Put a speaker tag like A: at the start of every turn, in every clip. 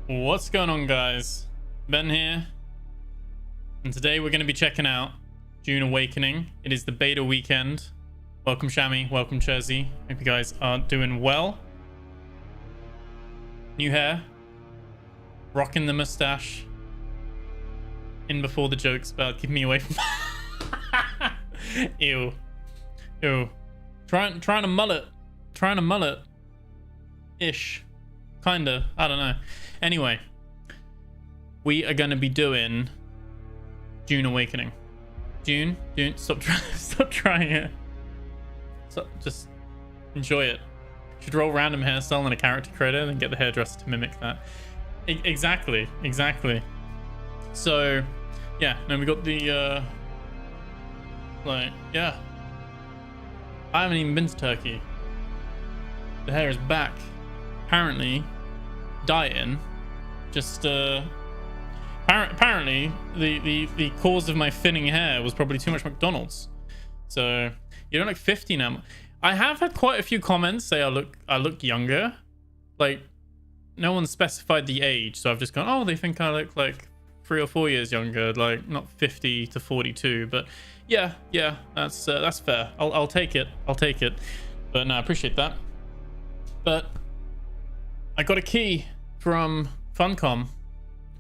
A: What's going on, guys? Ben here, and today we're going to be checking out Dune Awakening. It is the beta weekend. Welcome Shami, welcome Cherzy. Hope you guys are doing well. New hair, rocking the mustache, in before the jokes about keeping me away from ew trying to mullet ish, kinda, I don't know. Anyway, we are going to be doing Dune Awakening. Dune, stop trying it. Just enjoy it. Should roll random hairstyle in a character creator and get the hairdresser to mimic that. Exactly. So, yeah, then we got the, yeah. I haven't even been to Turkey. The hair is back. Apparently, dieting. Just apparently the cause of my thinning hair was probably too much McDonald's. So you don't look 50 now. I have had quite a few comments say I look younger. Like, no one specified the age, so I've just gone, oh, they think I look like 3 or 4 years younger, like not 50 to 42. But yeah, that's fair. I'll take it. But no, I appreciate that. But I got a key from Funcom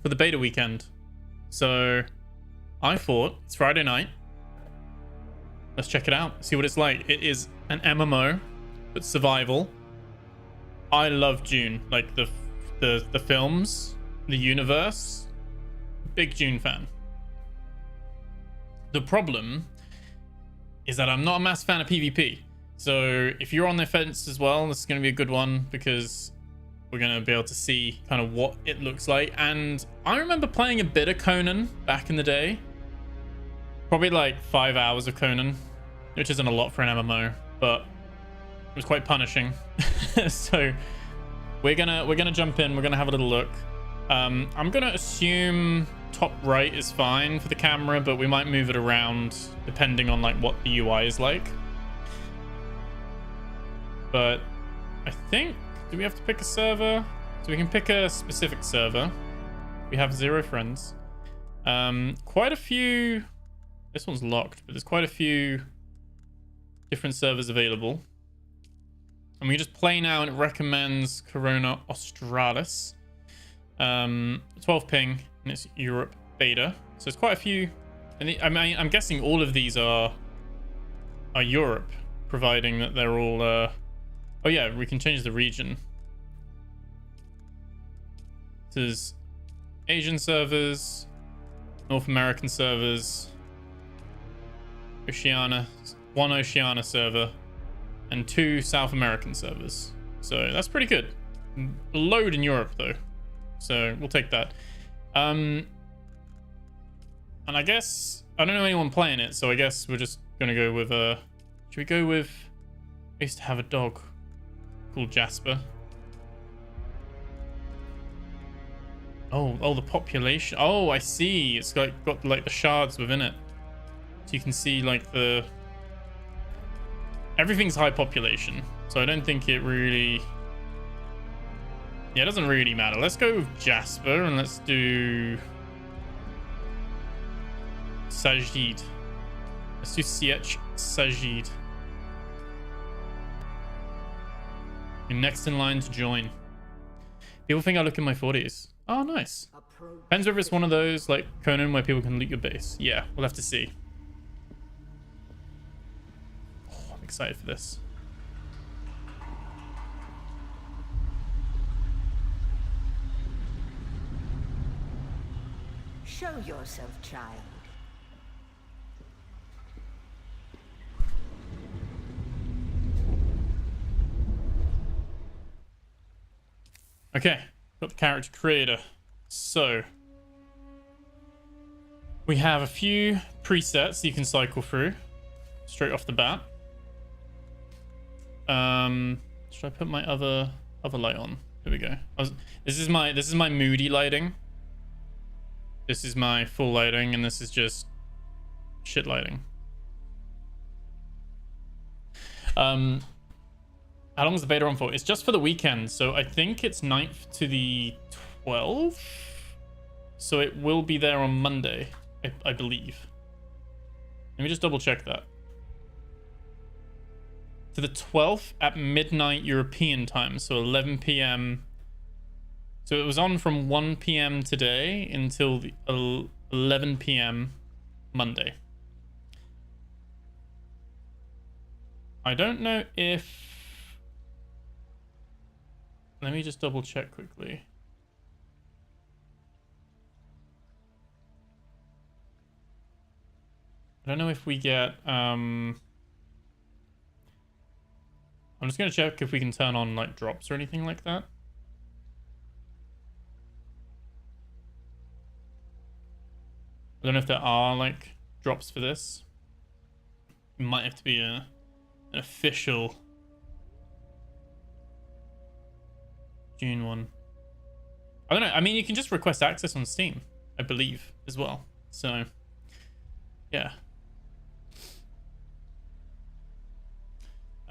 A: for the beta weekend, so I thought it's Friday night. Let's check it out, see what it's like. It is an MMO, but survival. I love Dune, like the films, the universe. Big Dune fan. The problem is that I'm not a massive fan of PvP. So if you're on the fence as well, this is going to be a good one because we're going to be able to see kind of what it looks like. And I remember playing a bit of Conan back in the day. Probably like 5 hours of Conan, which isn't a lot for an MMO, but it was quite punishing. So we're gonna jump in. We're gonna have a little look. I'm gonna assume top right is fine for the camera, but we might move it around depending on like what the UI is like. But I think, do we have to pick a server? So we can pick a specific server. We have 0 friends. Quite a few. This one's locked, but there's quite a few different servers available. And we just play now, and it recommends Corona Australis. 12 ping, and it's Europe beta. So it's quite a few. And I'm guessing all of these are Europe, providing that they're all. Oh yeah, we can change the region. There's Asian servers, North American servers, Oceania, 1 Oceania server, and 2 South American servers. So that's pretty good. A load in Europe though, so we'll take that. And I guess I don't know anyone playing it, so I guess we're just gonna go with should we go with? I used to have a dog called Jasper. Oh, the population. Oh, I see. It's got like the shards within it. So you can see like everything's high population. So I don't think it really. Yeah, it doesn't really matter. Let's go with Jasper and let's do Sajid. Let's do CH Sajid. You're next in line to join. People think I look in my 40s. Oh, nice. Depends whether it's one of those like Conan where people can loot your base. Yeah, we'll have to see. Oh, I'm excited for this.
B: Show yourself, child.
A: Okay, got the character creator. So we have a few presets you can cycle through straight off the bat. Should I put my other light on? There we go. This is my moody lighting. This is my full lighting, and this is just shit lighting. How long is the beta on for? It's just for the weekend, so I think it's 9th to the 12th. So it will be there on Monday, I believe. Let me just double check that. To the 12th at midnight European time, so 11 p.m. So it was on from 1 p.m. today until the 11 p.m. Monday. I don't know if... Let me just double check quickly. I don't know if we get... I'm just going to check if we can turn on like drops or anything like that. I don't know if there are like drops for this. It might have to be an official June one. I don't know. I mean, you can just request access on Steam, I believe, as well. So, yeah.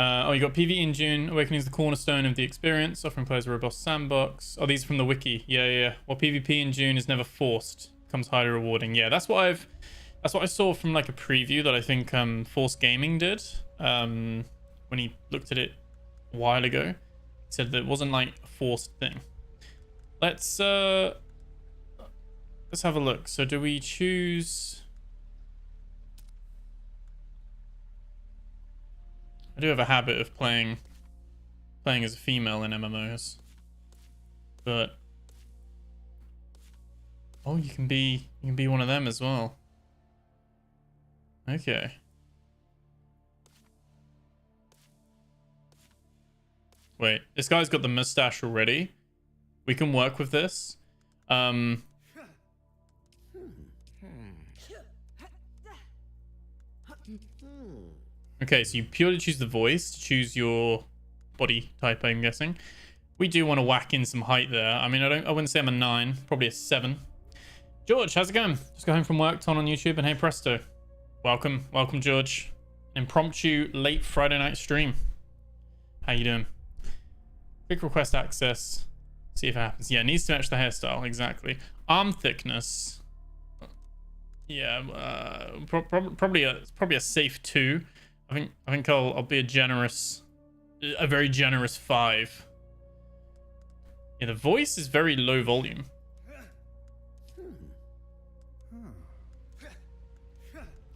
A: Oh, you got PvE in June. Awakening is the cornerstone of the experience, offering players a robust sandbox. Oh, these are from the wiki. Yeah. Well, PvP in June is never forced. Becomes highly rewarding. Yeah, that's what I saw from like a preview that I think Force Gaming did when he looked at it a while ago. He said that it wasn't like a forced thing. Let's have a look. So do we choose... I do have a habit of playing as a female in MMOs, but oh, you can be one of them as well. Okay. Wait, this guy's got the mustache already. We can work with this. Okay, so you purely choose the voice to choose your body type, I'm guessing. We do want to whack in some height there. I mean, I wouldn't say I'm a 9, probably a 7. George, how's it going? Just got home from work, on YouTube, and hey presto. Welcome, George. Impromptu late Friday night stream. How you doing? Quick request access. See if it happens. Yeah, it needs to match the hairstyle, exactly. Arm thickness. Yeah, probably a safe 2. I think I'll be a very generous 5. Yeah, the voice is very low volume.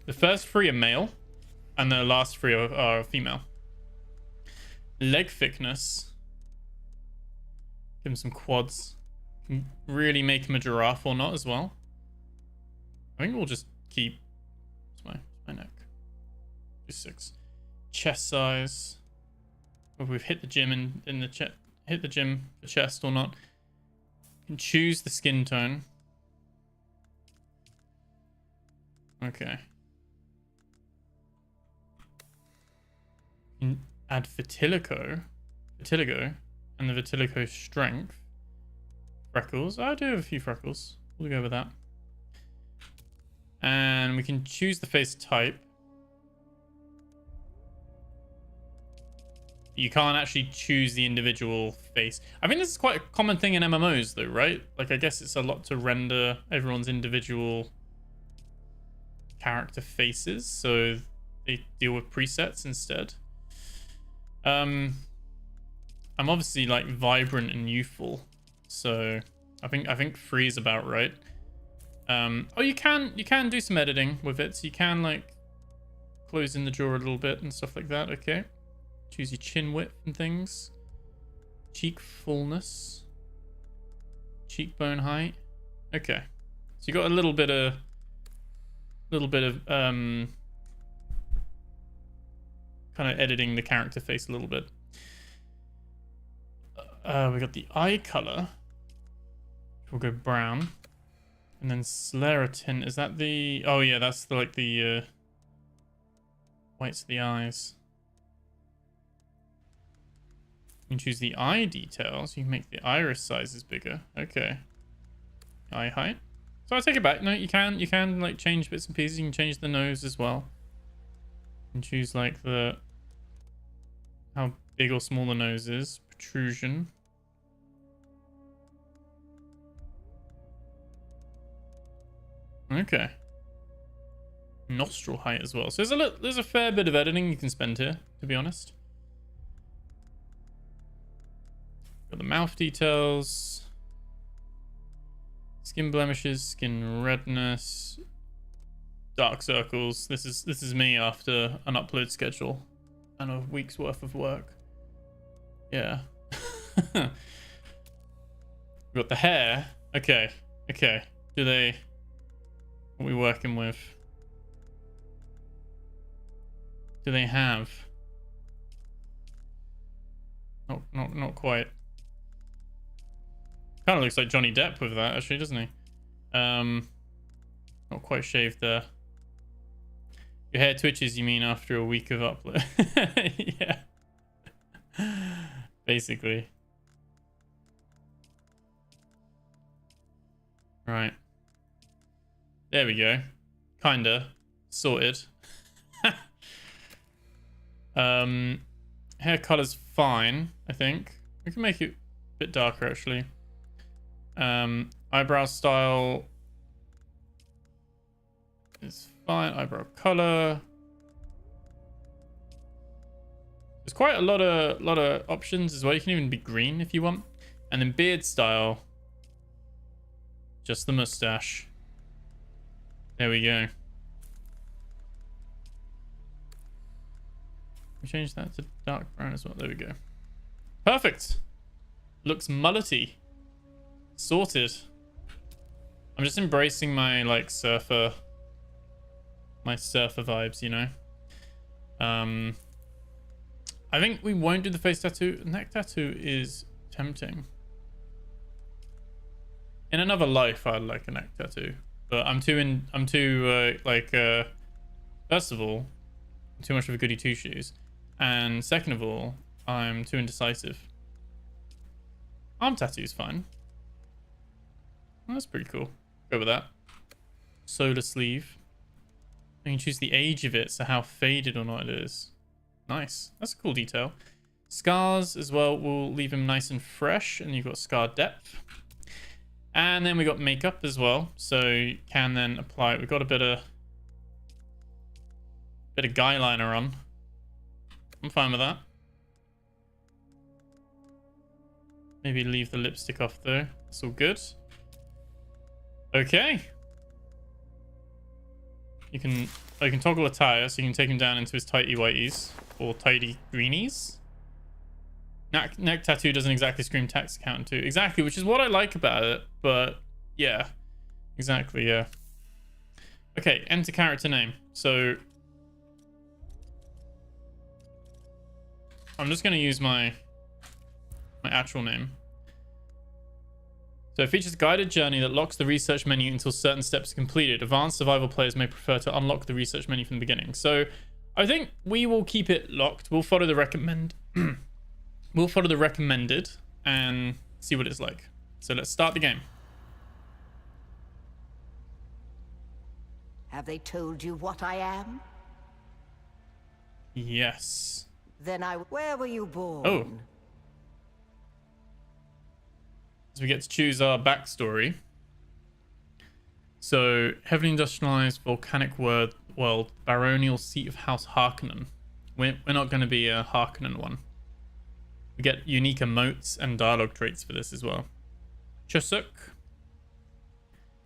A: The first 3 are male, and the last 3 are female. Leg thickness. Give him some quads. Can really make him a giraffe or not as well. I think we'll just keep... What's my neck? 6. Chest size. If we've hit the gym in the chest, hit the gym for chest or not. You can choose the skin tone. Okay. You can add vitiligo, and the vitiligo strength. Freckles. I do have a few freckles. We'll go with that. And we can choose the face type. You can't actually choose the individual face. I think this is quite a common thing in MMOs though, right? Like, I guess it's a lot to render everyone's individual character faces, so they deal with presets instead. I'm obviously like vibrant and youthful, so I think 3 is about right. Oh, you can do some editing with it, so you can like close in the jaw a little bit and stuff like that. Okay. Choose your chin width and things. Cheek fullness. Cheekbone height. Okay. So you got a little bit of kind of editing the character face a little bit. We got the eye color. We'll go brown. And then sclerotin, is that the... Oh yeah, that's the, like the whites of the eyes. You can choose the eye details. You can make the iris sizes bigger. Okay. Eye height. So I take it back. No, you can like change bits and pieces. You can change the nose as well. You can choose like how big or small the nose is. Protrusion. Okay. Nostril height as well. So there's a fair bit of editing you can spend here, to be honest. Got the mouth details, skin blemishes, skin redness, dark circles. This is me after an upload schedule and a week's worth of work. Yeah. We've got the hair. Okay. What are we working with? Do they have? Not quite. Kind of looks like Johnny Depp with that, actually, doesn't he? Not quite shaved there. Your hair twitches, you mean, after a week of upload? Yeah. Basically. Right. There we go. Kinda. Sorted. Hair color's fine, I think. We can make it a bit darker, actually. Eyebrow style is fine. Eyebrow color. There's quite a lot of options as well. You can even be green if you want. And then beard style, just the mustache. There we go. We change that to dark brown as well. There we go. Perfect. Looks mullety. Sorted. I'm just embracing my like surfer vibes, you know. I think we won't do the face tattoo. Neck tattoo is tempting. In another life, I'd like a neck tattoo, but first of all, I'm too much of a goody two shoes, and second of all, I'm too indecisive. Arm tattoo's fine. Well, that's pretty cool. Go with that. Solar sleeve. You can choose the age of it, so how faded or not it is. Nice. That's a cool detail. Scars as well will leave him nice and fresh, and you've got scar depth. And then we got makeup as well, so you can then apply it. We've got a bit of guy liner on. I'm fine with that. Maybe leave the lipstick off though. It's all good. Okay. You can toggle attire, so you can take him down into his tighty whiteys or tidy greenies. Neck tattoo doesn't exactly scream tax accountant too. Exactly, which is what I like about it. But yeah, exactly, yeah. Okay, enter character name. So I'm just going to use my actual name. So it features a guided journey that locks the research menu until certain steps are completed. Advanced survival players may prefer to unlock the research menu from the beginning. So I think we will keep it locked. We'll follow the we'll follow the recommended and see what it's like. So let's start the game.
B: Have they told you what I am?
A: Yes.
B: Then where were you born?
A: Oh. So we get to choose our backstory. So, heavily industrialized volcanic world, baronial seat of House Harkonnen. We're not going to be a Harkonnen one. We get unique emotes and dialogue traits for this as well. Chusuk.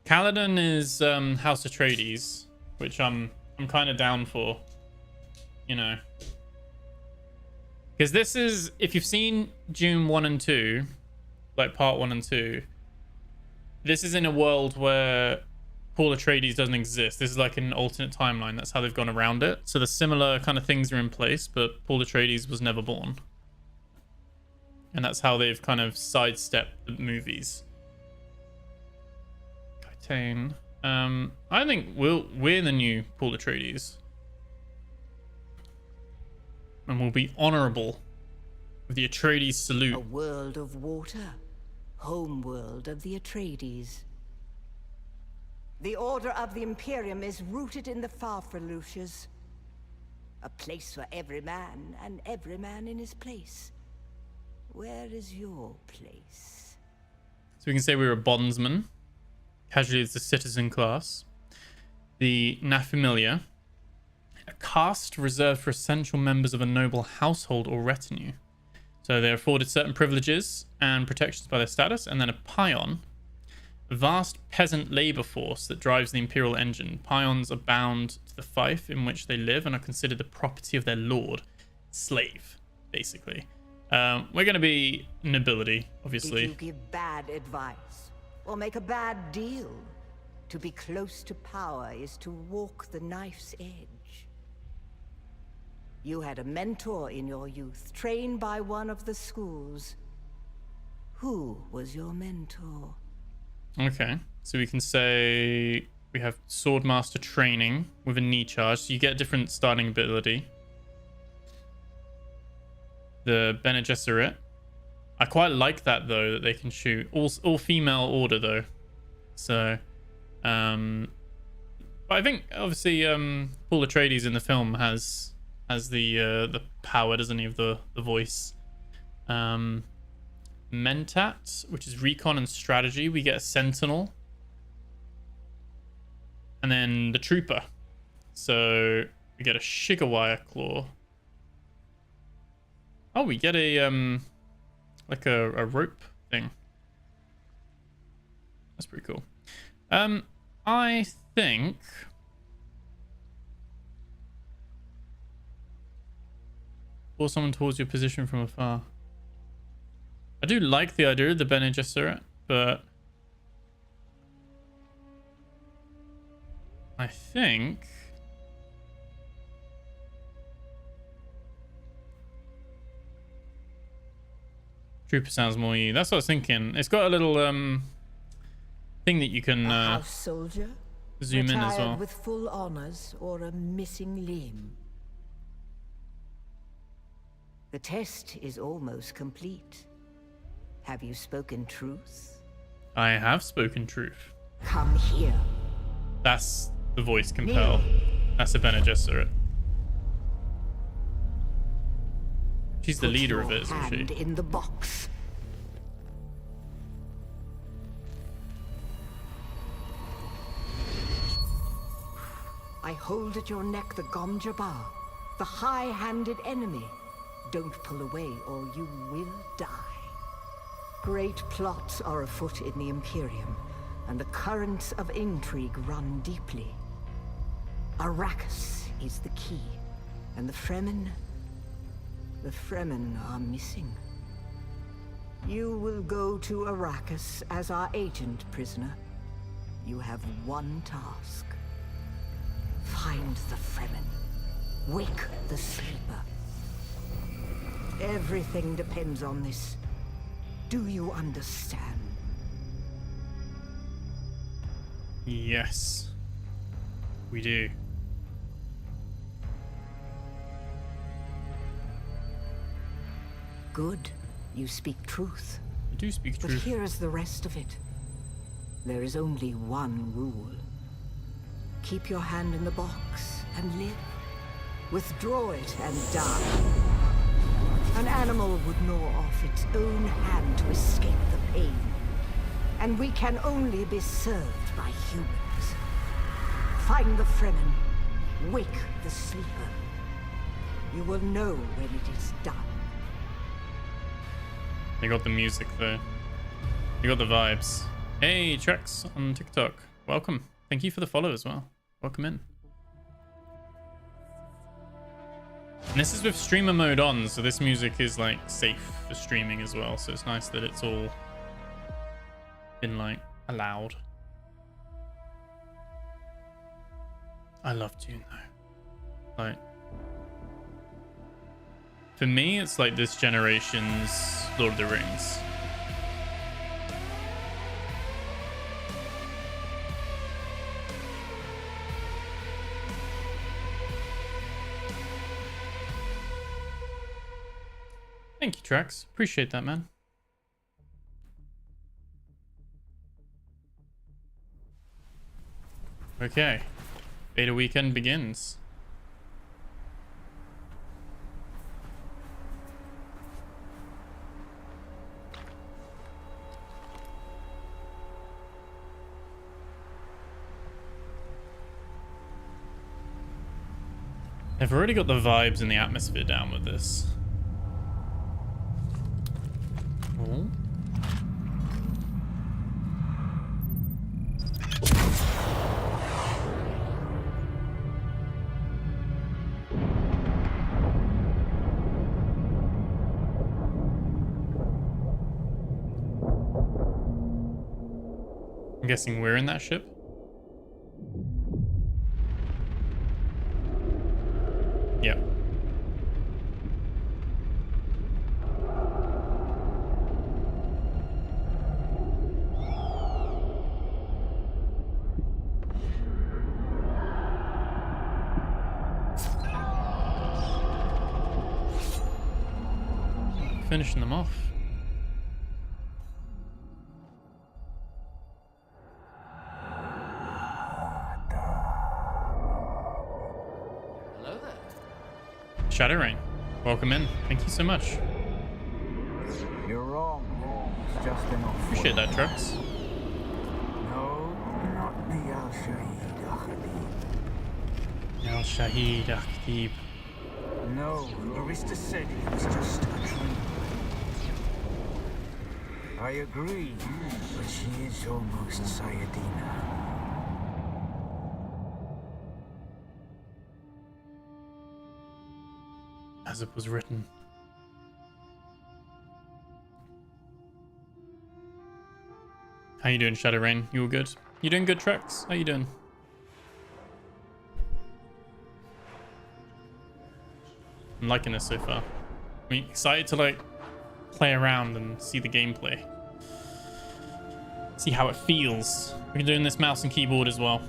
A: Kaladin is House Atreides, which I'm kind of down for. You know. Because this is, if you've seen Dune 1 and 2, like part 1 and 2, this is in a world where Paul Atreides doesn't exist. This is like an alternate timeline. That's how they've gone around it. So the similar kind of things are in place, but Paul Atreides was never born. And that's how they've kind of sidestepped the movies. Kaitain. I think we're the new Paul Atreides. And we'll be honorable with the Atreides salute.
B: A world of water. Home world of the Atreides. The order of the Imperium is rooted in the Farfaluches. A place for every man, and every man in his place. Where is your place?
A: So we can say we were a bondsman. Casually as the citizen class. the Nafamilia, a caste reserved for essential members of a noble household or retinue. So they're afforded certain privileges and protections by their status. And then a Pion, a vast peasant labor force that drives the imperial engine. Pions are bound to the fief in which they live and are considered the property of their lord, slave, basically. We're going to be nobility, obviously.
B: Did you give bad advice or make a bad deal? To be close to power is to walk the knife's edge. You had a mentor in your youth, trained by one of the schools. Who was your mentor?
A: Okay, so we can say we have Swordmaster training with a knee charge. So you get a different starting ability. The Bene Gesserit. I quite like that, though, that they can shoot. All female order, though. So, but I think, obviously, Paul Atreides in the film has the power, doesn't he, of the voice. Mentat, which is recon and strategy. We get a sentinel. And then the trooper. So we get a Shigawire claw. Oh, we get a like a rope thing. That's pretty cool. I think pull someone towards your position from afar. I do like the idea of the Bene Gesserit, but I think Trooper sounds more you. That's what I was thinking. It's got a little thing that you can
B: house soldier,
A: zoom in as well.
B: with full honors or a missing limb. The test is almost complete. Have you spoken truth?
A: I have spoken truth.
B: Come here.
A: That's the voice compel. That's a Bene Gesserit. She's the leader of it, isn't she?
B: In the box. I hold at your neck the Gom Jabbar, the high-handed enemy. Don't pull away or you will die. Great plots are afoot in the Imperium, and the currents of intrigue run deeply. Arrakis is the key, and the Fremen are missing. You will go to Arrakis as our agent, prisoner. You have one task. Find the Fremen. Wake the sleeper. Everything depends on this. Do you understand?
A: Yes, we do.
B: Good. You speak truth.
A: I do speak truth.
B: But here is the rest of it. There is only one rule. Keep your hand in the box and live. Withdraw it and die. An animal would gnaw off its own hand to escape the pain. And we can only be served by humans. Find the Fremen. Wake the sleeper. You will know when it is done.
A: They got the music though. You got the vibes. Hey, Trex on TikTok. Welcome. Thank you for the follow as well. Welcome in. And this is with streamer mode on, so this music is like safe for streaming as well. So it's nice that it's all been like allowed. I love Dune though. Like, for me, it's like this generation's Lord of the Rings. Thank you, Trax. Appreciate that, man. Okay. Beta weekend begins. They've already got the vibes and the atmosphere down with this. Oh. I'm guessing we're in that ship. Yep. Finishing them off.
C: Hello there.
A: Shadow Rain, welcome in. Thank you so much.
D: You're wrong. It's just enough.
A: Appreciate that, Trucks.
D: No, not the Al-Shahid Akhdib.
A: Al Shahid Akhdib.
D: No, Arista said it was just a dream. I agree, but she is almost Sayadina.
A: As it was written. How you doing, Shadow Rain? You all good? You doing good, Trex? How you doing? I'm liking this so far. I'm excited to like play around and see the gameplay. See how it feels. We're doing this mouse and keyboard as well.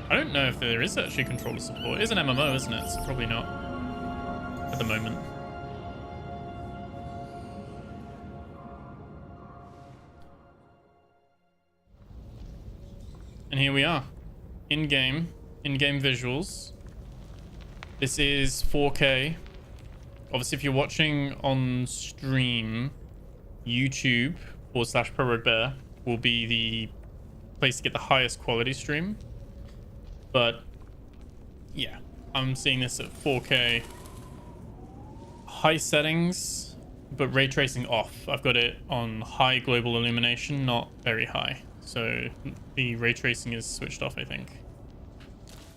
A: I don't know if there is actually controller support. It is an MMO, isn't it? So probably not at the moment. And here we are. In-game visuals. This is 4K. Obviously, if you're watching on stream, YouTube/ProRogueBear will be the place to get the highest quality stream. But yeah, I'm seeing this at 4K. High settings, but ray tracing off. I've got it on high global illumination, not very high. So the ray tracing is switched off, I think.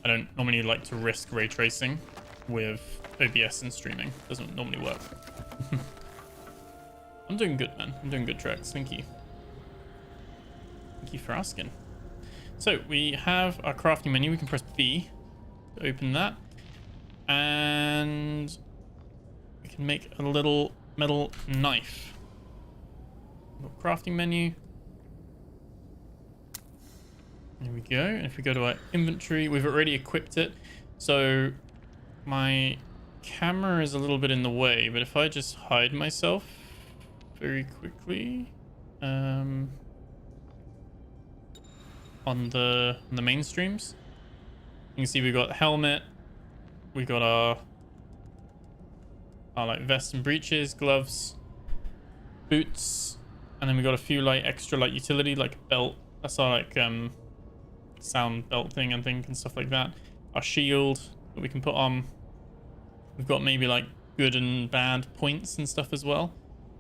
A: I don't normally like to risk ray tracing with OBS and streaming. Doesn't normally work. I'm doing good, man. I'm doing good tracks. Thank you. Thank you for asking. So we have our crafting menu. We can press B to open that. And we can make a little metal knife. Little crafting menu. There we go. And if we go to our inventory, we've already equipped it. So my camera is a little bit in the way, but if I just hide myself very quickly on the mainstreams, you can see we've got the helmet, we got our like vest and breeches, gloves, boots, and then we got a few like extra like utility like a belt. That's our like sound belt thing and stuff like that. Our shield that we can put on. We've got maybe like good and bad points and stuff as well.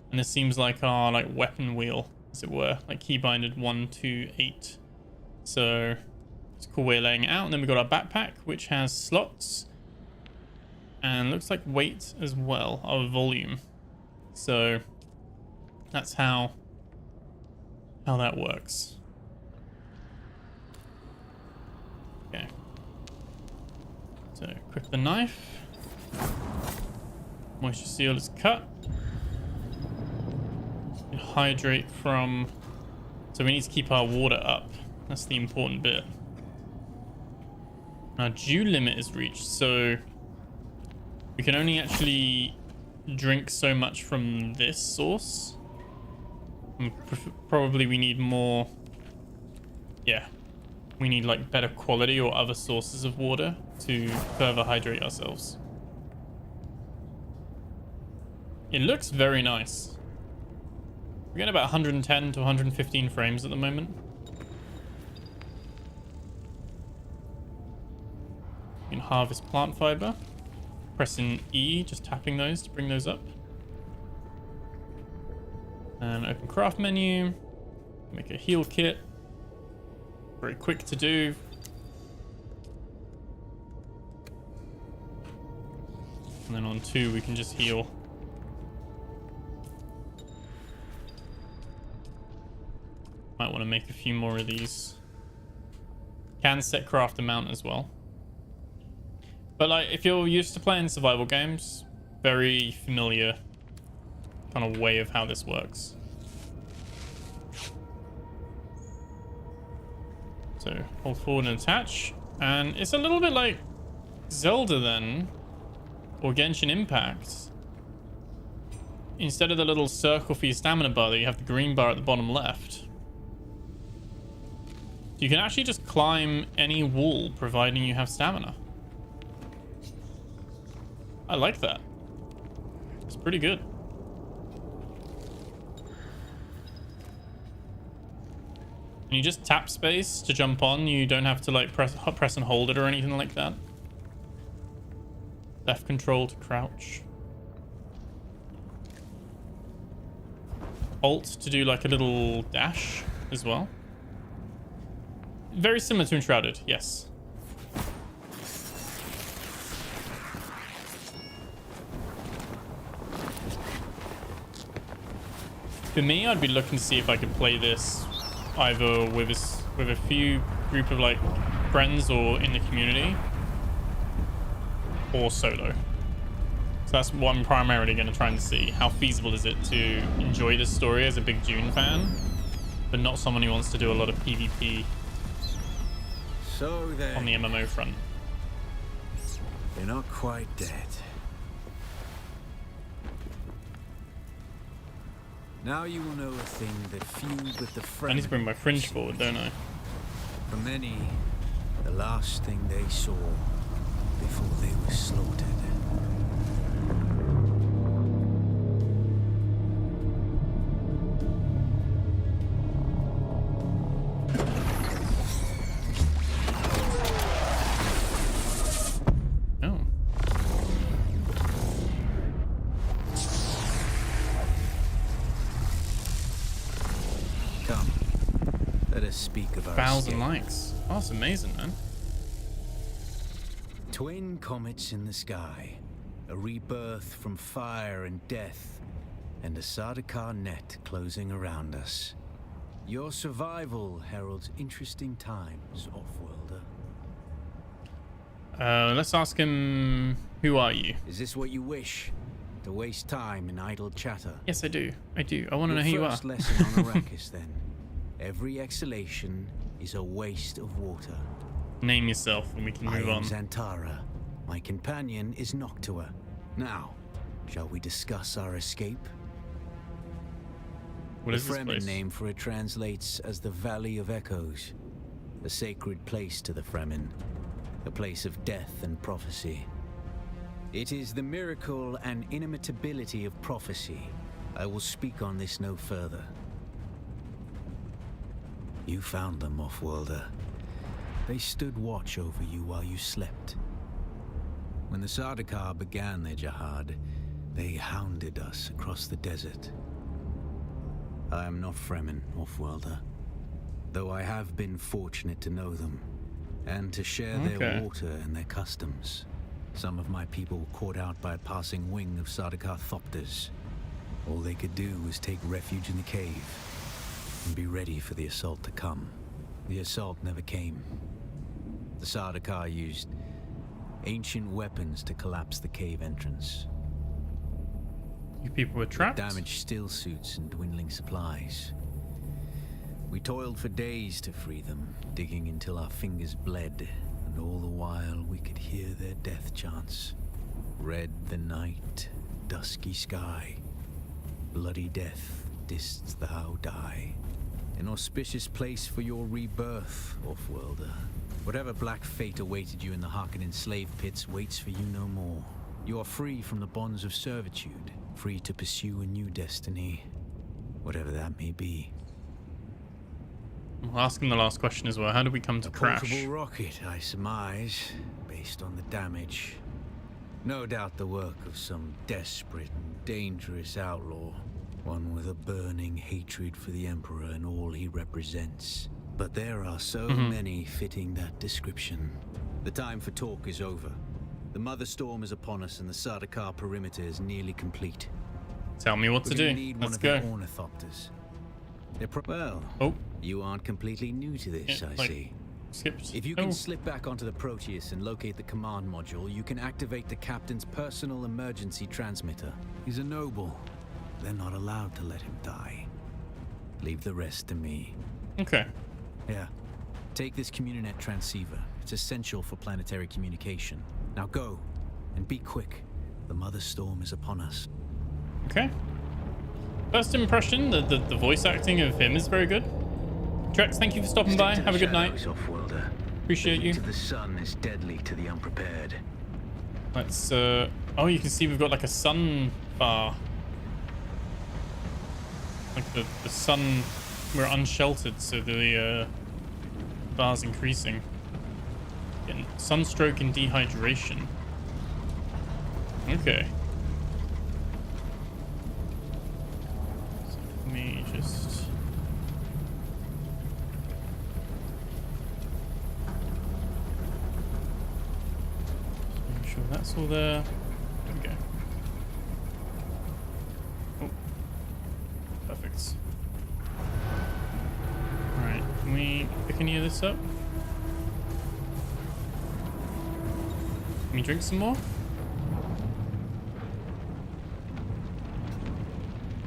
A: And this seems like our like weapon wheel, as it were, like keybinded 1, 2, 8. So it's a cool way of laying it out. And then we've got our backpack, which has slots and looks like weight as well, our volume. So that's how that works. Okay. So equip the knife. Moisture seal is cut. Hydrate from... So we need to keep our water up. That's the important bit. Our dew limit is reached, so we can only actually drink so much from this source. And probably we need more... Yeah. We need like better quality or other sources of water to further hydrate ourselves. It looks very nice. We're getting about 110 to 115 frames at the moment. harvest plant fiber. Pressing E, just tapping those to bring those up. And open craft menu. Make a heal kit. Very quick to do. And then on 2 we can just heal. Might want to make a few more of these. Can set craft amount as well. But like, if you're used to playing survival games, very familiar kind of way of how this works. So hold forward and attach. And it's a little bit like Zelda then, or Genshin Impact. Instead of the little circle for your stamina bar, you have the green bar at the bottom left. You can actually just climb any wall, providing you have stamina. I like that. It's pretty good. And you just tap space to jump on. You don't have to like press and hold it or anything like that. Left control to crouch. Alt to do like a little dash as well. Very similar to Enshrouded, yes. For me, I'd be looking to see if I could play this either with a few group of like friends or in the community, or solo. So that's what I'm primarily going to try and see. How feasible is it to enjoy this story as a big Dune fan, but not someone who wants to do a lot of PvP
D: So then,
A: on the MMO front.
D: you're not quite dead. Now you will know a thing that feud with the
A: I need to bring
D: Fremen.
A: my fringe forward, don't I?
D: For many, the last thing they saw before they were slaughtered.
A: Oh.
D: Come, let us speak of our
A: 1,000
D: escape.
A: likes. Oh, that's amazing, man.
D: Twin comets in the sky, a rebirth from fire and death, and a Sardaukar net closing around us. Your survival heralds interesting times, Offworlder.
A: Let's ask him, who are you?
D: Is this what you wish? To waste time in idle chatter?
A: Yes, I do. I do. I want to know who you are.
D: First lesson on Arrakis, then. Every exhalation is a waste of water.
A: Name yourself and we can
D: I
A: move
D: am
A: on.
D: Xantara. My companion is Noctua. Now, shall we discuss our escape?
A: What is
D: The
A: this
D: Fremen
A: place?
D: name for it translates as the Valley of Echoes, a sacred place to the Fremen, a place of death and prophecy. It is the miracle and inimitability of prophecy. I will speak on this no further. You found them, Offworlder. They stood watch over you while you slept. When the Sardaukar began their jihad, they hounded us across the desert. I am not Fremen, Offworlder, though I have been fortunate to know them, and to share their water and their customs. Some of my people were caught out by a passing wing of Sardaukar thopters. All they could do was take refuge in the cave, and be ready for the assault to come. The assault never came. The Sardaukar used ancient weapons to collapse the cave entrance.
A: You people were trapped?
D: Damaged steel suits and dwindling supplies. We toiled for days to free them, digging until our fingers bled, and all the while we could hear their death chants. Red the night, dusky sky, bloody death, didst thou die. An auspicious place for your rebirth, Offworlder. Whatever black fate awaited you in the Harkonnen slave pits waits for you no more. You are free from the bonds of servitude, free to pursue a new destiny, whatever that may be.
A: I'll ask him the last question as well. How did we come to
D: A
A: crash?
D: portable rocket, I surmise, based on the damage. No doubt the work of some desperate and dangerous outlaw. One with a burning hatred for the Emperor and all he represents. But there are so many fitting that description. The time for talk is over. The Mother Storm is upon us and the Sardaukar perimeter is nearly complete.
A: Tell me what to do. Let's go.
D: Need one of the ornithopters. Well, you aren't completely new to this, I see.
A: Skipped.
D: If you can slip back onto the Proteus and locate the command module, you can activate the captain's personal emergency transmitter. He's a noble. They're not allowed to let him die. Leave the rest to me.
A: Okay.
D: Yeah. Take this Communinet transceiver. It's essential for planetary communication. Now go, and be quick. The Mother Storm is upon us.
A: Okay. First impression, the voice acting of him is very good. Trex, thank you for stopping by. Have a good night. Appreciate you.
D: The sun is deadly to the unprepared.
A: Let's, oh, you can see we've got like a sun bar. Like the sun, we're unsheltered, so the bar's increasing. Getting sunstroke and dehydration. Okay. So let me just... make sure that's all there. There we go. Oh. Perfect. Alright, can we pick any of this up? Can we drink some more?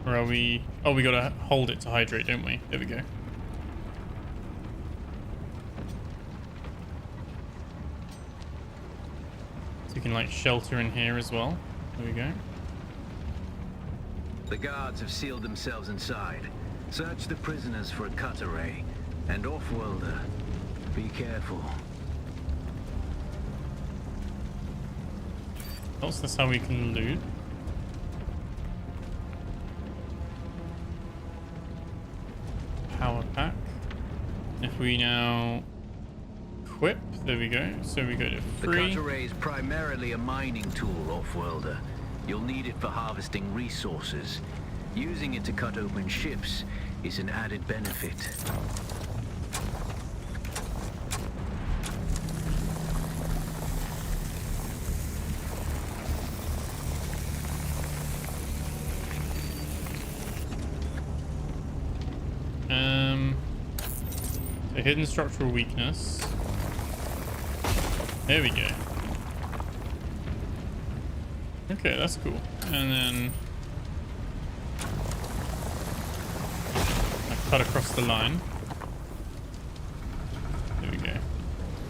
A: Or are we... oh, we gotta hold it to hydrate, don't we? There we go. So you can like shelter in here as well. There we go.
D: The guards have sealed themselves inside. Search the prisoners for a cut array. And off-worlder, be careful.
A: Also, that's how we can loot. Power pack. If we now equip, there we go. So we go to free.
D: The cut array is primarily a mining tool, off-worlder. You'll need it for harvesting resources. Using it to cut open ships is an added benefit.
A: A hidden structural weakness. There we go. Okay, that's cool. And then I cut across the line. There we go.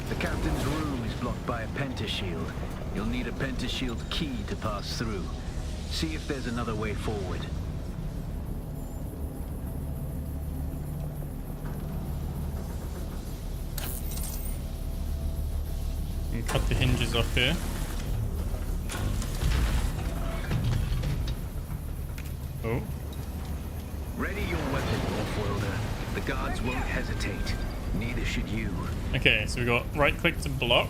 D: The captain's room is blocked by a pentashield. You'll need a pentashield key to pass through. See if there's another way forward.
A: And cut the hinges off here. Oh.
D: Ready your weapon, off-worlder. The guards won't hesitate. Neither should you.
A: Okay, so we got right click to block,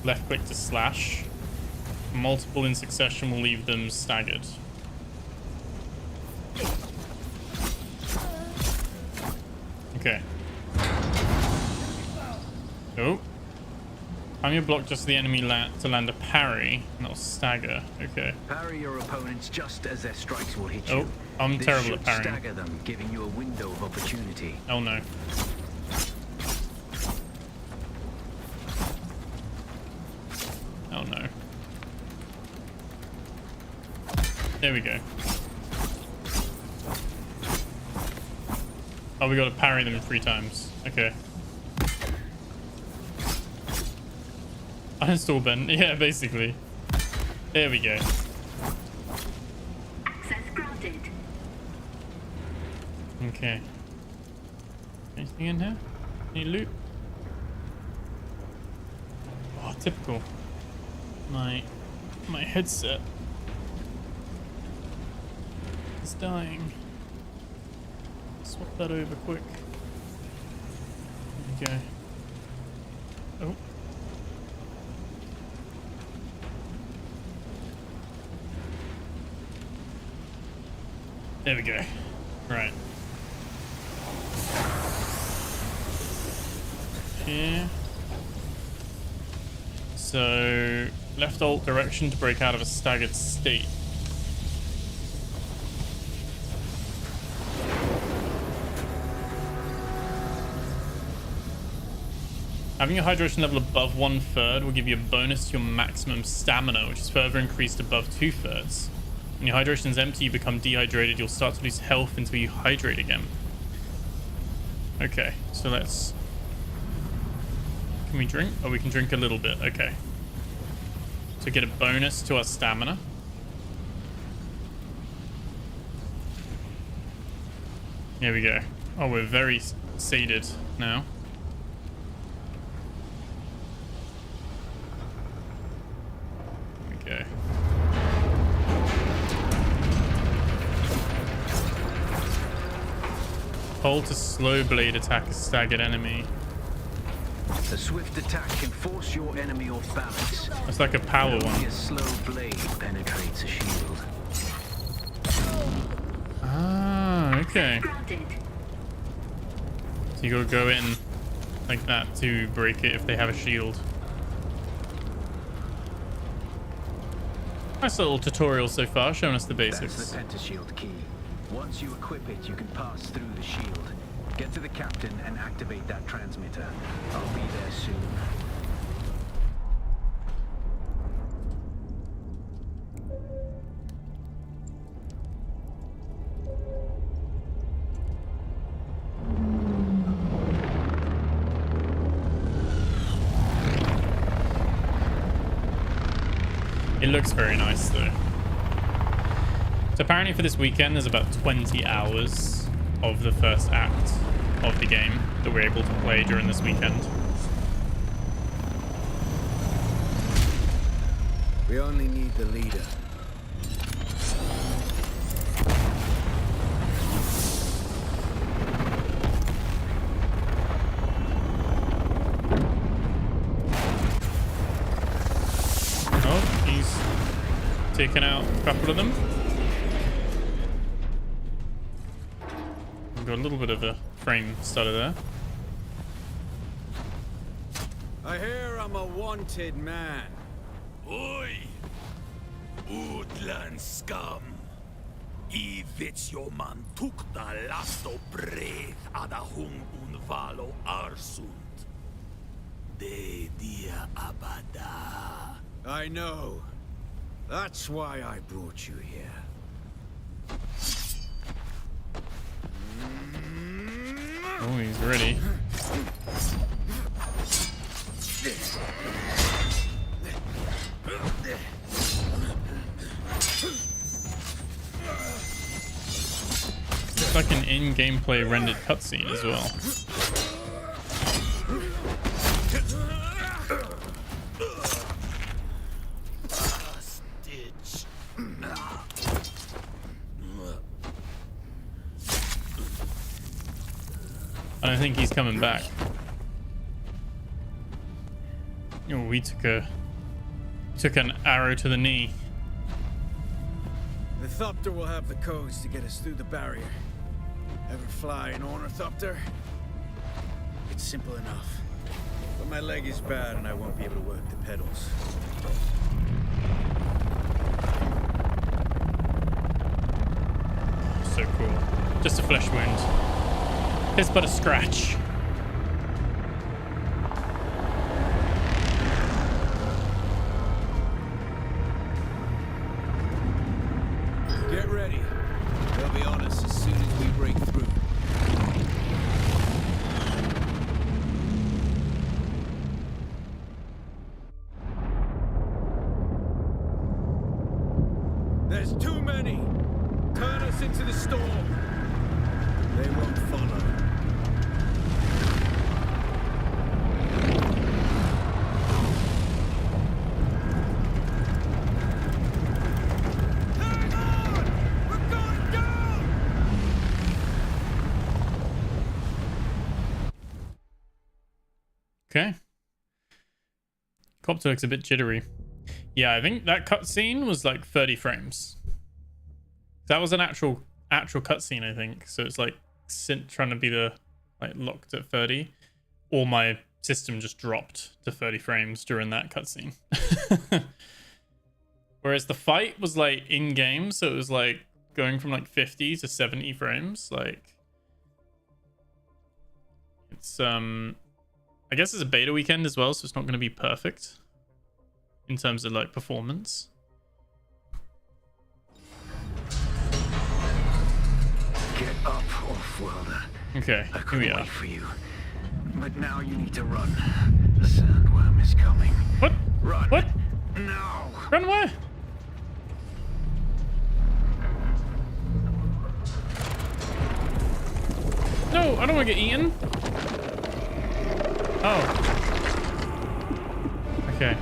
A: left click to slash. Multiple in succession will leave them staggered. Okay. Oh. I'm gonna block just the enemy to land a parry, not stagger. Okay.
D: Parry your opponents just as their strikes will hit you.
A: Oh, I'm terrible at parrying.
D: Stagger them, giving you a window of opportunity.
A: Oh no. Oh no. There we go. Oh, we gotta parry them 3 times. Okay. Uninstall Ben. Yeah, basically. There we go.
E: Access granted.
A: Okay. Anything in here? Any loot? Oh, typical. My headset is dying. Swap that over quick. There we go. Oh. There we go. Right. Here. So, left alt direction to break out of a staggered state. Having your hydration level above 1/3 will give you a bonus to your maximum stamina, which is further increased above 2/3. When your hydration is empty, you become dehydrated. You'll start to lose health until you hydrate again. Okay, so let's... Can we drink? Oh, we can drink a little bit. Okay. So get a bonus to our stamina. Here we go. Oh, we're very sated now. Okay. Hold to slow blade attack a staggered enemy.
D: A swift attack can force your enemy off balance.
A: That's like a power one.
D: A slow blade penetrates a shield.
A: Ah, okay. So you gotta go in like that to break it if they have a shield. Nice little tutorial so far, showing us the basics.
D: That's the pentashield key. Once you equip it, you can pass through the shield. Get to the captain and activate that transmitter. I'll be there soon.
A: It looks very nice though. So apparently for this weekend there's about 20 hours of the first act of the game that we're able to play during this weekend.
D: We only need the leader.
A: Oh, he's taken out a couple of them. We've got a little bit of a frame stutter there.
D: I hear I'm a wanted man.
E: Oi! Woodland scum! I vits jo man tukta lasto breath ada hung unvalo arsund. De dia abada.
D: I know. That's why I brought you here.
A: Oh, he's ready. It's like an in-gameplay rendered cutscene as well. I don't think he's coming back. Oh, we took an arrow to the knee.
D: The Thopter will have the codes to get us through the barrier. Ever fly an ornithopter? It's simple enough. But my leg is bad and I won't be able to work the pedals.
A: So cool. Just a flesh wound. It's but a scratch.
D: Get ready. They'll be on us as soon as we break through. There's too many. Turn us into the storm. They won't follow. Hang on! We're going down!
A: Okay. Copter looks a bit jittery. Yeah, I think that cutscene was like 30 frames. That was an actual actual cutscene, I think. So it's like trying to be the like locked at 30, or my system just dropped to 30 frames during that cutscene. Whereas the fight was like in game, so it was like going from like 50 to 70 frames. Like it's I guess it's a beta weekend as well, so it's not going to be perfect in terms of like performance.
D: Get up, Off-Worlder.
A: Okay,
D: I
A: here
D: couldn't
A: we are.
D: wait for you. But now you need to run. The sandworm is coming.
A: What?
D: Run.
A: What?
D: Now.
A: Run where? No, I don't want to get eaten. Oh. Okay.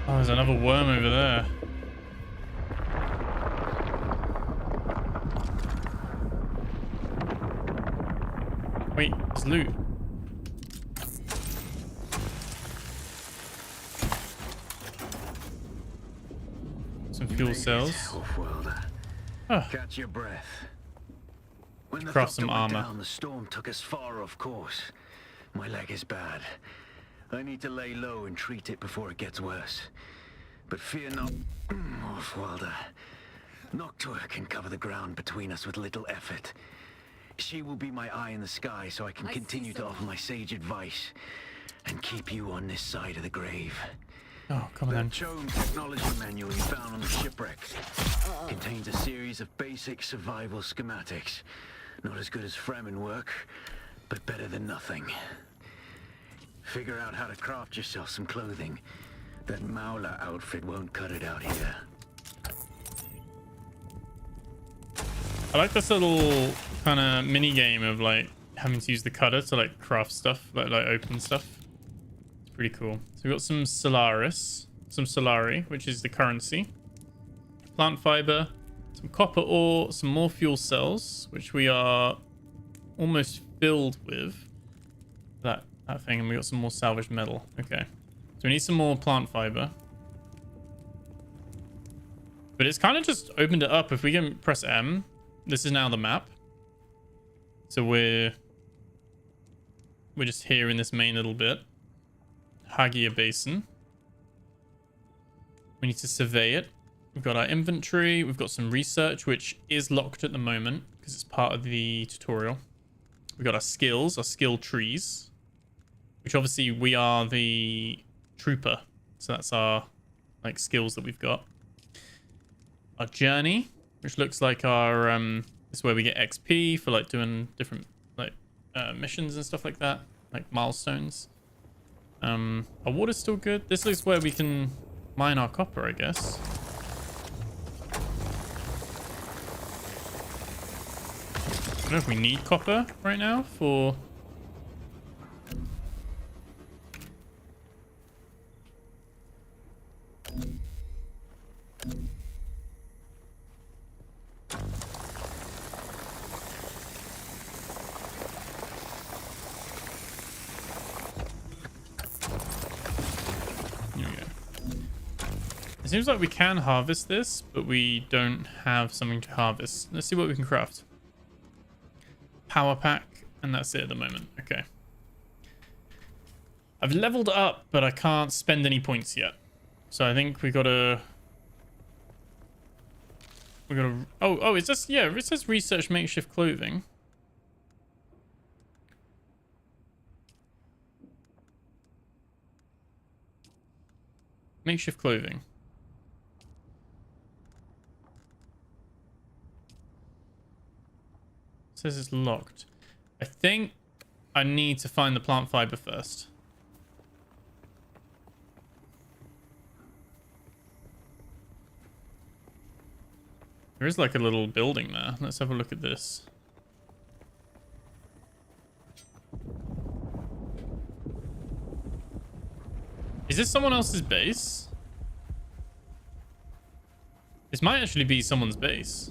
A: Oh, there's another worm over there. Wait, there's loot. Some fuel cells. Oh,
D: Catch your breath. When the
A: craft some
D: doctor went
A: armor.
D: down, the storm took us far off course. My leg is bad. I need to lay low and treat it before it gets worse. But fear not, Off-Worlder. Noctua can cover the ground between us with little effort. She will be my eye in the sky so I can continue to offer my sage advice and keep you on this side of the grave.
A: oh, come on
D: The
A: then.
D: Chome technology manual you found on the shipwreck contains a series of basic survival schematics. Not as good as Fremen work, but better than nothing. Figure out how to craft yourself some clothing. That Maula outfit won't cut it out here.
A: I like this little kind of mini game of like having to use the cutter to like craft stuff, like open stuff. It's pretty cool. So we've got some Solaris, some Solari, which is the currency. Plant fiber, some copper ore, some more fuel cells, which we are almost filled with. That thing, and we got some more salvaged metal. Okay. So we need some more plant fiber. But it's kind of just opened it up. If we can press M, this is now the map. So we're just here in this main little bit. Hagia Basin. We need to survey it. We've got our inventory. We've got some research, which is locked at the moment because it's part of the tutorial. We've got our skills, our skill trees, which obviously we are the trooper. So that's our like skills that we've got. Our journey, which looks like our this is where we get XP for like doing different like missions and stuff like that, like milestones. Our water's still good. This looks where we can mine our copper, I guess. I don't know if we need copper right now for... Here we go. It seems like we can harvest this, but we don't have something to harvest. Let's see what we can craft. Power pack, and that's it at the moment. Okay. I've leveled up, but I can't spend any points yet. So I think we gotta... Oh, it's just... Yeah, it says research makeshift clothing. Makeshift clothing. It says it's locked. I think I need to find the plant fiber first. There is like a little building there. Let's have a look at this. Is this someone else's base? This might actually be someone's base.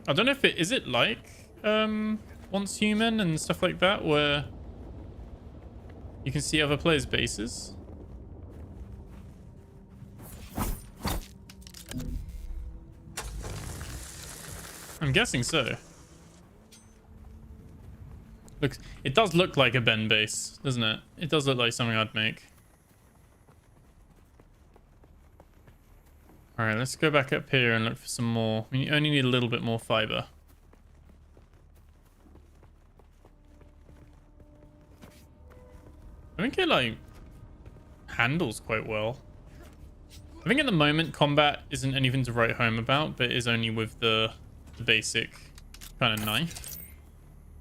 A: I don't know if it is it like Once Human and stuff like that, where you can see other players' bases. I'm guessing so. Looks, it does look like a Ben base, doesn't it? It does look like something I'd make. All right, let's go back up here and look for some more. We only need a little bit more fiber. I think it like handles quite well. I think at the moment combat isn't anything to write home about, but it is only with the basic kind of knife.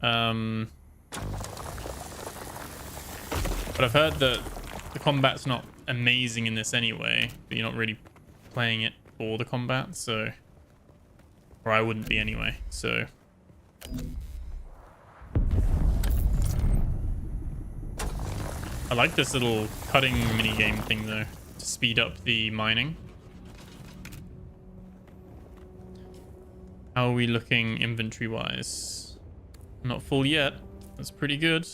A: But I've heard that the combat's not amazing in this anyway, but you're not really playing it for the combat, so, or I wouldn't be anyway, so. I like this little cutting mini game thing though, to speed up the mining. How are we looking inventory wise? Not full yet. That's pretty good.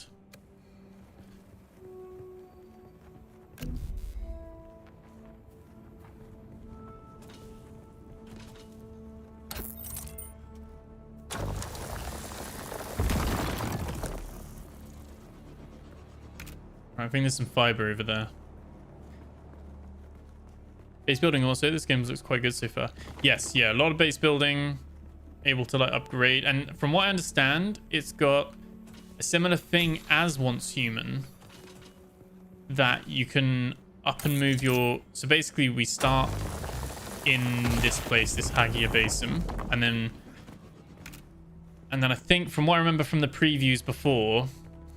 A: I think there's some fiber over there. Base building also. This game looks quite good so far. Yes, yeah, a lot of base building. Able to like upgrade. And from what I understand, it's got a similar thing as Once Human. That you can up and move your... So basically we start in this place, this Hagia Basin. And then I think from what I remember from the previews before,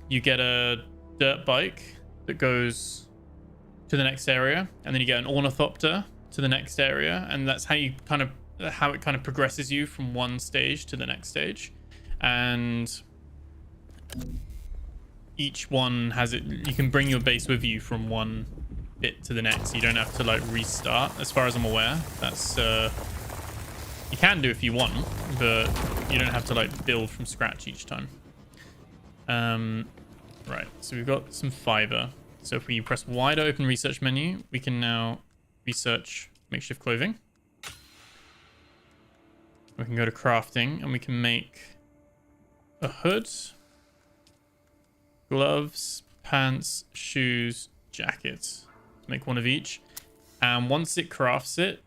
A: you get a dirt bike that goes to the next area, and then you get an ornithopter to the next area, and that's how you kind of progresses you from one stage to the next stage. And each one has it, you can bring your base with you from one bit to the next. You don't have to like restart, as far as I'm aware. That's you can do if you want, but you don't have to like build from scratch each time. Right, so we've got some fiber. So if we press Y to open research menu, we can now research makeshift clothing. We can go to crafting and we can make a hood, gloves, pants, shoes, jackets. Make one of each. And once it crafts it,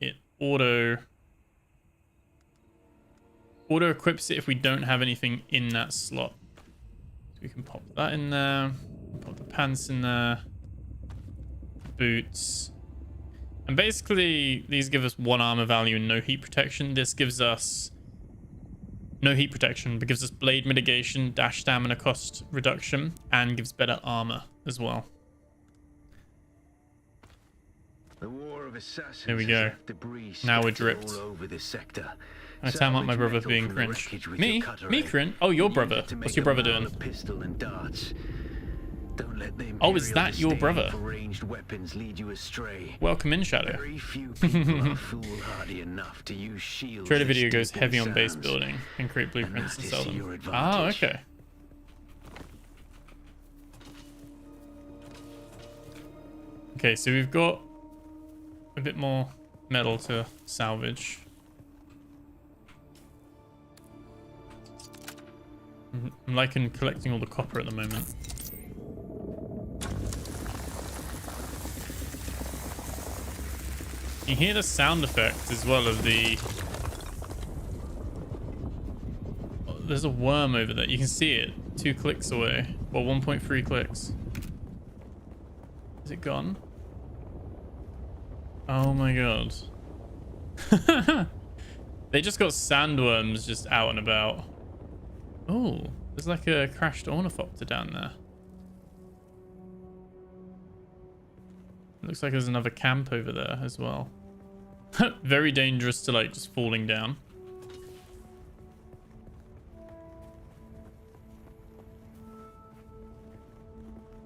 A: it auto equips it if we don't have anything in that slot. We can pop that in there, pop the pants in there, boots. And basically, these give us 1 armor value and no heat protection. This gives us no heat protection, but gives us blade mitigation, dash stamina cost reduction, and gives better armor as well.
D: The war of assassins.
A: There we go. Now we're dripped.
D: All over this sector.
A: I tell about my brother being cringe. Me cringe? Oh, your brother. What's your brother doing?
D: Pistol and darts. Don't let the
A: Oh, is that your brother?
D: Ranged weapons lead you astray.
A: Welcome in, Shadow.
D: Very few people are foolhardy enough to use shields.
A: Trader Video goes heavy on base building and create blueprints and sell them. Oh, okay. Okay, so we've got a bit more metal to salvage. I'm liking collecting all the copper at the moment. You hear the sound effect as well of the... Oh, there's a worm over there. You can see it 2 clicks away. Well, 1.3 clicks. Is it gone? Oh my god. They just got sandworms just out and about. Oh, there's like a crashed ornithopter down there. Looks like there's another camp over there as well. Very dangerous to like just falling down.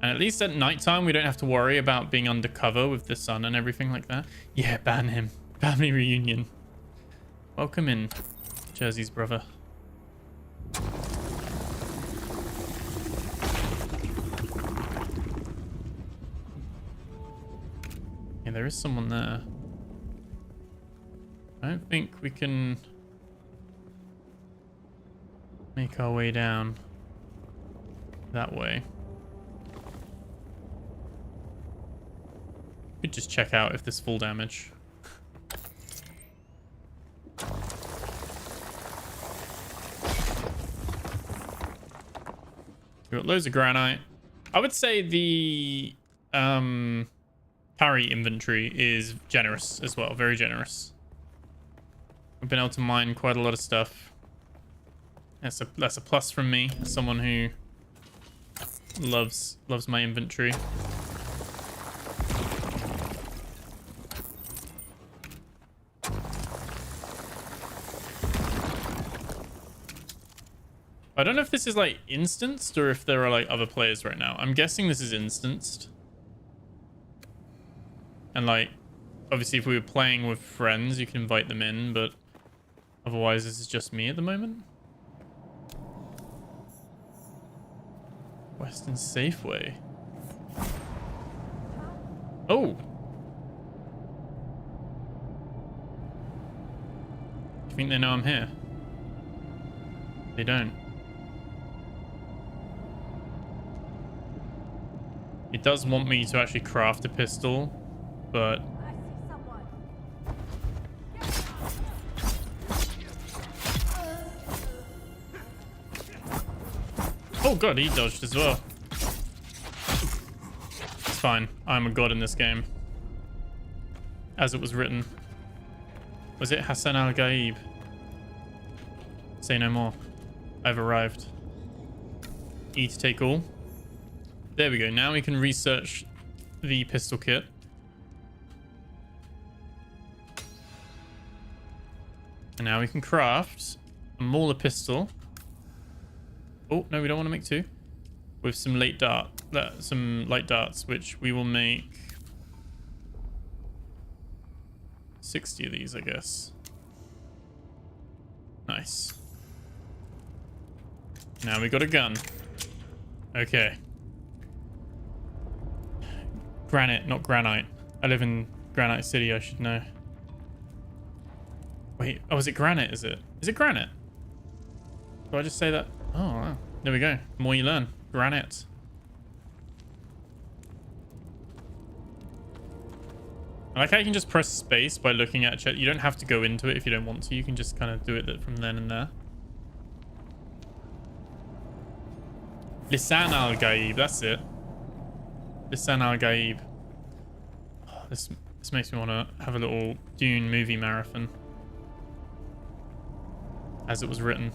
A: And at least at nighttime, we don't have to worry about being undercover with the sun and everything like that. Yeah, ban him. Family reunion. Welcome in. Jersey's brother. Yeah, there is someone there. I don't think we can make our way down that way. Could just check out if there's full damage. We've got loads of granite. I would say the carry inventory is generous as well, very generous. We've been able to mine quite a lot of stuff. That's a plus from me, as someone who loves my inventory. I don't know if this is like instanced or if there are like other players right now. I'm guessing this is instanced. And like, obviously if we were playing with friends, you can invite them in, but otherwise this is just me at the moment. Western Safeway. Oh! Do you think they know I'm here? They don't. It does want me to actually craft a pistol, but... Oh god, he dodged as well. It's fine. I'm a god in this game. As it was written. Was it Hassan al-Gaib? Say no more. I've arrived. E to take all. There we go. Now we can research the pistol kit. And now we can craft a Mauler pistol. Oh, no, we don't want to make two. With some light darts, which we will make 60 of these, I guess. Nice. Now we got a gun. Okay. Granite, not granite. I live in Granite City, I should know. Wait, oh, is it granite, is it? Is it granite? Do I just say that? Oh, wow. There we go. The more you learn. Granite. I like how you can just press space by looking at it. You don't have to go into it if you don't want to. You can just kind of do it from then and there. Lisan al-Gaib, that's it. Lisan al-Gaib. Oh, this makes me want to have a little Dune movie marathon. As it was written.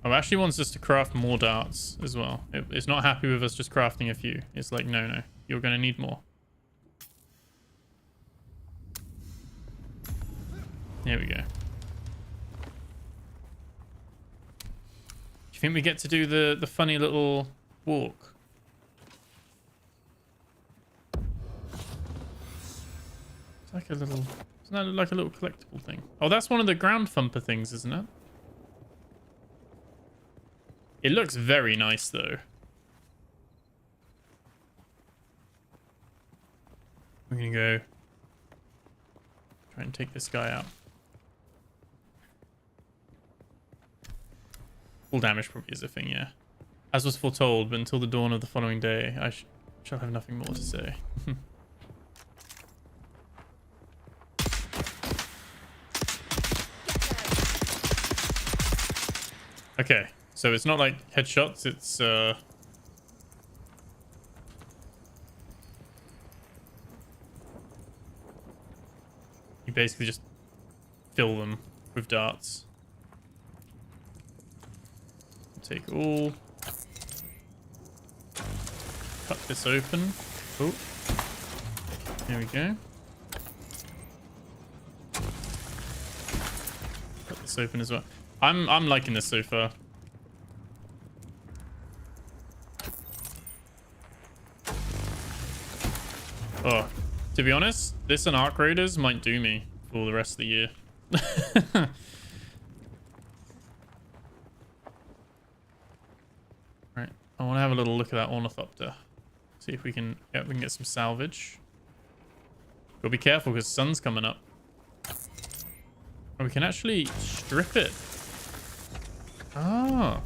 A: Oh, it actually wants us to craft more darts as well. It's not happy with us just crafting a few. It's like, no, you're going to need more. There we go. Do you think we get to do the funny little walk? It's like a little... Isn't that like a little collectible thing? Oh, that's one of the ground thumper things, isn't it? It looks very nice, though. We're going to go try and take this guy out. Full damage probably is a thing, yeah. As was foretold, but until the dawn of the following day, I shall have nothing more to say. Okay, so it's not like headshots, it's you basically just fill them with darts. Take all. Cut this open. Oh, there we go. Cut this open as well. I'm liking this so far. Oh, to be honest, this and Arc Raiders might do me for the rest of the year. Right, I want to have a little look at that ornithopter. See if we can get some salvage. Gotta be careful because the sun's coming up. Oh, we can actually strip it. Ah.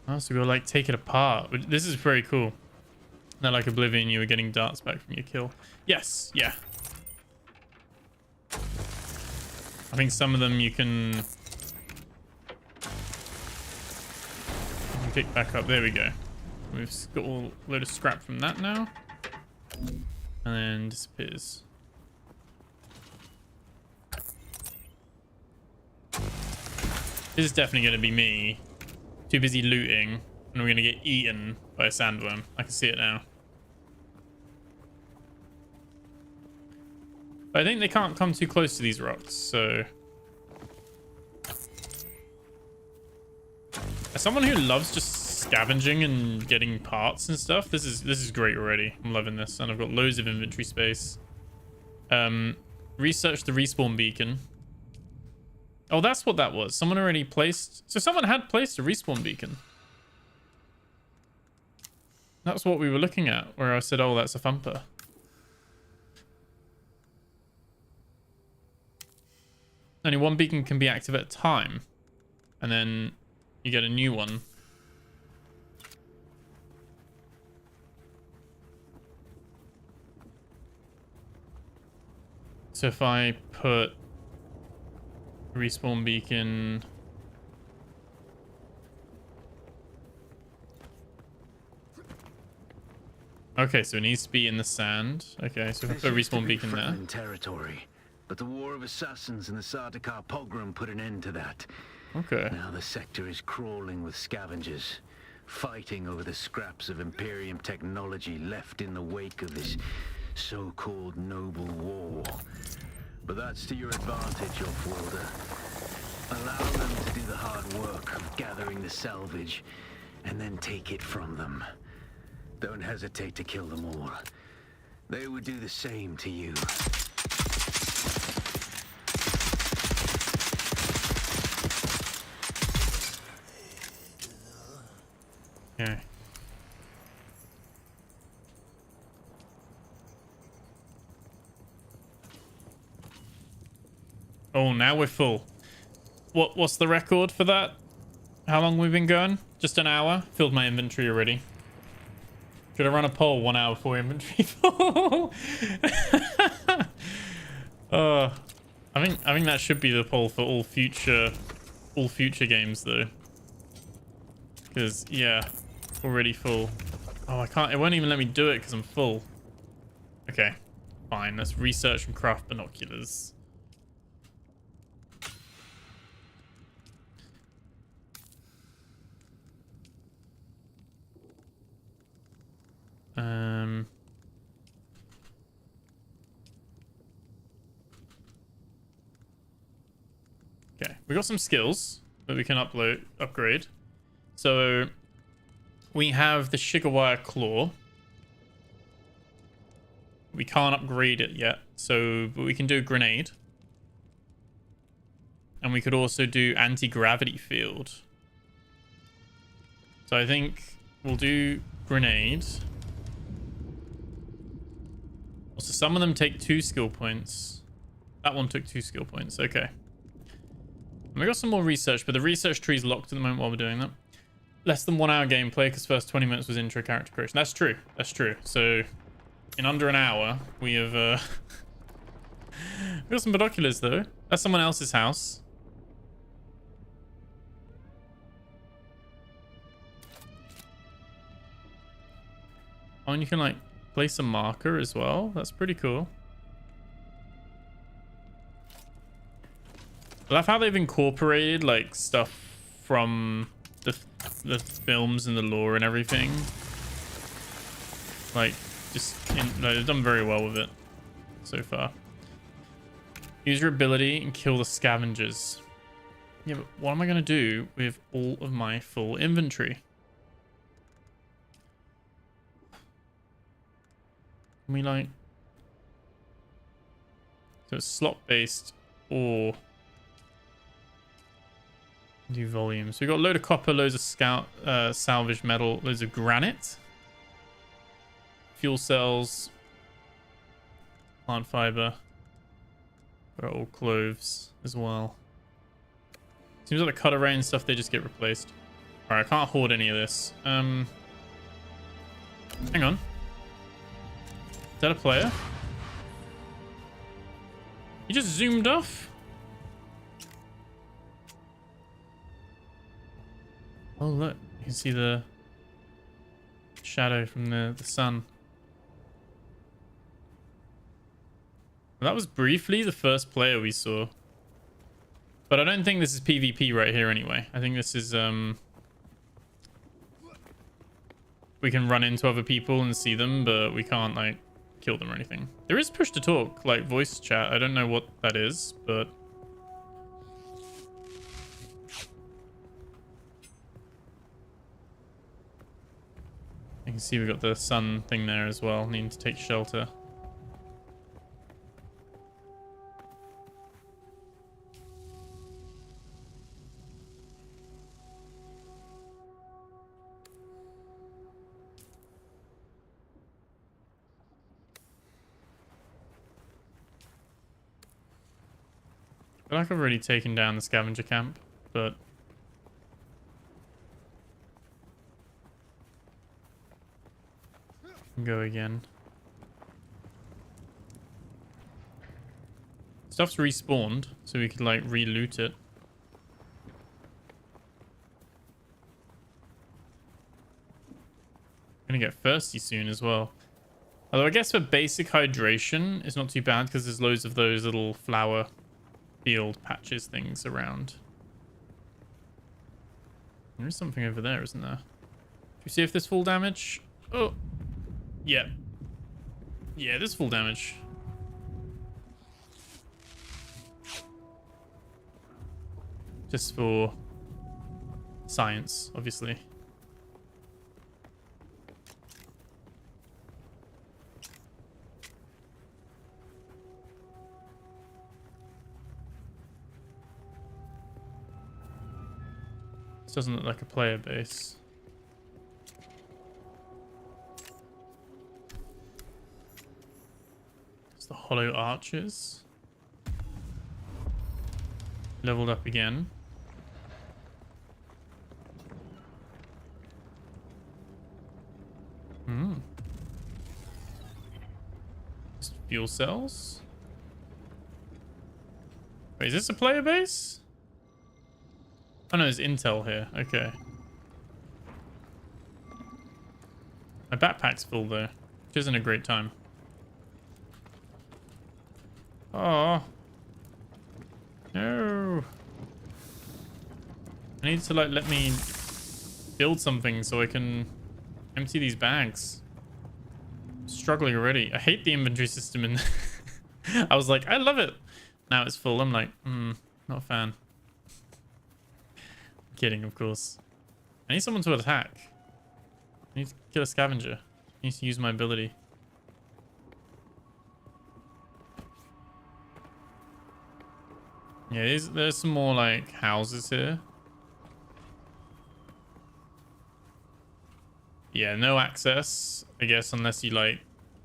A: Oh, so we'll like take it apart. This is very cool. Not like Oblivion, you were getting darts back from your kill. Yes, yeah. I think some of them you can pick back up. There we go. We've got a load of scrap from that now. And then disappears. This is definitely going to be me. Too busy looting, and we're gonna get eaten by a sandworm. I can see it now. But I think they can't come too close to these rocks, so... As someone who loves just scavenging and getting parts and stuff, this is great already. I'm loving this, and I've got loads of inventory space. Research the respawn beacon. Oh, that's what that was. Someone already placed... So someone had placed a respawn beacon. That's what we were looking at, where I said, oh, that's a thumper. Only one beacon can be active at a time. And then you get a new one. So if I put... respawn beacon. Okay, so it needs to be in the sand. Okay, so if I put a respawn beacon there.
D: Territory, but the war of assassins and the Sardaukar pogrom put an end to that.
A: Okay.
D: Now the sector is crawling with scavengers, fighting over the scraps of Imperium technology left in the wake of this so-called noble war. But that's to your advantage, Off-Worlder. Allow them to do the hard work of gathering the salvage, and then take it from them. Don't hesitate to kill them all. They would do the same to you.
A: Okay. Oh, now we're full. What's the record for that? How long we've been going? Just an hour? Filled my inventory already. Should I run a poll 1 hour before inventory full? I think that should be the poll for all future games though. Because yeah, already full. Oh, I can't. It won't even let me do it because I'm full. Okay, fine. Let's research and craft binoculars. Okay, we got some skills that we can upgrade. So we have the Shigawire Claw. We can't upgrade it yet, but we can do a grenade. And we could also do anti-gravity field. So I think we'll do grenade. So some of them take 2 skill points. That one took 2 skill points. Okay. And we got some more research, but the research tree is locked at the moment while we're doing that. Less than 1 hour gameplay because first 20 minutes was intro character creation. That's true. That's true. So in under an hour, we have we got some binoculars though. That's someone else's house. Oh, and you can like place a marker as well. That's pretty cool. I love how they've incorporated like stuff from the films and the lore and everything. Like, they've done very well with it so far. Use your ability and kill the scavengers. Yeah, but what am I going to do with all of my full inventory? Can we like... So it's slot-based or... Do volume. So we've got a load of copper, loads of salvage metal, loads of granite. Fuel cells. Plant fiber. Got all cloves as well. Seems like the cutter ray and stuff, they just get replaced. Alright, I can't hoard any of this. Hang on. Is that a player? He just zoomed off? Oh look, you can see the shadow from the sun. That was briefly the first player we saw. But I don't think this is PvP right here anyway. I think this is we can run into other people and see them, but we can't like kill them or anything. There is push to talk, like voice chat. I don't know what that is, but you can see we've got the sun thing there as well, needing to take shelter. I feel like I've already taken down the scavenger camp, but go again. Stuff's respawned, so we could like re-loot it. Gonna get thirsty soon as well. Although I guess for basic hydration, it's not too bad because there's loads of those little flower field patches things around. There is something over there, isn't there? Do you see if there's full damage? Oh, yeah. Yeah, there's full damage. Just for science, obviously. Doesn't look like a player base. It's the hollow arches. Leveled up again. Fuel cells. Wait, is this a player base? Oh no, there's intel here. Okay. My backpack's full though, which isn't a great time. Oh. No. I need to like let me build something so I can empty these bags. I'm struggling already. I hate the inventory system in I was like, I love it. Now it's full. I'm like, not a fan. Kidding, of course. I need someone to attack. I need to kill a scavenger. I need to use my ability. Yeah, there's some more like houses here. Yeah, no access, I guess, unless you like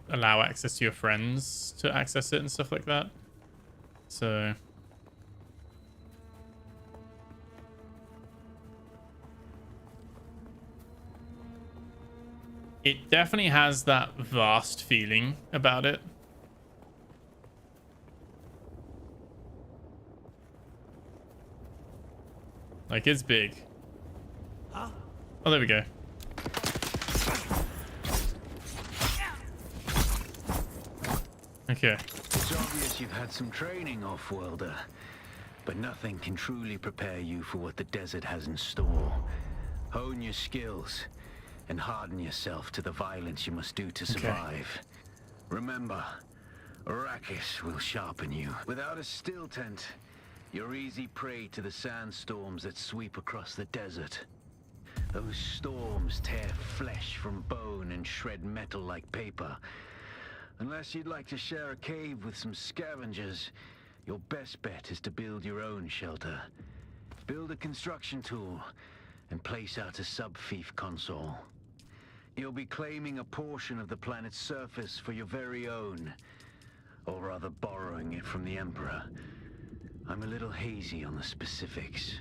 A: allow access to your friends to access it and stuff like that. So it definitely has that vast feeling about it. Like, it's big. Oh, there we go. Okay.
D: It's obvious you've had some training, off-worlder. But nothing can truly prepare you for what the desert has in store. Hone your skills and harden yourself to the violence you must do to survive. Remember, Arrakis will sharpen you. Without a still tent, you're easy prey to the sandstorms that sweep across the desert. Those storms tear flesh from bone and shred metal like paper. Unless you'd like to share a cave with some scavengers, your best bet is to build your own shelter. Build a construction tool and place out a sub-fief console. You'll be claiming a portion of the planet's surface for your very own, or rather borrowing it from the Emperor. I'm a little hazy on the specifics.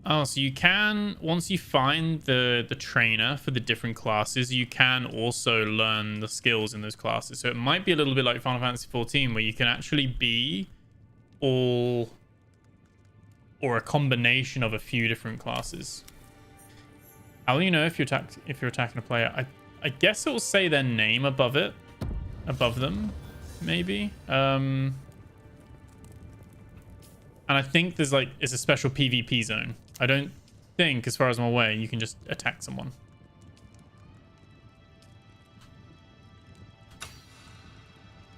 A: Oh, so you can, once you find the trainer for the different classes, you can also learn the skills in those classes. So it might be a little bit like Final Fantasy XIV, where you can actually be all or a combination of a few different classes. How do you know if you're attacking a player? I guess it will say their name above them, maybe. And I think there's like, it's a special PvP zone. I don't think, as far as I'm aware, you can just attack someone.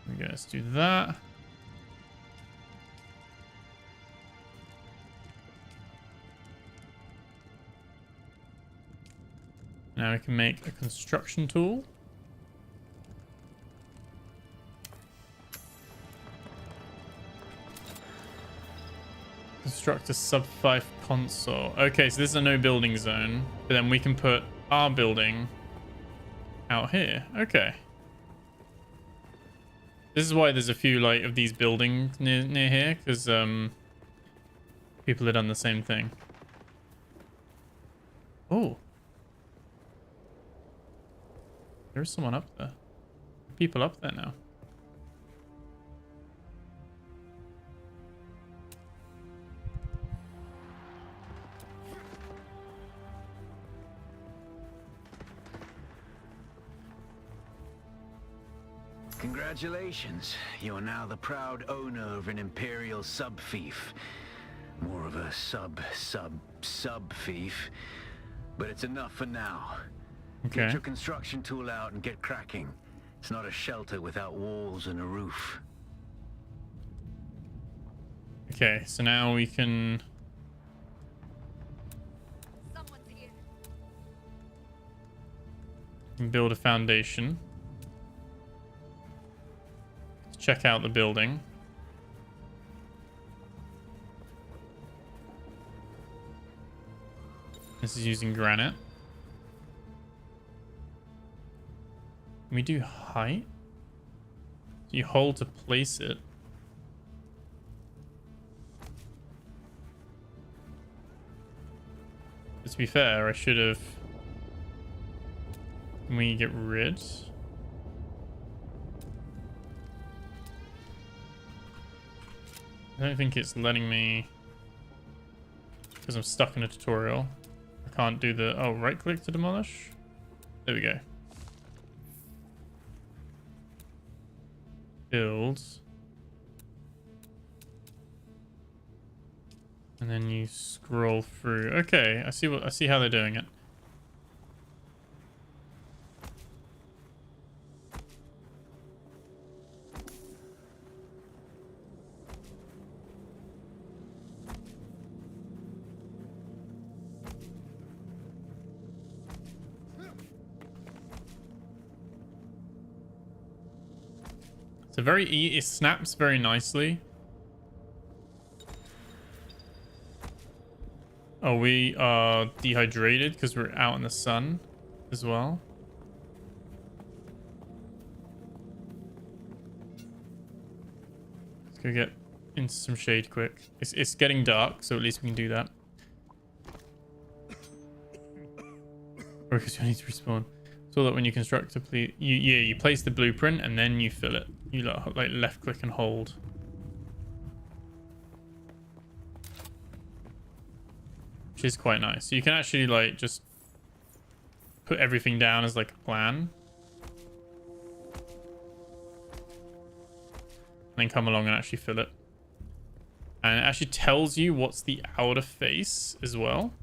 A: There we go, let's do that. Now we can make a construction tool. Construct a sub-5 console. Okay, so this is a no building zone, but then we can put our building out here. Okay. This is why there's a few like of these buildings near here, because people have done the same thing. Oh. There's someone up there. People up there now.
D: Congratulations. You are now the proud owner of an Imperial sub-fief. More of a sub-fief. But it's enough for now.
A: Okay.
D: Get your construction tool out and get cracking. It's not a shelter without walls and a roof.
A: Okay, so now we can... build a foundation. Let's check out the building. This is using granite. Can we do height? So you hold to place it. But to be fair, I should have... Can we get rid? I don't think it's letting me, because I'm stuck in a tutorial. I can't do the... Oh, right click to demolish. There we go. Builds. And then you scroll through. Okay, I see how they're doing it. So it snaps very nicely. Oh, we are dehydrated because we're out in the sun as well. Let's go get into some shade quick. It's getting dark, so at least we can do that. Or because you need to respawn. So that when you construct a you place the blueprint and then you fill it. You like left click and hold. Which is quite nice. So you can actually like just put everything down as like a plan. And then come along and actually fill it. And it actually tells you what's the outer face as well.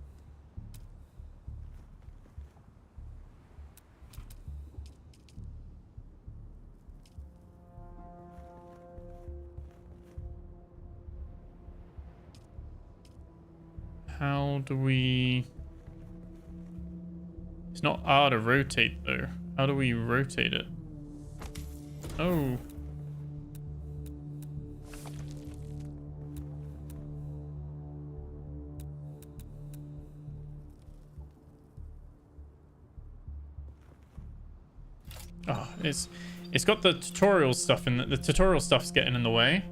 A: How do we... It's not R to rotate though. How do we rotate it? Oh. Oh, it's got the tutorial stuff in the tutorial stuff's getting in the way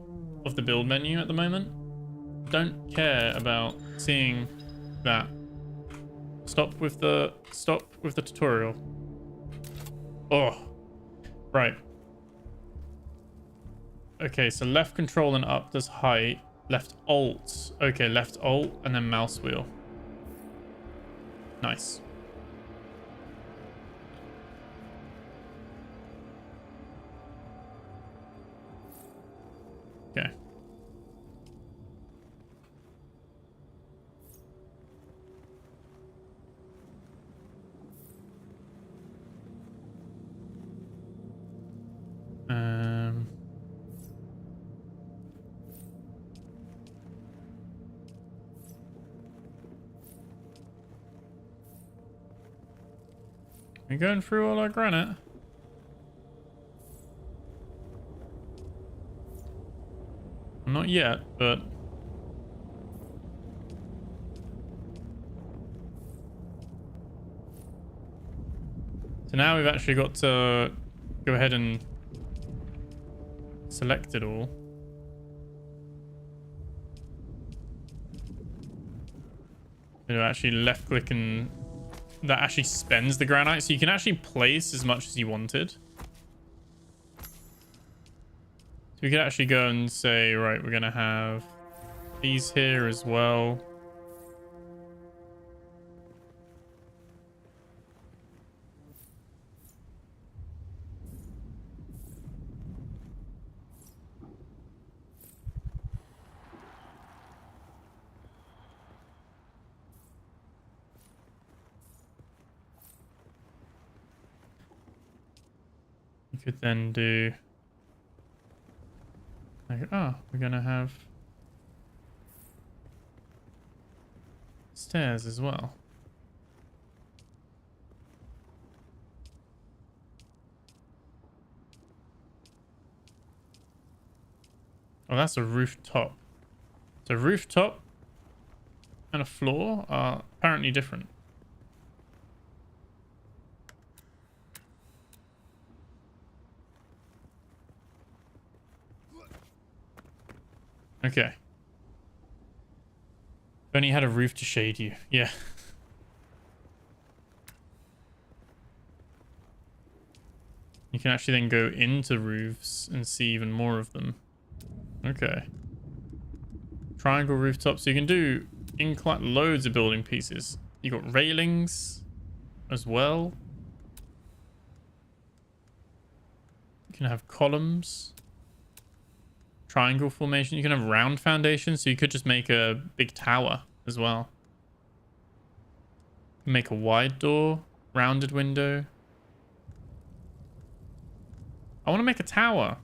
A: of the build menu at the moment. Don't care about seeing that. Stop with the tutorial. Oh, right. Okay, so left control and up does height. Left alt. Okay, left alt and then mouse wheel. Nice. Okay. We're going through all our granite. Not yet, but... So now we've actually got to go ahead and select it all. You know, actually left click and that actually spends the granite, so you can actually place as much as you wanted. So we could actually go and say, right, we're gonna have these here as well. You could then do like, oh, we're gonna have stairs as well. Oh, that's a rooftop. So rooftop and a floor are apparently different. Okay. If only had a roof to shade you. Yeah. You can actually then go into roofs and see even more of them. Okay. Triangle rooftop. So you can do loads of building pieces. You got railings as well. You can have columns. Triangle formation. You can have round foundations, so you could just make a big tower as well. Make a wide door, rounded window. I want to make a tower.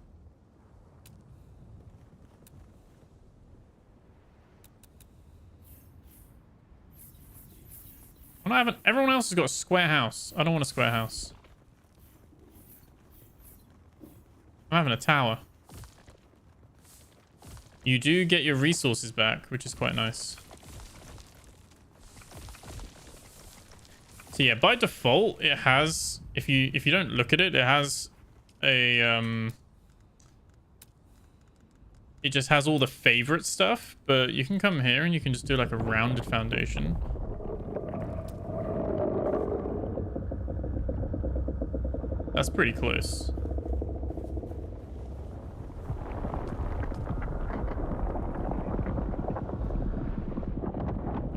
A: Everyone else has got a square house. I don't want a square house. I'm having a tower. You do get your resources back, which is quite nice. So yeah, by default, it has, if you don't look at it, it has a it just has all the favorite stuff, but you can come here and you can just do like a rounded foundation. That's pretty close.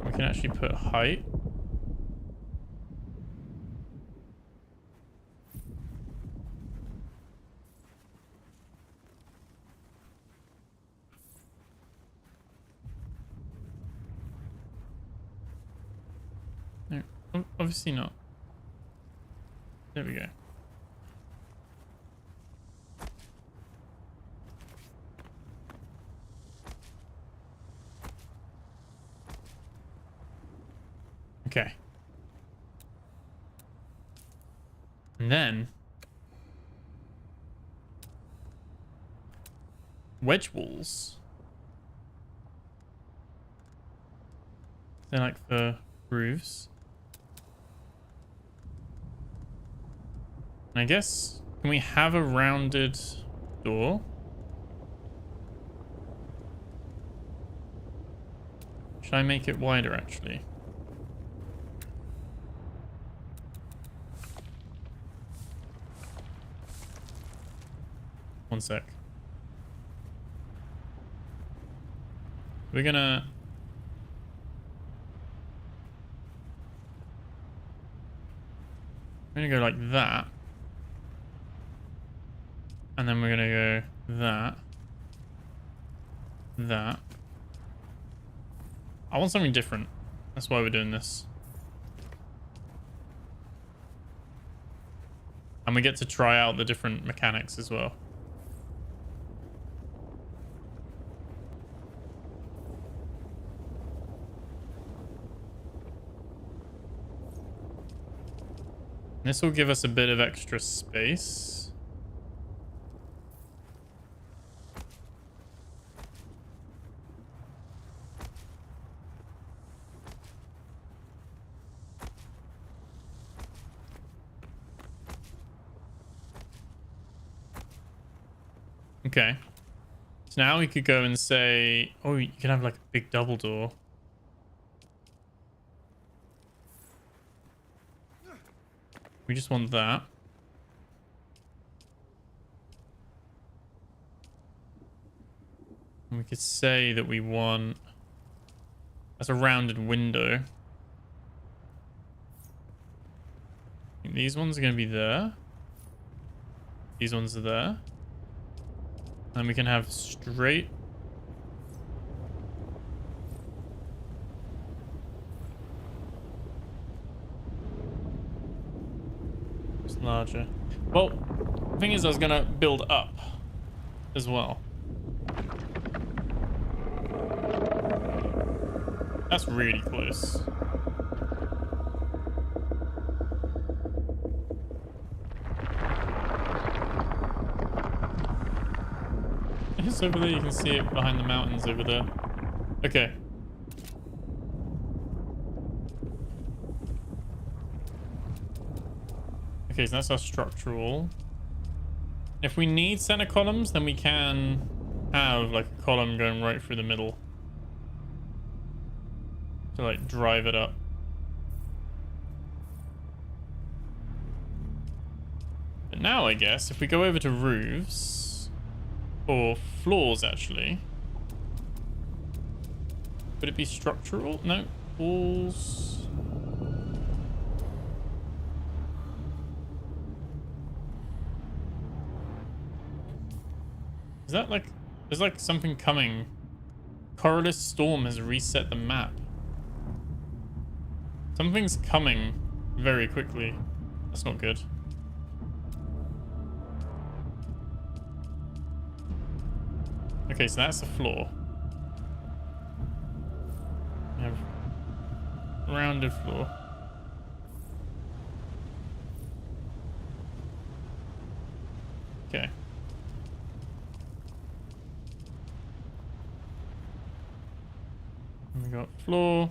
A: We can actually put height. Obviously not. There we go. Okay. And then wedge walls. They're like for roofs. And I guess, can we have a rounded door? Should I make it wider actually? One sec. We're gonna go like that. And then we're gonna go that. That. I want something different. That's why we're doing this. And we get to try out the different mechanics as well. This will give us a bit of extra space. Okay. So now we could go and say, oh, you can have like a big double door. We just want that. And we could say that we want... That's a rounded window. I think these ones are going to be there. These ones are there. And we can have straight... larger. Well, the thing is I was gonna build up as well. That's really close. It's over there, you can see it behind the mountains over there. Okay. Okay, so that's our structural. If we need center columns, then we can have like a column going right through the middle to like drive it up. But now I guess if we go over to roofs or floors actually, would it be structural? No, walls. Is that like, there's like something coming. Coriolis storm has reset the map. Something's coming very quickly. That's not good. Okay, so that's the floor. We have rounded floor. Okay. And we got floor.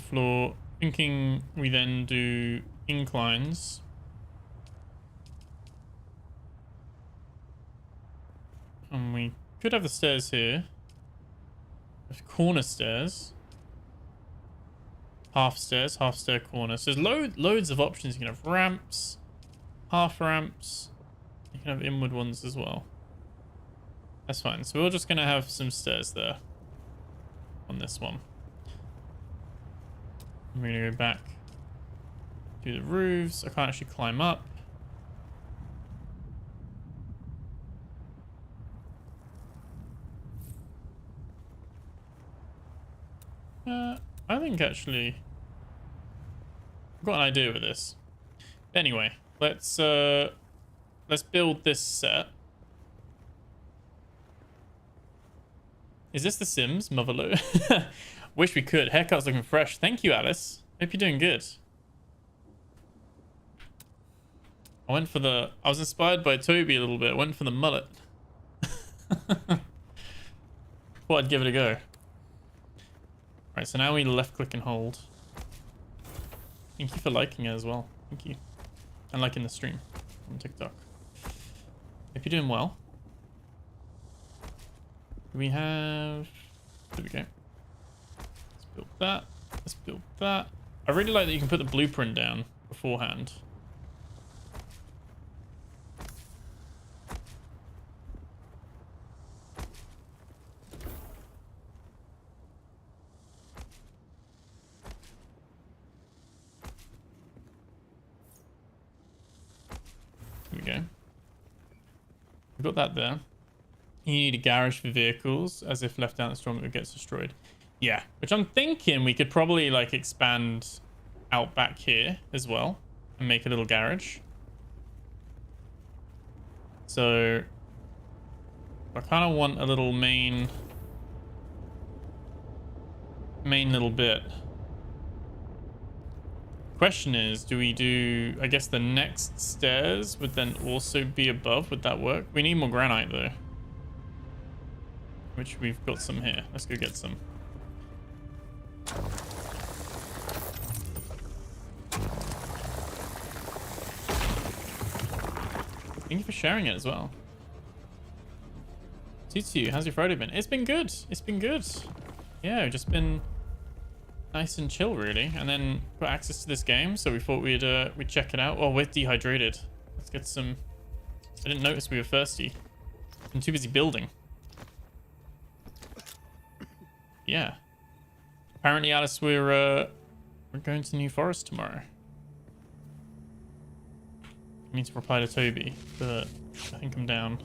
A: Floor. Thinking we then do inclines. And we could have the stairs here. There's corner stairs. Half stairs, half stair corner. So there's loads of options. You can have ramps, half ramps. You can have inward ones as well. That's fine. So we're just going to have some stairs there on this one. I'm going to go back to the roofs. I can't actually climb up. I think actually I've got an idea with this. Anyway, let's build this set. Is this The Sims, Motherloo? Wish we could. Haircut's looking fresh. Thank you, Alice. Hope you're doing good. I was inspired by Toby a little bit. I went for the mullet. Thought I'd give it a go. Right, so now we left click and hold. Thank you for liking it as well. Thank you. And liking the stream on TikTok. Hope you're doing well. We have... There we go. Let's build that. Let's build that. I really like that you can put the blueprint down beforehand. There we go. We've got that there. You need a garage for vehicles, as if left out in the storm it gets destroyed. Yeah, which I'm thinking we could probably like expand out back here as well and make a little garage. So I kind of want a little main little bit. Question is, do we do, I guess the next stairs would then also be above? Would that work? We need more granite though, which we've got some here. Let's go get some. Thank you for sharing it as well. Tutu, how's your Friday been? It's been good. It's been good. Yeah, just been nice and chill really. And then got access to this game, so we thought we'd check it out. Oh, we're dehydrated. Let's get some. I didn't notice we were thirsty. I'm too busy building. Yeah. Apparently, Alice, we're going to New Forest tomorrow. I need to reply to Toby, but I think I'm down.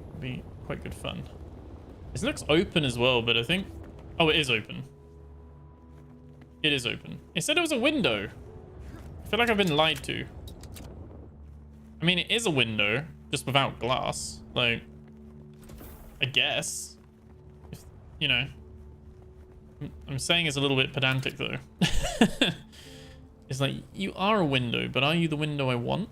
A: It'll be quite good fun. This looks open as well, but I think... Oh, it is open. It is open. It said it was a window. I feel like I've been lied to. I mean, it is a window, just without glass. Like, I guess. If, you know. I'm saying it's a little bit pedantic, though. It's like, you are a window, but are you the window I want?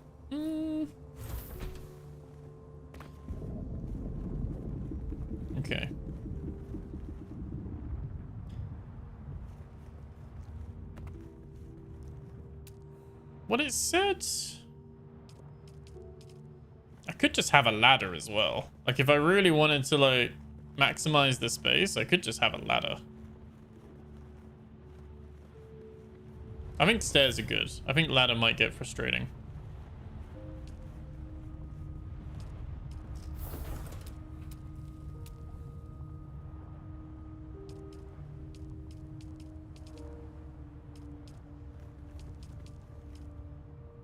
A: Okay. What it said... I could just have a ladder as well. Like, if I really wanted to, like, maximize the space, I could just have a ladder. I think stairs are good. I think ladder might get frustrating.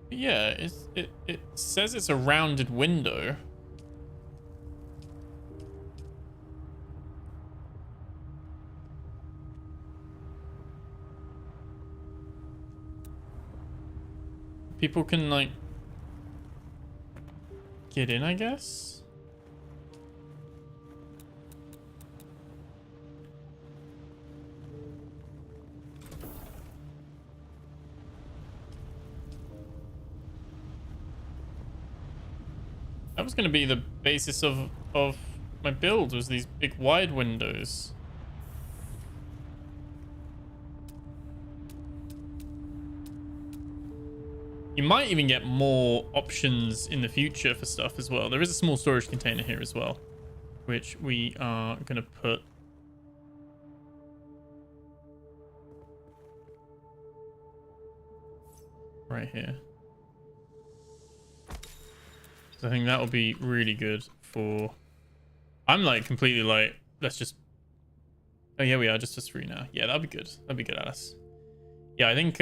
A: But yeah, it says it's a rounded window. People can, like, get in, I guess. That was going to be the basis of my build, was these big wide windows. You might even get more options in the future for stuff as well. There is a small storage container here as well, which we are going to put right here. So I think that will be really good for... I'm like completely like, let's just... Oh yeah, we are just 3 now. Yeah, that'll be good. That'll be good, Alice. Yeah, I think...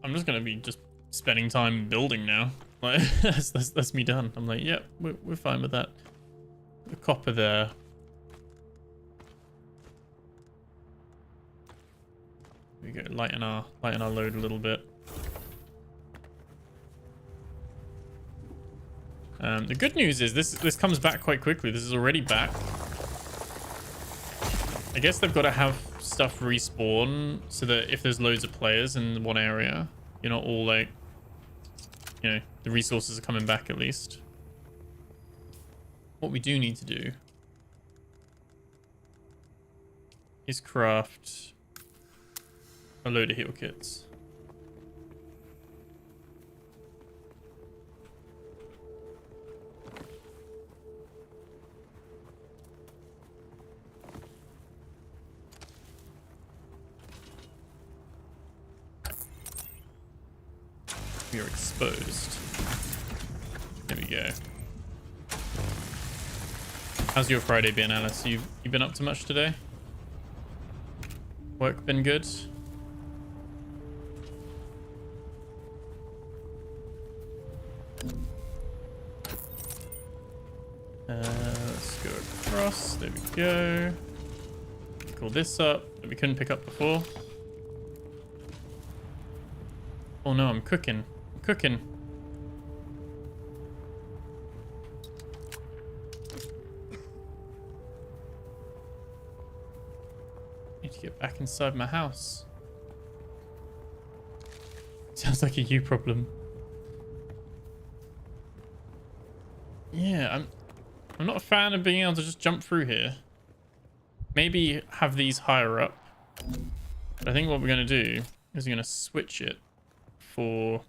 A: I'm just gonna be just spending time building now. Like, that's me done. I'm like, yeah, we're fine with that. copper there. Here we go, lighten our load a little bit. The good news is this comes back quite quickly. This is already back. I guess they've got to have stuff respawn so that if there's loads of players in one area, you're not all like, you know, the resources are coming back at least. What we do need to do is craft a load of heal kits. We are exposed. There we go. How's your Friday been, Alice? You been up to much today? Work been good? Let's go across. There we go. Call this up that we couldn't pick up before. Oh no, I'm cooking. I'm cooking. Need to get back inside my house. Sounds like a you problem. Yeah, I'm not a fan of being able to just jump through here. Maybe have these higher up. But I think what we're going to do is we're going to switch it for...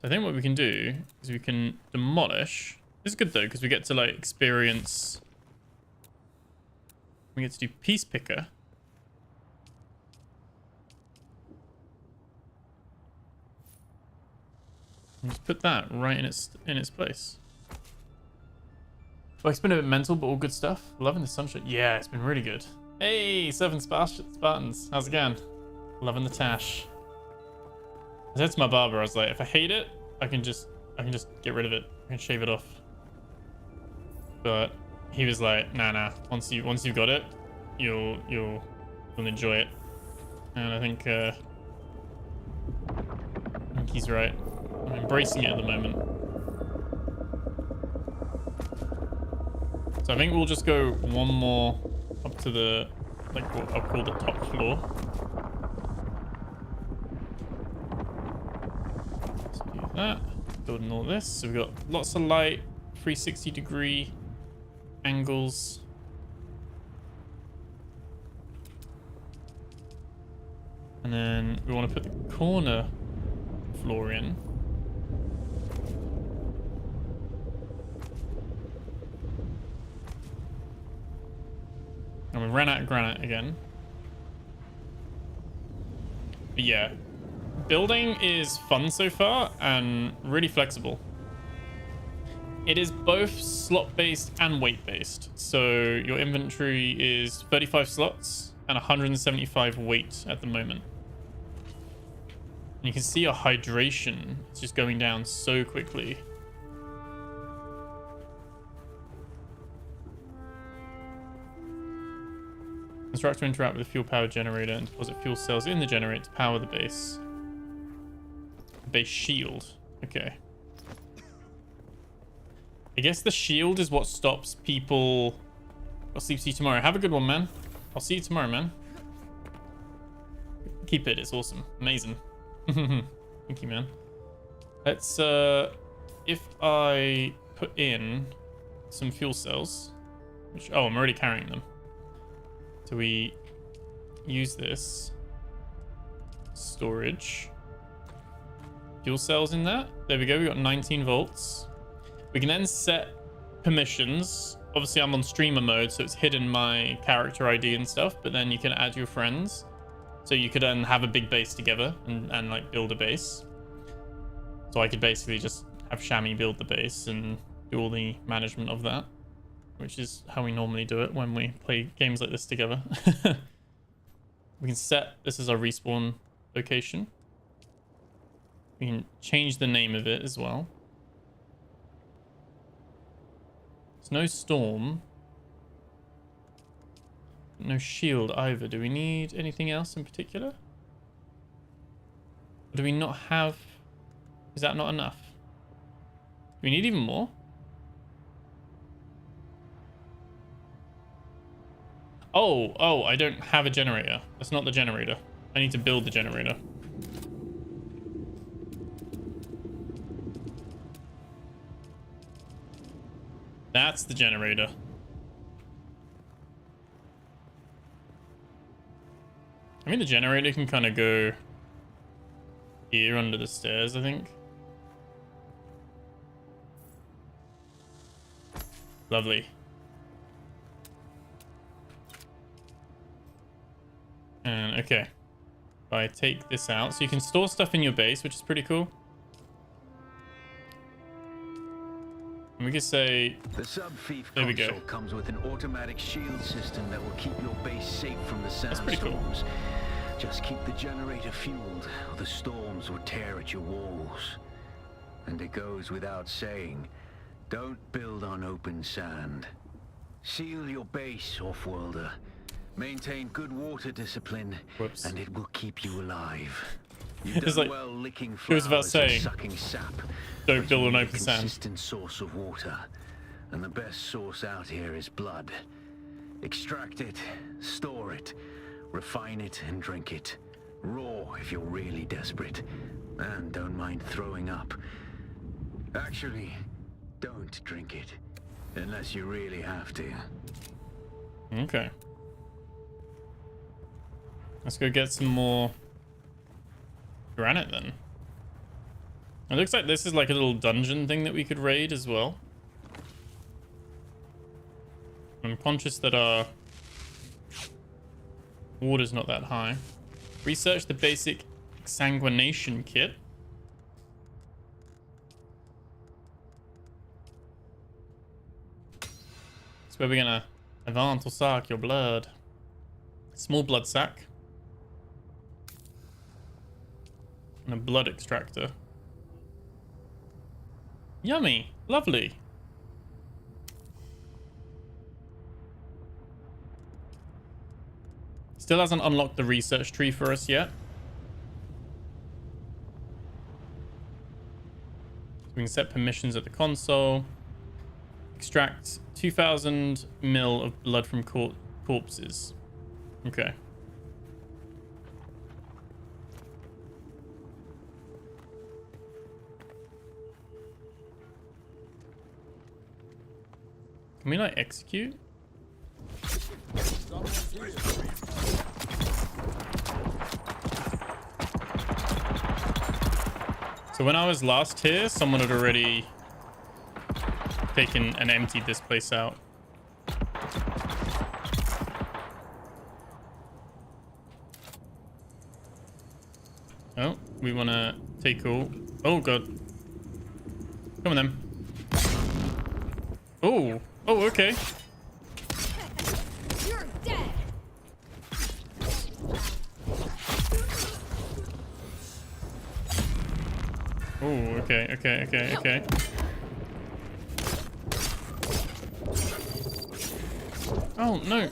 A: So I think what we can do is we can demolish. This is good though, because we get to like experience... We get to do piece picker. And just put that right in its place. Well, it's been a bit mental, but all good stuff. Loving the sunshine. Yeah, it's been really good. Hey, 7 Spartans. How's it going? Loving the tash. I said to my barber, I was like, if I hate it, I can just get rid of it. I can shave it off. But he was like, nah. Once you've got it, you'll enjoy it. And I think he's right. I'm embracing it at the moment. So I think we'll just go one more up to the, like what I'll call the top floor. Let's do that. Building all this. So we've got lots of light, 360-degree angles. And then we want to put the corner floor in. And we ran out of granite again. But yeah, building is fun so far and really flexible. It is both slot-based and weight-based. So your inventory is 35 slots and 175 weight at the moment. And you can see our hydration is just going down so quickly. Construct to interact with the fuel power generator and deposit fuel cells in the generator to power the base. Base shield. Okay. I guess the shield is what stops people. I'll see you tomorrow. Have a good one, man. I'll see you tomorrow, man. Keep it. It's awesome. Amazing. Thank you, man. Let's, if I put in some fuel cells, which, oh, I'm already carrying them. So we use this storage fuel cells in that. There we go. We got 19 volts. We can then set permissions. Obviously, I'm on streamer mode, so it's hidden my character ID and stuff. But then you can add your friends, so you could then have a big base together and like build a base. So I could basically just have Shami build the base and do all the management of that, which is how we normally do it when we play games like this together. We can set this as our respawn location. We can change the name of it as well. There's no storm. no shield either. Do we need anything else in particular? Or do we not have... Is that not enough? Do we need even more? Oh, I don't have a generator. That's not the generator. I need to build the generator. That's the generator. I mean, the generator can kind of go here under the stairs, I think. Lovely. And okay. If I take this out, so you can store stuff in your base, which is pretty cool. And we could say,
D: The sub-thief
A: there we go.
D: console comes with an automatic shield system that will keep your base safe from the
A: pretty cool.
D: sandstorms. Just keep the generator fueled, or the storms will tear at your walls. And it goes without saying, don't build on open sand. Seal your base, Offworlder. Maintain good water discipline,
A: Whoops.
D: and it will keep you alive. You've
A: It's
D: done
A: like-
D: well licking
A: he was about
D: flowers and
A: saying,
D: sucking sap.
A: don't
D: but
A: build
D: you
A: on
D: need a
A: open sand.
D: consistent source of water, and the best source out here is blood. Extract it, store it, refine it, and drink it. Raw if you're really desperate, and don't mind throwing up. Actually, don't drink it, unless you really have to.
A: okay. Let's go get some more granite then. It looks like this is like a little dungeon thing that we could raid as well. I'm conscious that our water's not that high. Research the basic exsanguination kit. That's where we're gonna advance or suck your blood. Small blood sac. And a blood extractor. Yummy. Lovely. Still hasn't unlocked the research tree for us yet. We can set permissions at the console. Extract 2,000 mil of blood from corpses. Okay. Can we like execute? So when I was last here, someone had already taken and emptied this place out. Oh, we want to take all. Oh god. Come on then. Oh. Oh, okay.
F: You're dead.
A: Oh, okay. Oh, no.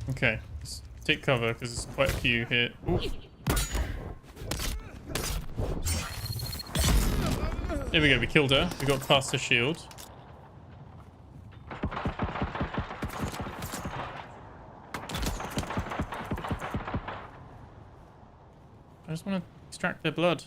A: Okay, let's take cover because there's quite a few here. Ooh. There we go, we killed her. We got past the shield. I just want to extract their blood.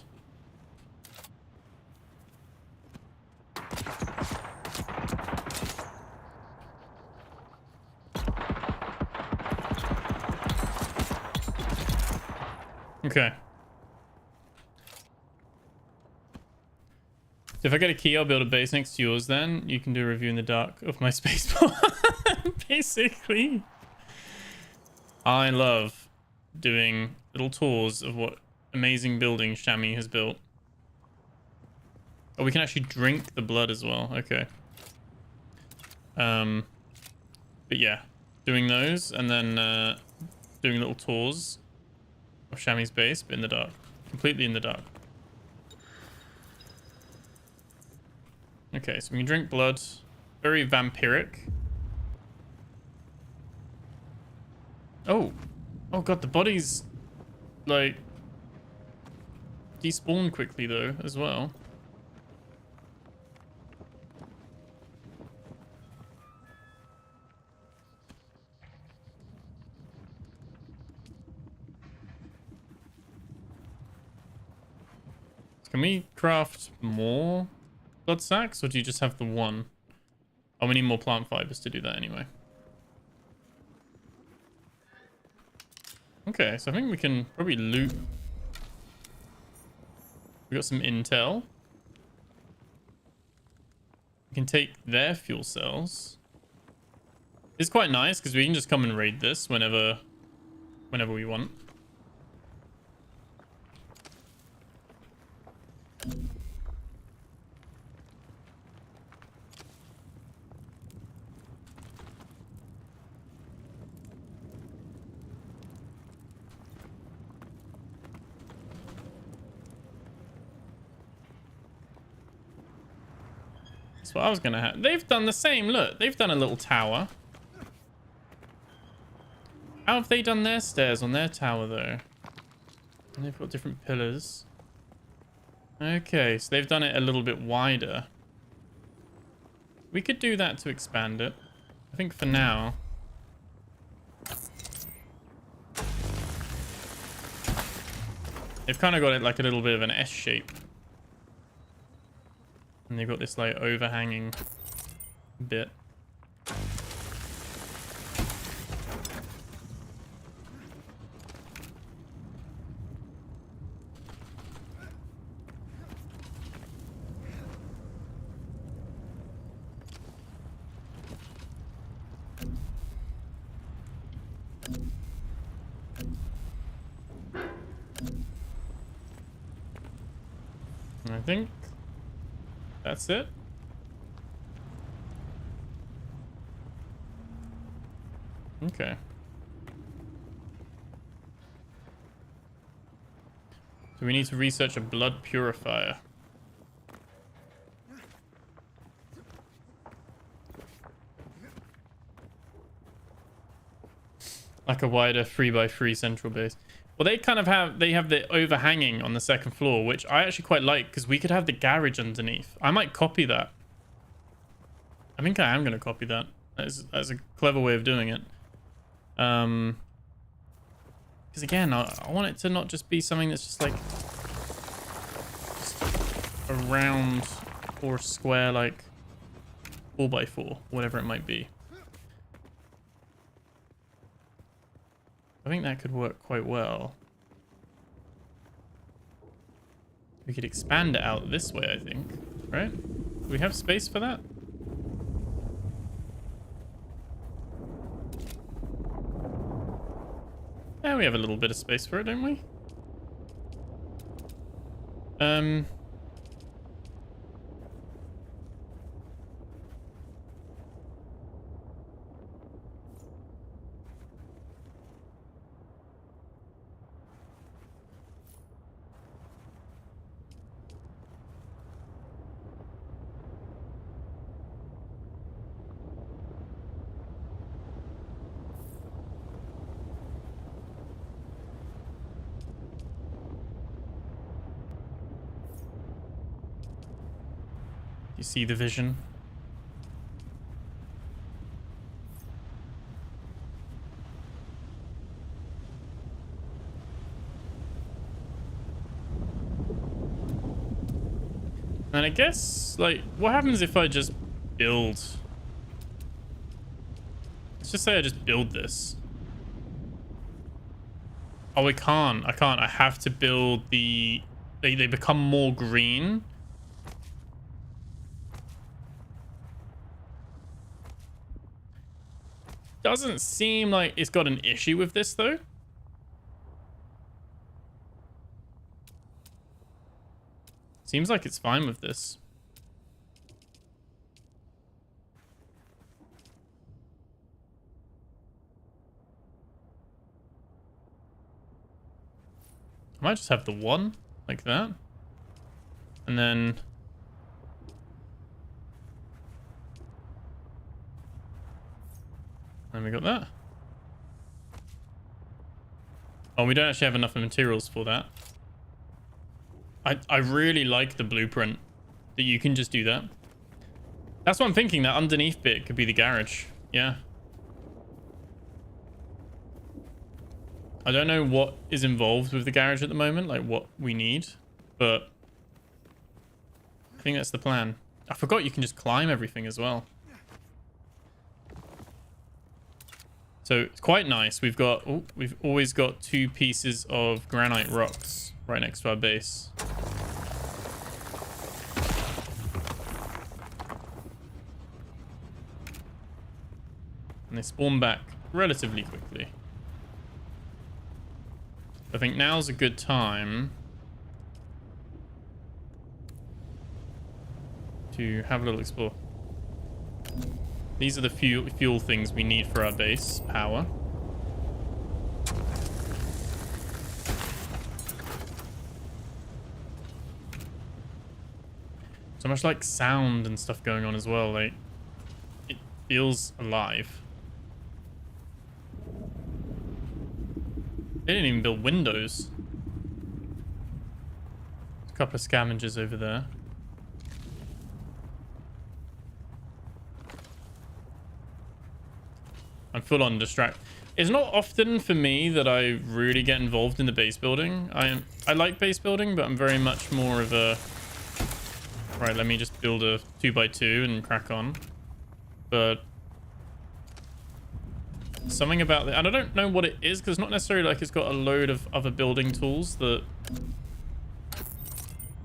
A: Okay. So if I get a key, I'll build a base next to yours then. You can do a review in the dark of my spaceport. Basically. I love doing little tours of what amazing building Shami has built. Oh, we can actually drink the blood as well. Okay. But yeah, doing those and then doing little tours of Shami's base, but in the dark. Completely in the dark. Okay, so we can drink blood. Very vampiric. Oh. Oh god, the bodies, like, despawn quickly though, as well. Can we craft more blood sacks, or do you just have the one? Oh, we need more plant fibers to do that anyway. Okay, so I think we can probably loot. We got some intel. We can take their fuel cells. It's quite nice because we can just come and raid this whenever we want. That's what I was gonna have. They've done the same. Look, they've done a little tower. How have they done their stairs on their tower though? And they've got different pillars. Okay, so they've done it a little bit wider. We could do that to expand it. I think for now. They've kind of got it like a little bit of an S shape. And they've got this like overhanging bit. I think that's it. Okay. So we need to research a blood purifier. Like a wider 3x3 central base. Well, they kind of have, they have the overhanging on the second floor, which I actually quite like because we could have the garage underneath. I might copy that. I think I am going to copy that as a clever way of doing it. Because again, I want it to not just be something that's just like just a round or square, like 4x4, whatever it might be. I think that could work quite well. We could expand it out this way, I think. Right? Do we have space for that? Yeah, we have a little bit of space for it, don't we? You see the vision? And I guess, like, what happens if I just build? Let's just say I just build this. Oh, I can't. I can't. I have to build the... They become more green. Doesn't seem like it's got an issue with this, though. Seems like it's fine with this. I might just have the one like that. And then And we got that. Oh, we don't actually have enough materials for that. I really like the blueprint that you can just do that. That's what I'm thinking. That underneath bit could be the garage. Yeah. I don't know what is involved with the garage at the moment, like what we need, but I think that's the plan. I forgot you can just climb everything as well. So it's quite nice. We've always got 2 pieces of granite rocks right next to our base. And they spawn back relatively quickly. I think now's a good time to have a little explore. These are the fuel things we need for our base power. So much like sound and stuff going on as well. Like, it feels alive. They didn't even build windows. There's a couple of scavengers over there. I'm full on distract. It's not often for me that I really get involved in the base building. I like base building, but I'm very much more of a... Right, let me just build a 2x2 and crack on. But something about it, and I don't know what it is, because it's not necessarily like it's got a load of other building tools that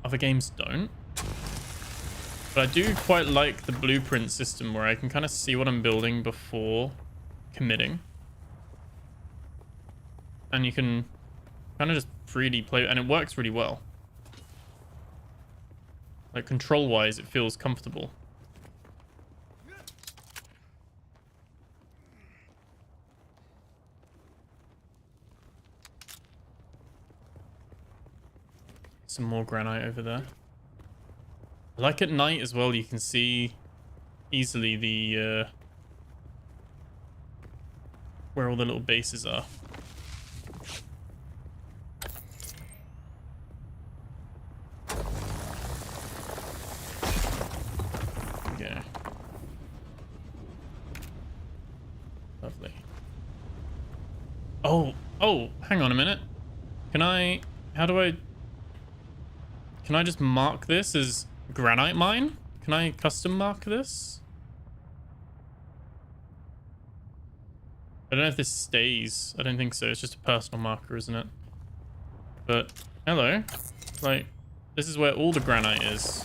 A: other games don't. But I do quite like the blueprint system where I can kind of see what I'm building before committing. And you can kind of just freely play, and it works really well. Like, control-wise, it feels comfortable. Some more granite over there. Like at night as well, you can see easily the where all the little bases are. Yeah. Lovely. Oh, hang on a minute. Can I just mark this as granite mine? Can I custom mark this? I don't know if this stays. I don't think so. It's just a personal marker, isn't it? But, hello. Like, this is where all the granite is.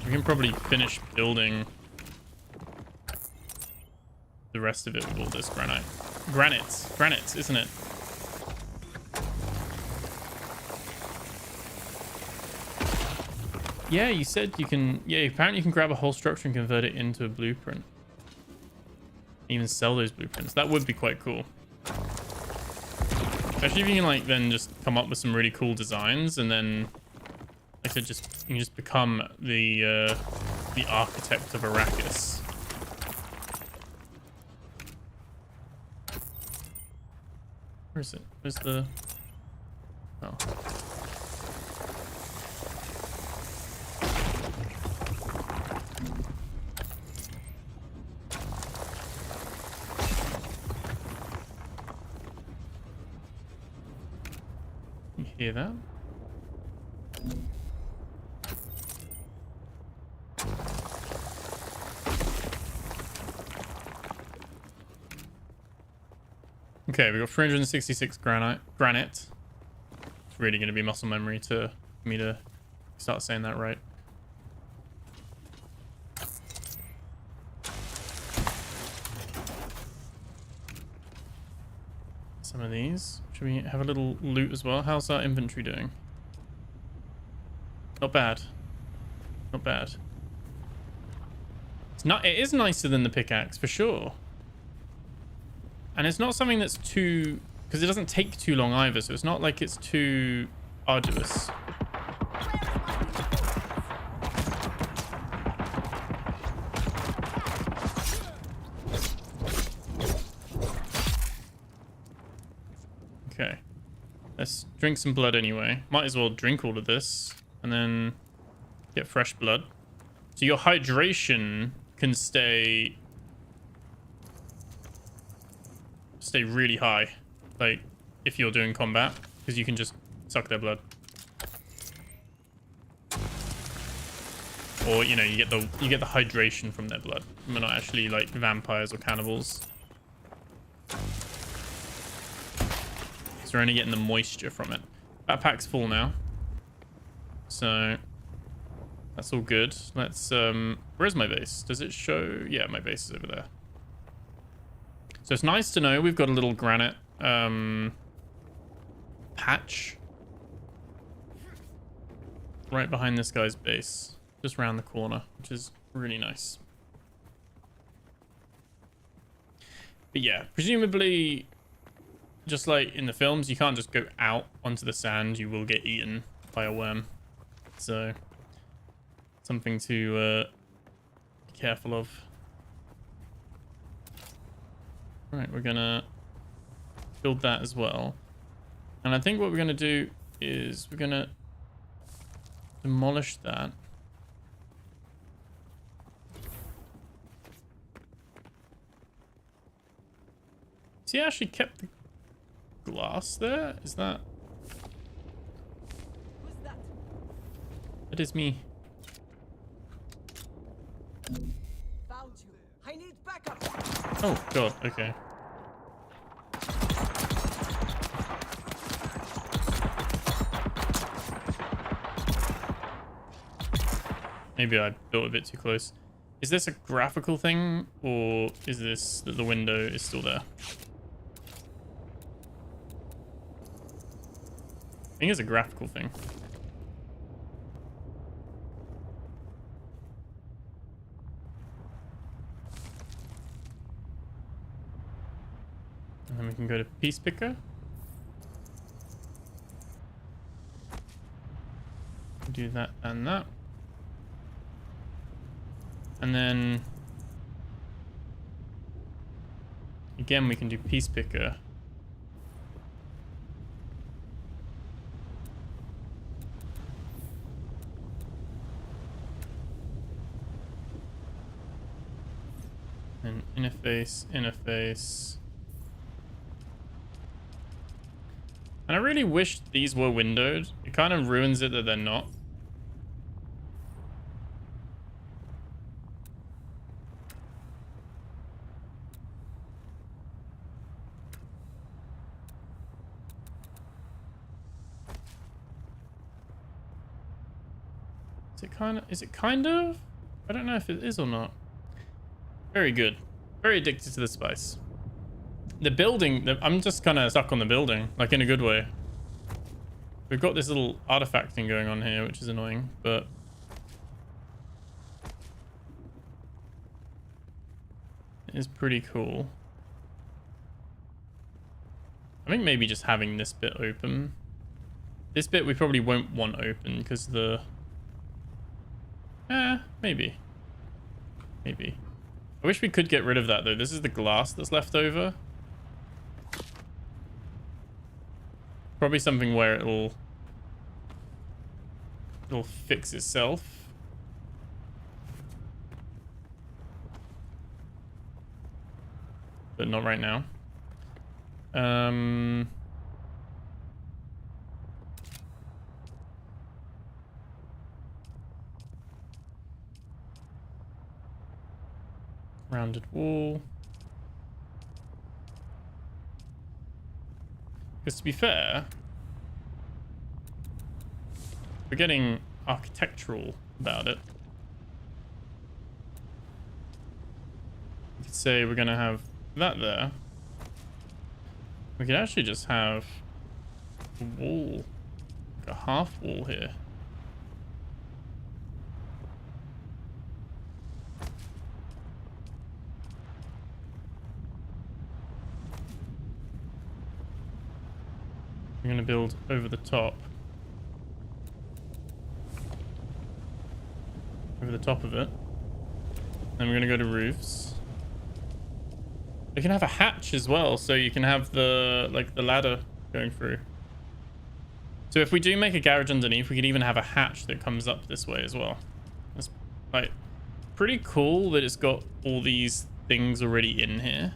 A: We can probably finish building the rest of it with all this granite. Granite, isn't it? Yeah, you said you can... Yeah, apparently you can grab a whole structure and convert it into a blueprint. Even sell those blueprints. That would be quite cool. Especially if you can, like, then just come up with some really cool designs, and then... Like, you can just become the architect of Arrakis. Where is it? Where's the... Oh. You hear that? Okay, we got 366 granite. It's really going to be muscle memory for me to start saying that right. Some of these. Should we have a little loot as well? How's our inventory doing? Not bad. Not bad. It is nicer than the pickaxe for sure. And it's not something that's too... Because it doesn't take too long either, so it's not like it's too arduous. Let's drink some blood anyway. Might as well drink all of this and then get fresh blood. So your hydration can stay really high, like if you're doing combat, because you can just suck their blood. Or you know, you get the hydration from their blood. They're not actually like vampires or cannibals. So we're only getting the moisture from it. Backpack's full now, so that's all good. Let's where's my base? Does it show? Yeah, my base is over there. So it's nice to know we've got a little granite patch right behind this guy's base, just round the corner, which is really nice. But yeah, presumably, just like in the films, you can't just go out onto the sand. You will get eaten by a worm. So something to be careful of. All right, we're gonna build that as well. And I think what we're gonna do is we're gonna demolish that. See, I actually kept the glass there. Is that?
B: Who's that?
A: It is me.
B: Found you. I need backup.
A: Oh god. Okay. Maybe I built a bit too close. Is this a graphical thing, or is this that the window is still there? I think it's a graphical thing. And then we can go to Peace Picker. Do that and that. And then again, we can do Peace Picker. And interface, interface. And I really wish these were windowed. It kind of ruins it that they're not. Is it kind of? I don't know if it is or not. Very good. Very addicted to the spice. The building, I'm just kind of stuck on the building, like in a good way. We've got this little artifact thing going on here, which is annoying, but it is pretty cool. I think maybe just having this bit open. This bit we probably won't want open because the... maybe. Maybe. I wish we could get rid of that though. This is the glass that's left over. Probably something where it'll fix itself. But not right now. Rounded wall. Because to be fair, we're getting architectural about it. We could say we're going to have that there. We could actually just have a wall, like a half wall here. We're going to build over the top. Over the top of it. Then we're going to go to roofs. You can have a hatch as well, so you can have the, like, the ladder going through. So if we do make a garage underneath, we could even have a hatch that comes up this way as well. That's like pretty cool that it's got all these things already in here.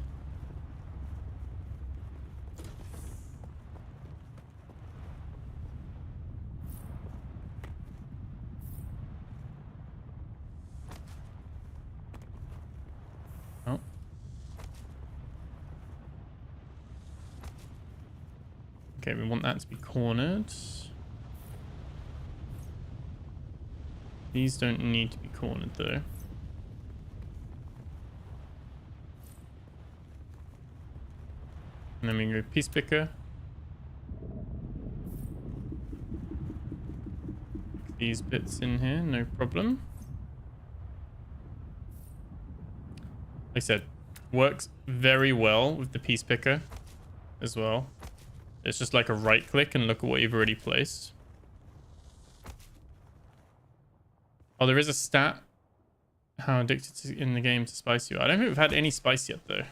A: Oh. Okay, we want that to be cornered. These don't need to be cornered though. And then we go piece picker. Pick these bits in here, no problem. Like I said, works very well with the piece picker as well. It's just like a right click and look at what you've already placed. Oh, there is a stat. How addicted in the game to spice you are. I don't think we've had any spice yet though.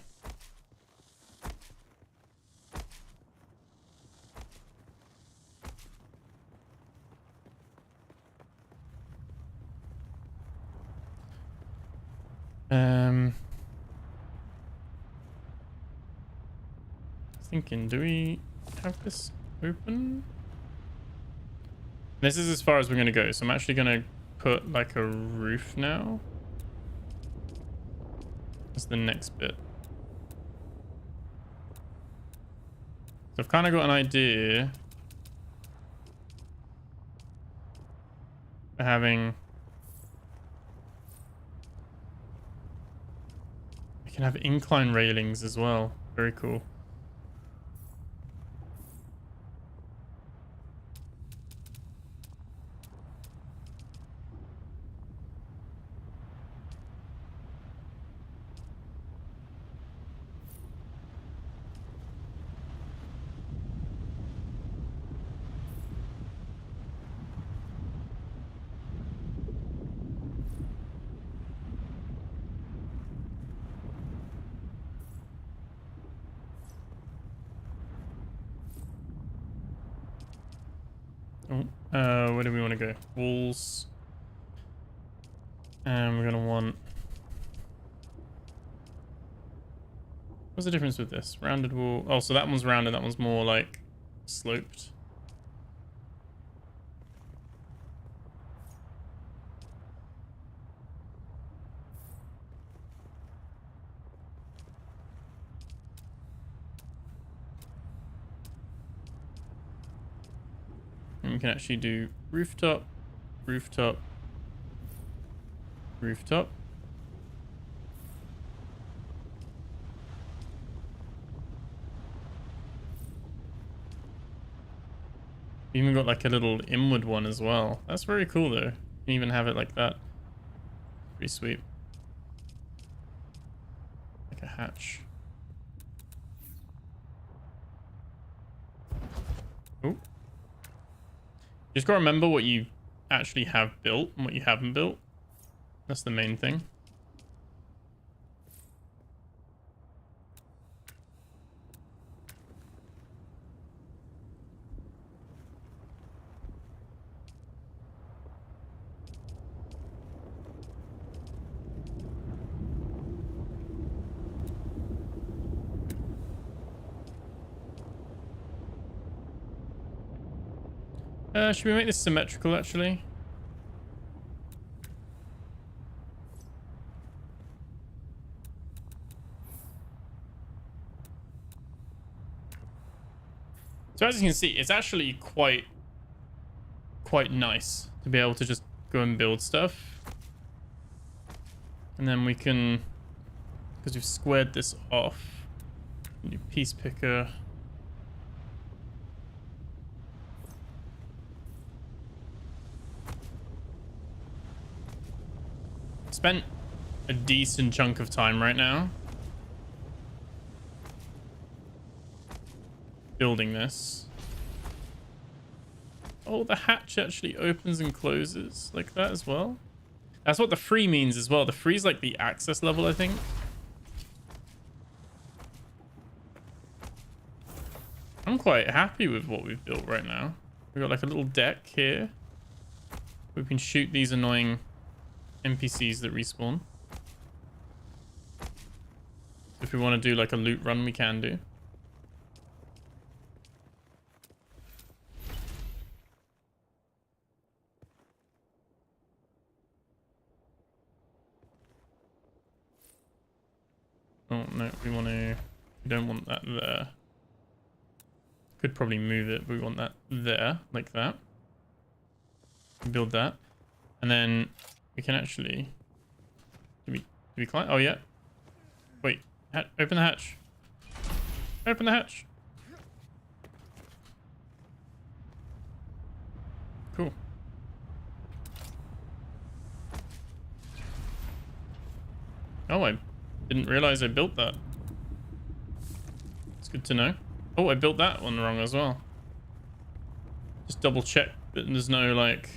A: Thinking, do we have this open? This is as far as we're going to go, so I'm actually going to put like a roof now. That's the next bit. So I've kind of got an idea for having... I can have incline railings as well. Very cool. Where do we want to go? Walls. And we're going to want... What's the difference with this? Rounded wall. Oh, so that one's rounded. That one's more like sloped. And we can actually do rooftop, rooftop, rooftop. We even got like a little inward one as well. That's very cool though. You can even have it like that. Pretty sweet. Like a hatch. Oh. Just gotta remember what you actually have built and what you haven't built. That's the main thing. Should we make this symmetrical actually? So as you can see, it's actually quite nice to be able to just go and build stuff. And then we can, because we've squared this off, do piece picker. Spent a decent chunk of time right now building this. Oh, the hatch actually opens and closes like that as well. That's what the free means as well. The free is like the access level, I think. I'm quite happy with what we've built right now. We got like a little deck here. We can shoot these annoying NPCs that respawn. If we want to do like a loot run, we can do. Oh no, we don't want that there. Could probably move it, but we want that there, like that. Build that. And then we can actually... Do we climb? Oh yeah. Wait, open the hatch. Open the hatch. Cool. Oh, I didn't realize I built that. It's good to know. Oh, I built that one wrong as well. Just double check that there's no like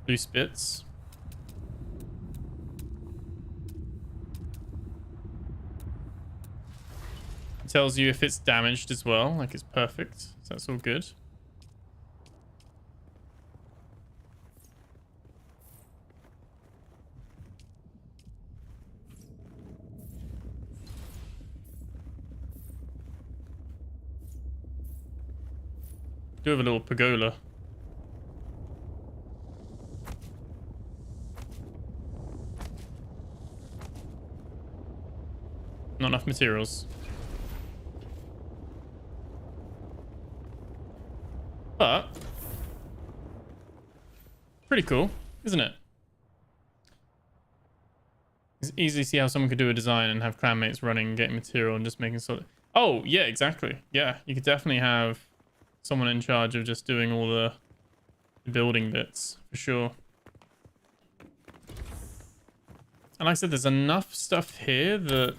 A: loose bits. It tells you if it's damaged as well, like it's perfect. So that's all good. Do have a little pergola. Not enough materials. But pretty cool, isn't it? It's easy to see how someone could do a design and have clanmates running, getting material, and just making sort of... Oh, yeah, exactly. Yeah, you could definitely have someone in charge of just doing all the building bits, for sure. And like I said, there's enough stuff here that...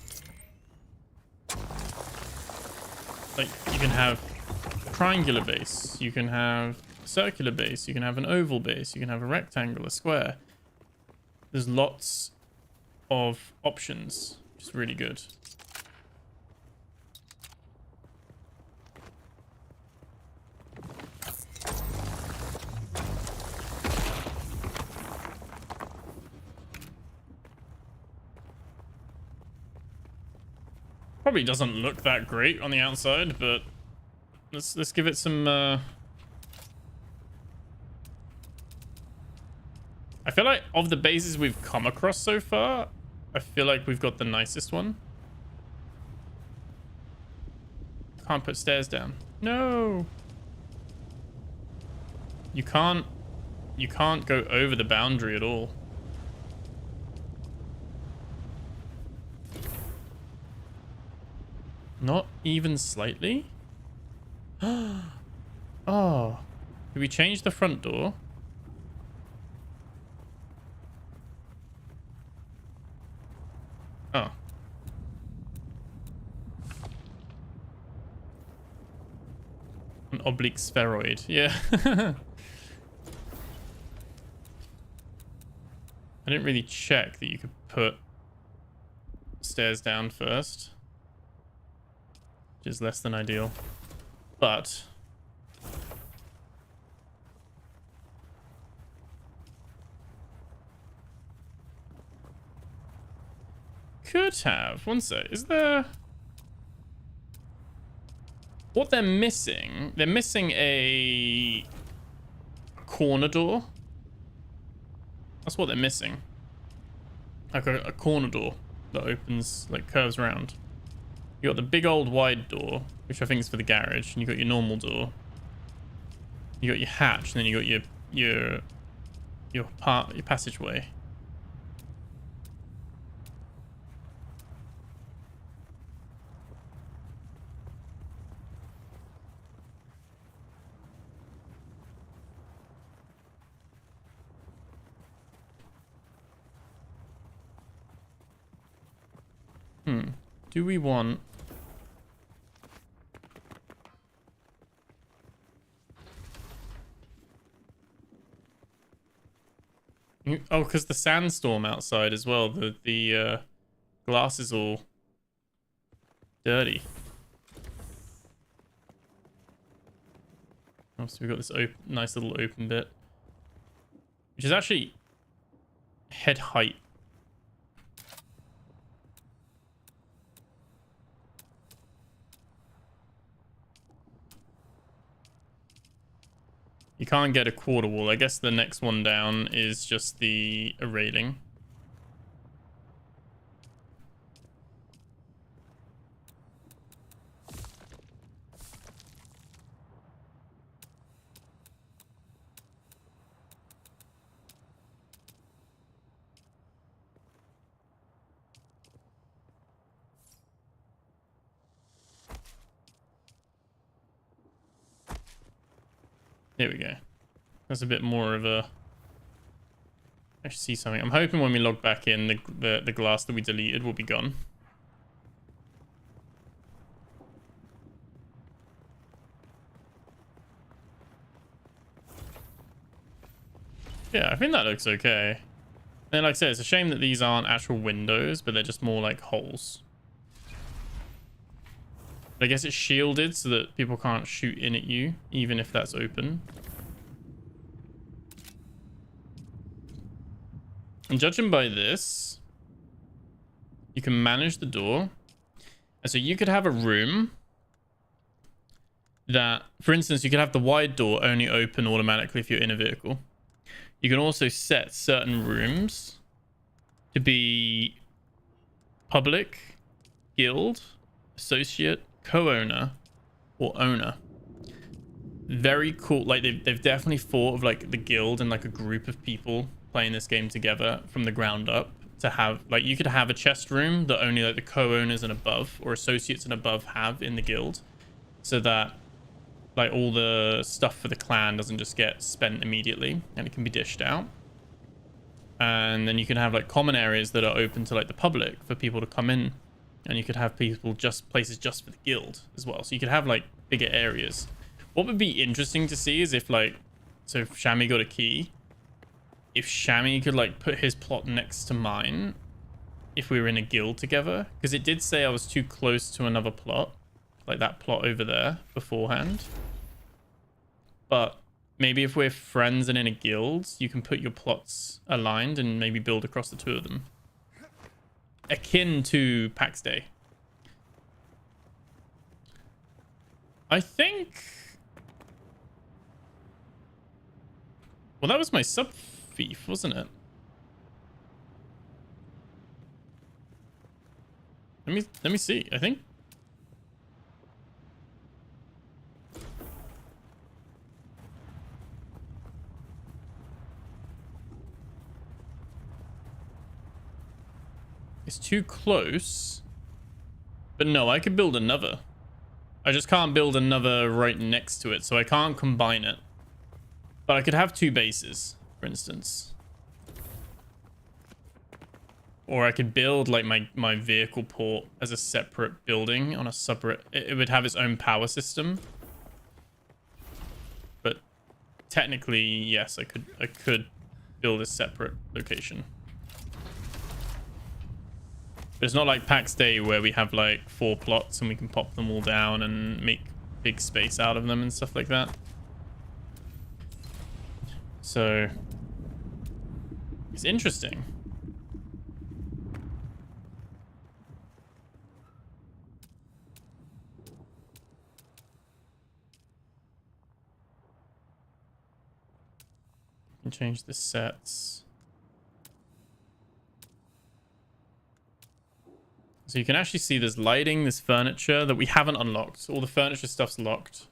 A: Like, you can have a triangular base, you can have a circular base, you can have an oval base, you can have a rectangle, a square. There's lots of options, which is really good. Probably doesn't look that great on the outside, but let's give it some I feel like of the bases we've come across so far, I feel like we've got the nicest one. Can't put stairs down. No. You can't go over the boundary at all. Not even slightly? Oh. Did we change the front door? Oh. An oblique spheroid. Yeah. I didn't really check that you could put stairs down first. Which is less than ideal. But could have. One sec. Is there... What they're missing... They're missing a corner door. That's what they're missing. Like a corner door that opens, like curves around. You got the big old wide door, which I think is for the garage, and you got your normal door. You got your hatch, and then you got your passageway. Do we want... Oh, because the sandstorm outside as well. The glass is all dirty. Oh, so we've got this nice little open bit, which is actually head height. You can't get a quarter wall. I guess the next one down is just the railing. Here we go. That's a bit more of a... I should see something. I'm hoping when we log back in, the glass that we deleted will be gone. Yeah, I think that looks okay. And like I said, it's a shame that these aren't actual windows, but they're just more like holes. But I guess it's shielded so that people can't shoot in at you, even if that's open. And judging by this, you can manage the door. And so you could have a room that, for instance, you could have the wide door only open automatically if you're in a vehicle. You can also set certain rooms to be public, guild, associate, co-owner, or owner. Very cool. Like they've definitely thought of like the guild and like a group of people playing this game together from the ground up to have, like, you could have a chest room that only like the co-owners and above or associates and above have in the guild, so that like all the stuff for the clan doesn't just get spent immediately and it can be dished out. And then you can have like common areas that are open to like the public for people to come in, and you could have people just places just for the guild as well. So you could have like bigger areas. What would be interesting to see is if like, so if Shami got a key, if Shami could like put his plot next to mine if we were in a guild together, because it did say I was too close to another plot, like that plot over there beforehand. But maybe if we're friends and in a guild, you can put your plots aligned and maybe build across the two of them, akin to PAX Day. I think, well, that was my sub thief, wasn't it? Let me see. I think it's too close. But no, I could build another. I just can't build another right next to it, so I can't combine it. But I could have two bases, for instance. Or I could build like my vehicle port as a separate building on a separate... It would have its own power system. But technically, yes, I could build a separate location. But it's not like PAX Day where we have like 4 plots and we can pop them all down and make big space out of them and stuff like that. So it's interesting. You can change the sets. So you can actually see there's lighting, there's furniture that we haven't unlocked. All the furniture stuff's locked.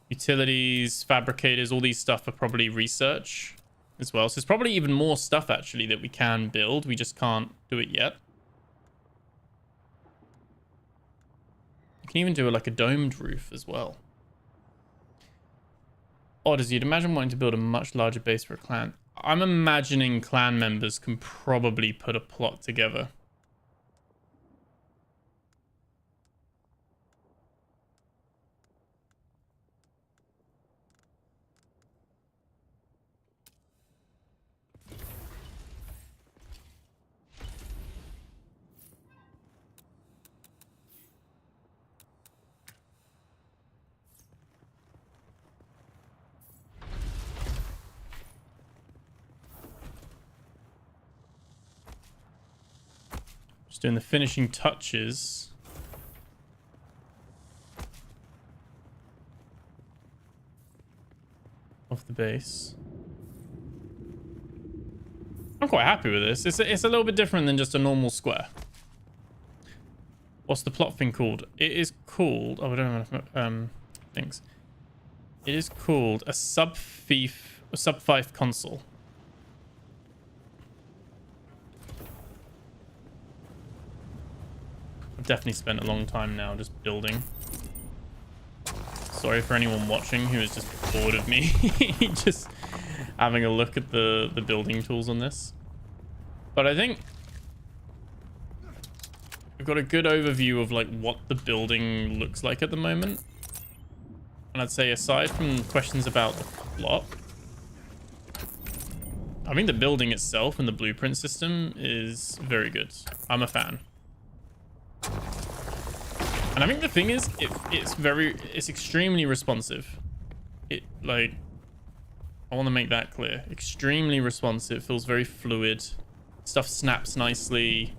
A: Utilities, fabricators, all these stuff are probably research as well. So there's probably even more stuff actually that we can build. We just can't do it yet. You can even do like a domed roof as well. Odd as you'd imagine wanting to build a much larger base for a clan. I'm imagining clan members can probably put a plot together. Doing the finishing touches. Of the base. I'm quite happy with this. It's a little bit different than just a normal square. What's the plot thing called? It is called... Oh, I don't have enough things. It is called a sub-5 console. I've definitely spent a long time now just building. Sorry for anyone watching who is just bored of me just having a look at the building tools on this. But I think we've got a good overview of like what the building looks like at the moment. And I'd say aside from questions about the plot, I think the building itself and the blueprint system is very good. I'm a fan. And I think the thing is, it's extremely responsive. I want to make that clear. Extremely responsive, feels very fluid. Stuff snaps nicely.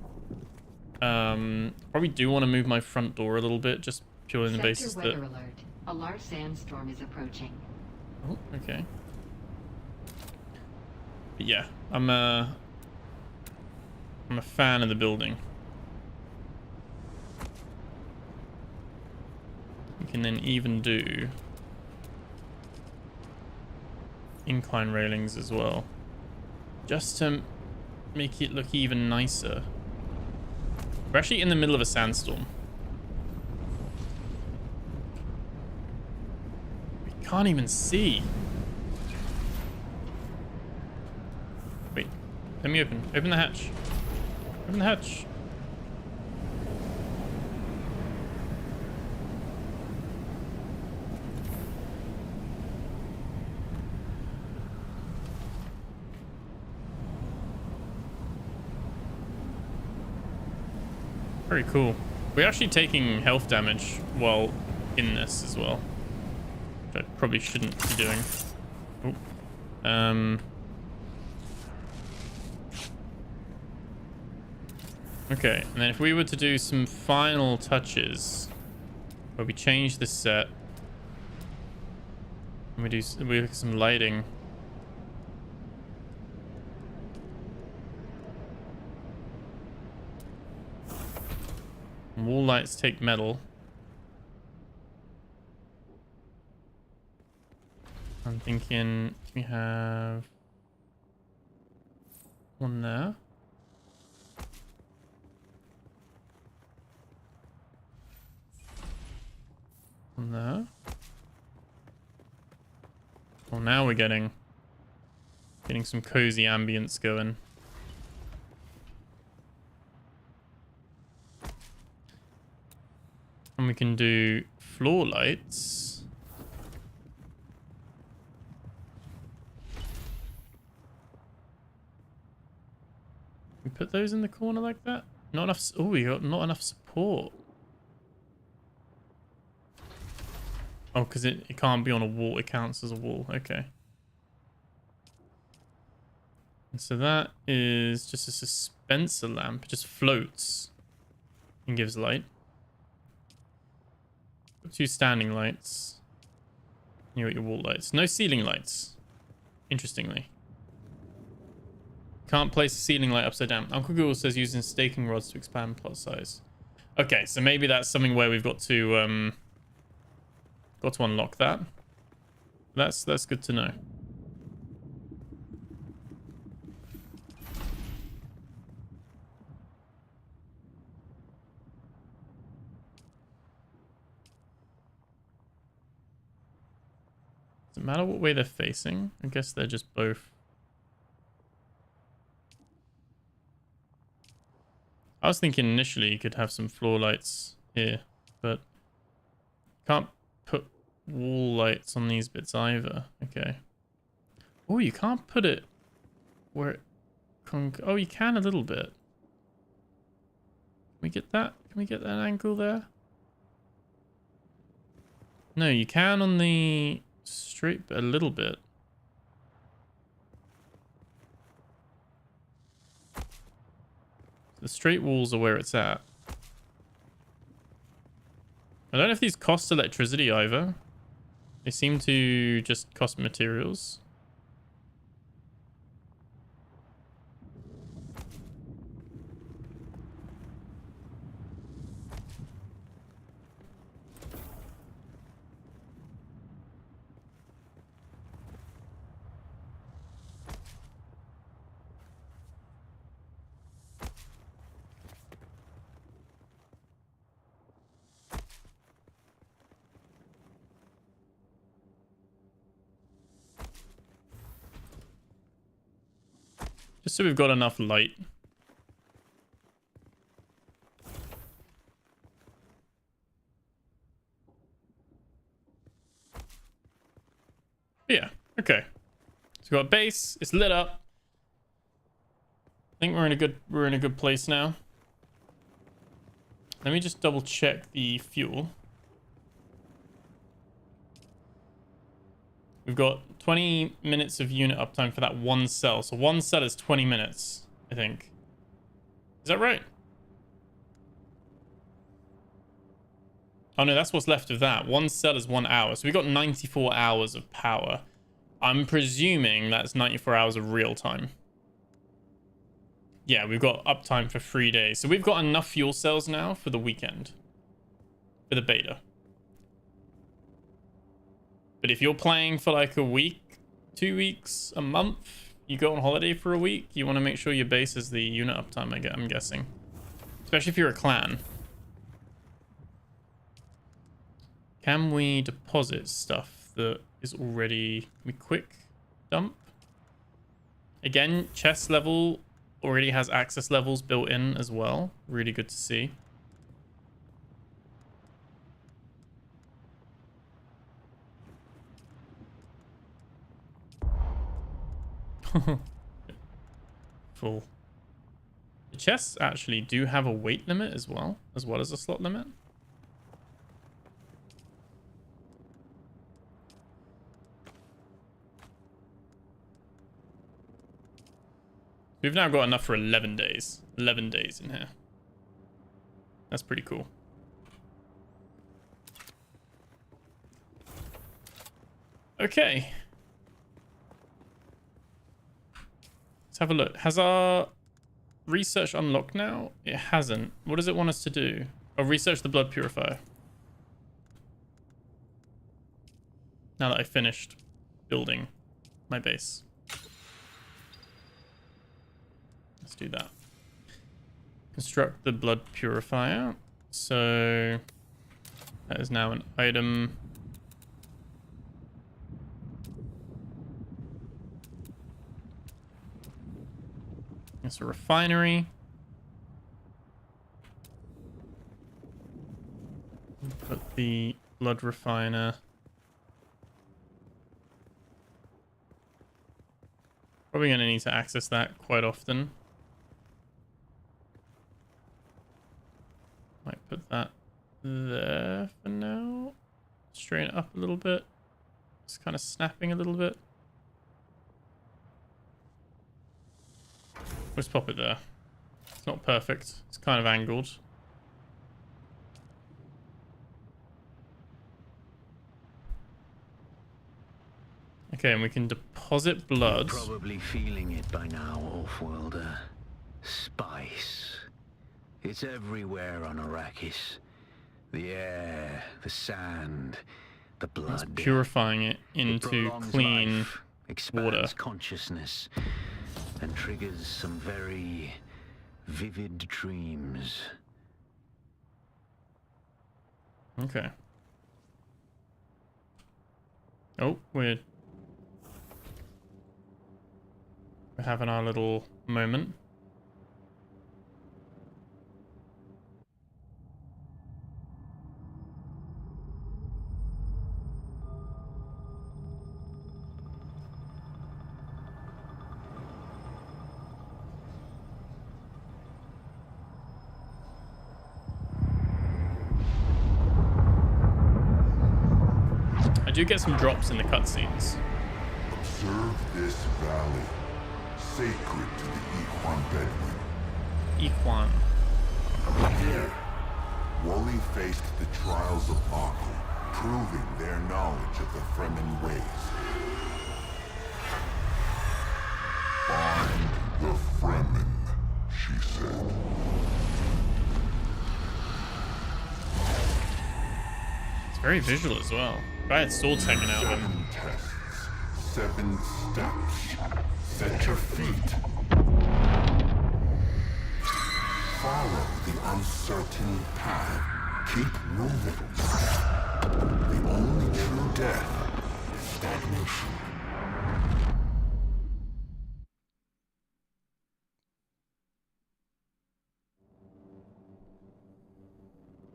A: Probably do want to move my front door a little bit, just purely on the basis that...
F: Weather alert. A large sandstorm is approaching.
A: Oh, okay. But yeah, I'm a fan of the building. We can then even do incline railings as well, just to make it look even nicer. We're actually in the middle of a sandstorm. We can't even see. Wait, let me open the hatch. Open the hatch. Very cool. We're actually taking health damage while in this as well, which I probably shouldn't be doing. Oh. Okay, and then if we were to do some final touches, where we change the set, and we look at some lighting. Wall lights take metal. I'm thinking we have one there. One there. Well, now we're getting some cozy ambience going. And we can do floor lights. We put those in the corner like that? Not enough. Oh, we got not enough support. Oh, because it can't be on a wall. It counts as a wall. Okay. And so that is just a dispenser lamp. It just floats and gives light. 2 standing lights. You got your wall lights. No ceiling lights. Interestingly. Can't place a ceiling light upside down. Uncle Google says using staking rods to expand plot size. Okay, so maybe that's something where we've got to unlock that. That's good to know. Does it matter what way they're facing? I guess they're just both. I was thinking initially you could have some floor lights here, but can't put wall lights on these bits either. Okay. Oh, you can't put it where it oh, you can a little bit. Can we get that? Can we get that angle there? No, you can on the straight, but a little bit. The straight walls are where it's at. I don't know if these cost electricity either. They seem to just cost materials. Just so we've got enough light. Yeah, okay. So we've got a base, it's lit up. I think we're in a good place now. Let me just double check the fuel. We've got 20 minutes of unit uptime for that one cell. So one cell is 20 minutes, I think. Is that right? Oh no, that's what's left of that. One cell is 1 hour. So we got 94 hours of power. I'm presuming that's 94 hours of real time. Yeah, we've got uptime for 3 days. So we've got enough fuel cells now for the weekend. For the beta. But if you're playing for like a week, 2 weeks, a month, you go on holiday for a week, you want to make sure your base is the unit uptime, I'm guessing. Especially if you're a clan. Can we deposit stuff that is already... Can we quick dump? Again, chest level already has access levels built in as well. Really good to see. Full. The chests actually do have a weight limit as well as a slot limit. We've now got enough for 11 days. 11 days in here. That's pretty cool. Okay. Let's have a look. Has our research unlocked now? It hasn't. What does it want us to do? Oh, research the blood purifier. Now that I finished building my base. Let's do that. Construct the blood purifier. So that is now an item. It's a refinery. Put the blood refiner. Probably going to need to access that quite often. Might put that there for now. Straighten it up a little bit. It's kind of snapping a little bit. Let's pop it there. It's not perfect. It's kind of angled. Okay, and we can deposit blood.
D: You're probably feeling it by now, Offworlder. Spice. It's everywhere on Arrakis. The air, the sand, the blood.
A: It's purifying it into clean
D: life,
A: water.
D: expands consciousness, and triggers some very vivid dreams.
A: Okay. Oh, we're having our little moment. I do get some drops in the cutscenes.
G: Observe. Serve this valley, sacred to the Ikhwan Bedouin.
A: Equan.
G: Here, Wooly faced the trials of Arco, proving their knowledge of the Fremen ways. Find the Fremen, she said.
A: It's very visual as well. Guy had swords hanging out of him.
G: 7 tests, 7 steps. Set your feet. Follow the uncertain path. Keep moving. The only true death is stagnation.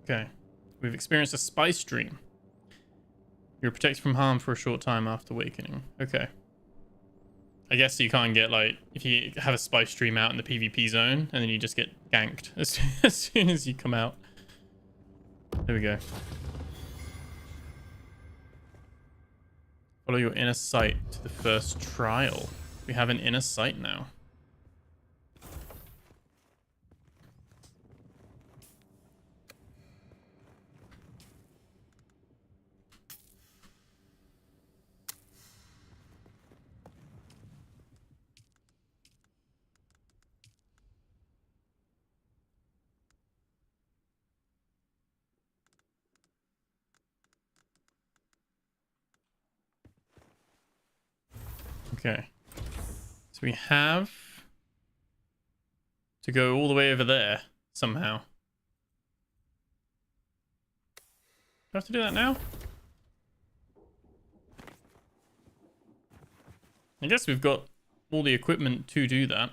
A: Okay. We've experienced a spice dream. You're protected from harm for a short time after awakening. Okay. I guess you can't get, like, if you have a spice stream out in the PvP zone, and then you just get ganked as soon as you come out. There we go. Follow your inner sight to the first trial. We have an inner sight now. Okay, so we have to go all the way over there somehow. Do I have to do that now? I guess we've got all the equipment to do that.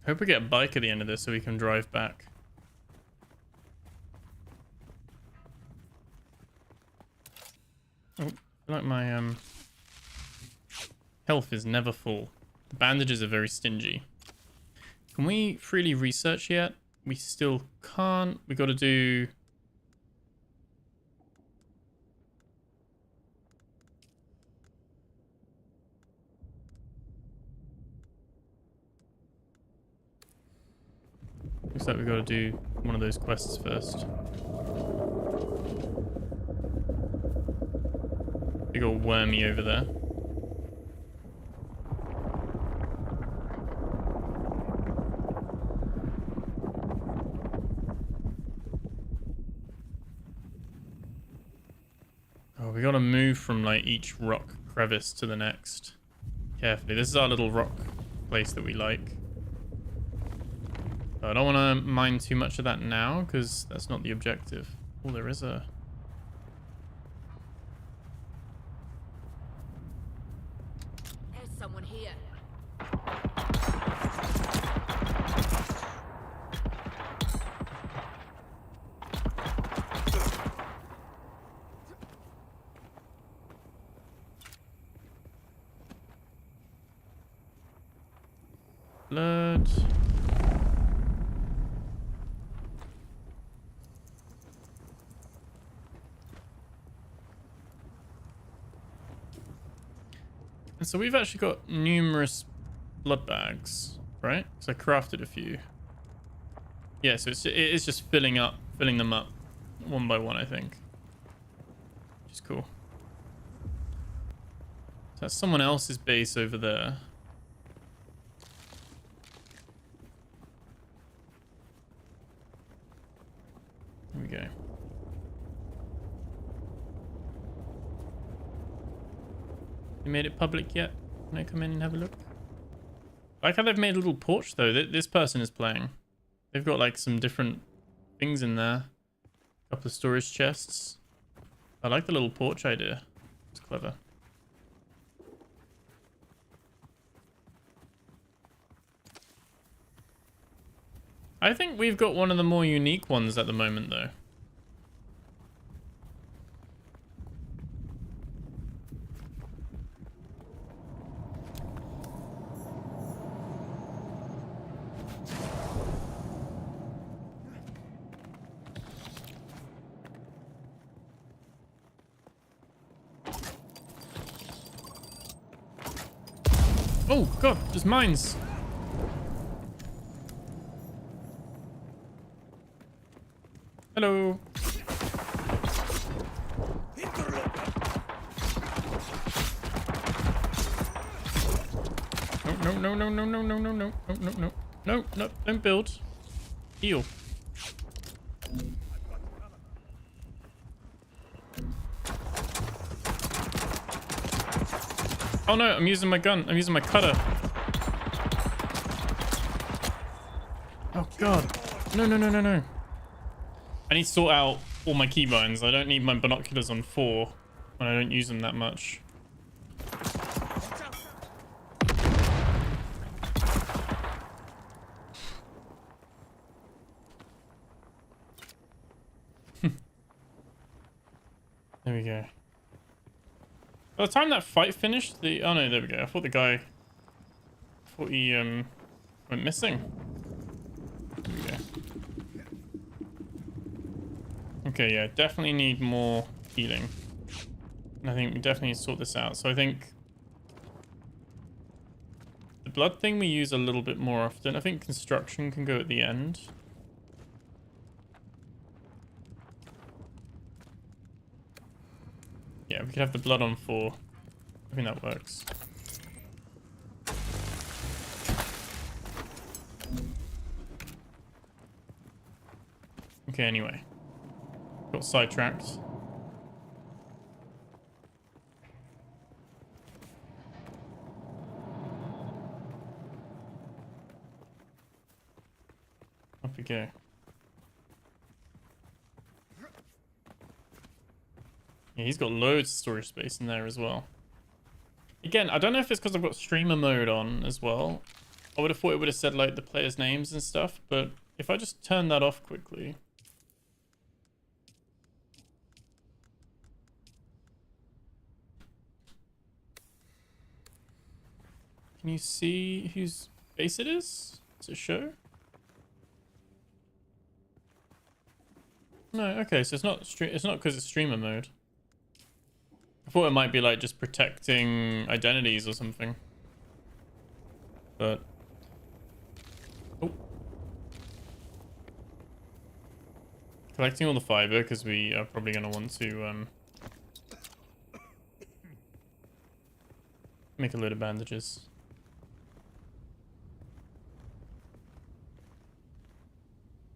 A: Hope we get a bike at the end of this so we can drive back. Oh, I feel like my health is never full. The bandages are very stingy. Can we freely research yet? We still can't. We got to do... Looks like we got to do one of those quests first. Big old wormy over there. Oh, we got to move from like each rock crevice to the next. Carefully. This is our little rock place that we like. I don't want to mine too much of that now, because that's not the objective. Oh, there is a...
H: There's someone here.
A: Blood... So we've actually got numerous blood bags, right? So I crafted a few. Yeah, so it is just filling them up one by one, I think. Which is cool. So that's someone else's base over there. There we go. They made it public yet? Can I come in and have a look? I like how they've made a little porch though. This person is playing. They've got like some different things in there. A couple of storage chests. I like the little porch idea. It's clever. I think we've got one of the more unique ones at the moment though. Oh god, there's mines. Hello. No, no, no, no, no, no, no, no, no, no, no, no, no, don't build. Heal. Oh no, I'm using my gun. I'm using my cutter. Oh god. No, no, no, no, no. I need to sort out all my keybinds. I don't need my binoculars on 4 when I don't use them that much. There we go. By the time that fight finished, oh no, there we go. I thought he went missing. There we go. Okay, yeah, definitely need more healing. And I think we definitely need to sort this out. So I think the blood thing we use a little bit more often. I think construction can go at the end. Yeah, we could have the blood on 4. I think that works. Okay, anyway. Got sidetracked. Off we go. Yeah, he's got loads of storage space in there as well. Again, I don't know if it's because I've got streamer mode on as well. I would have thought it would have said like the players' names and stuff, but if I just turn that off quickly. Can you see whose base it is? Does it show? No, okay, so it's not because it's streamer mode. I thought it might be like just protecting identities or something. But oh. Collecting all the fiber because we are probably going to want to make a load of bandages.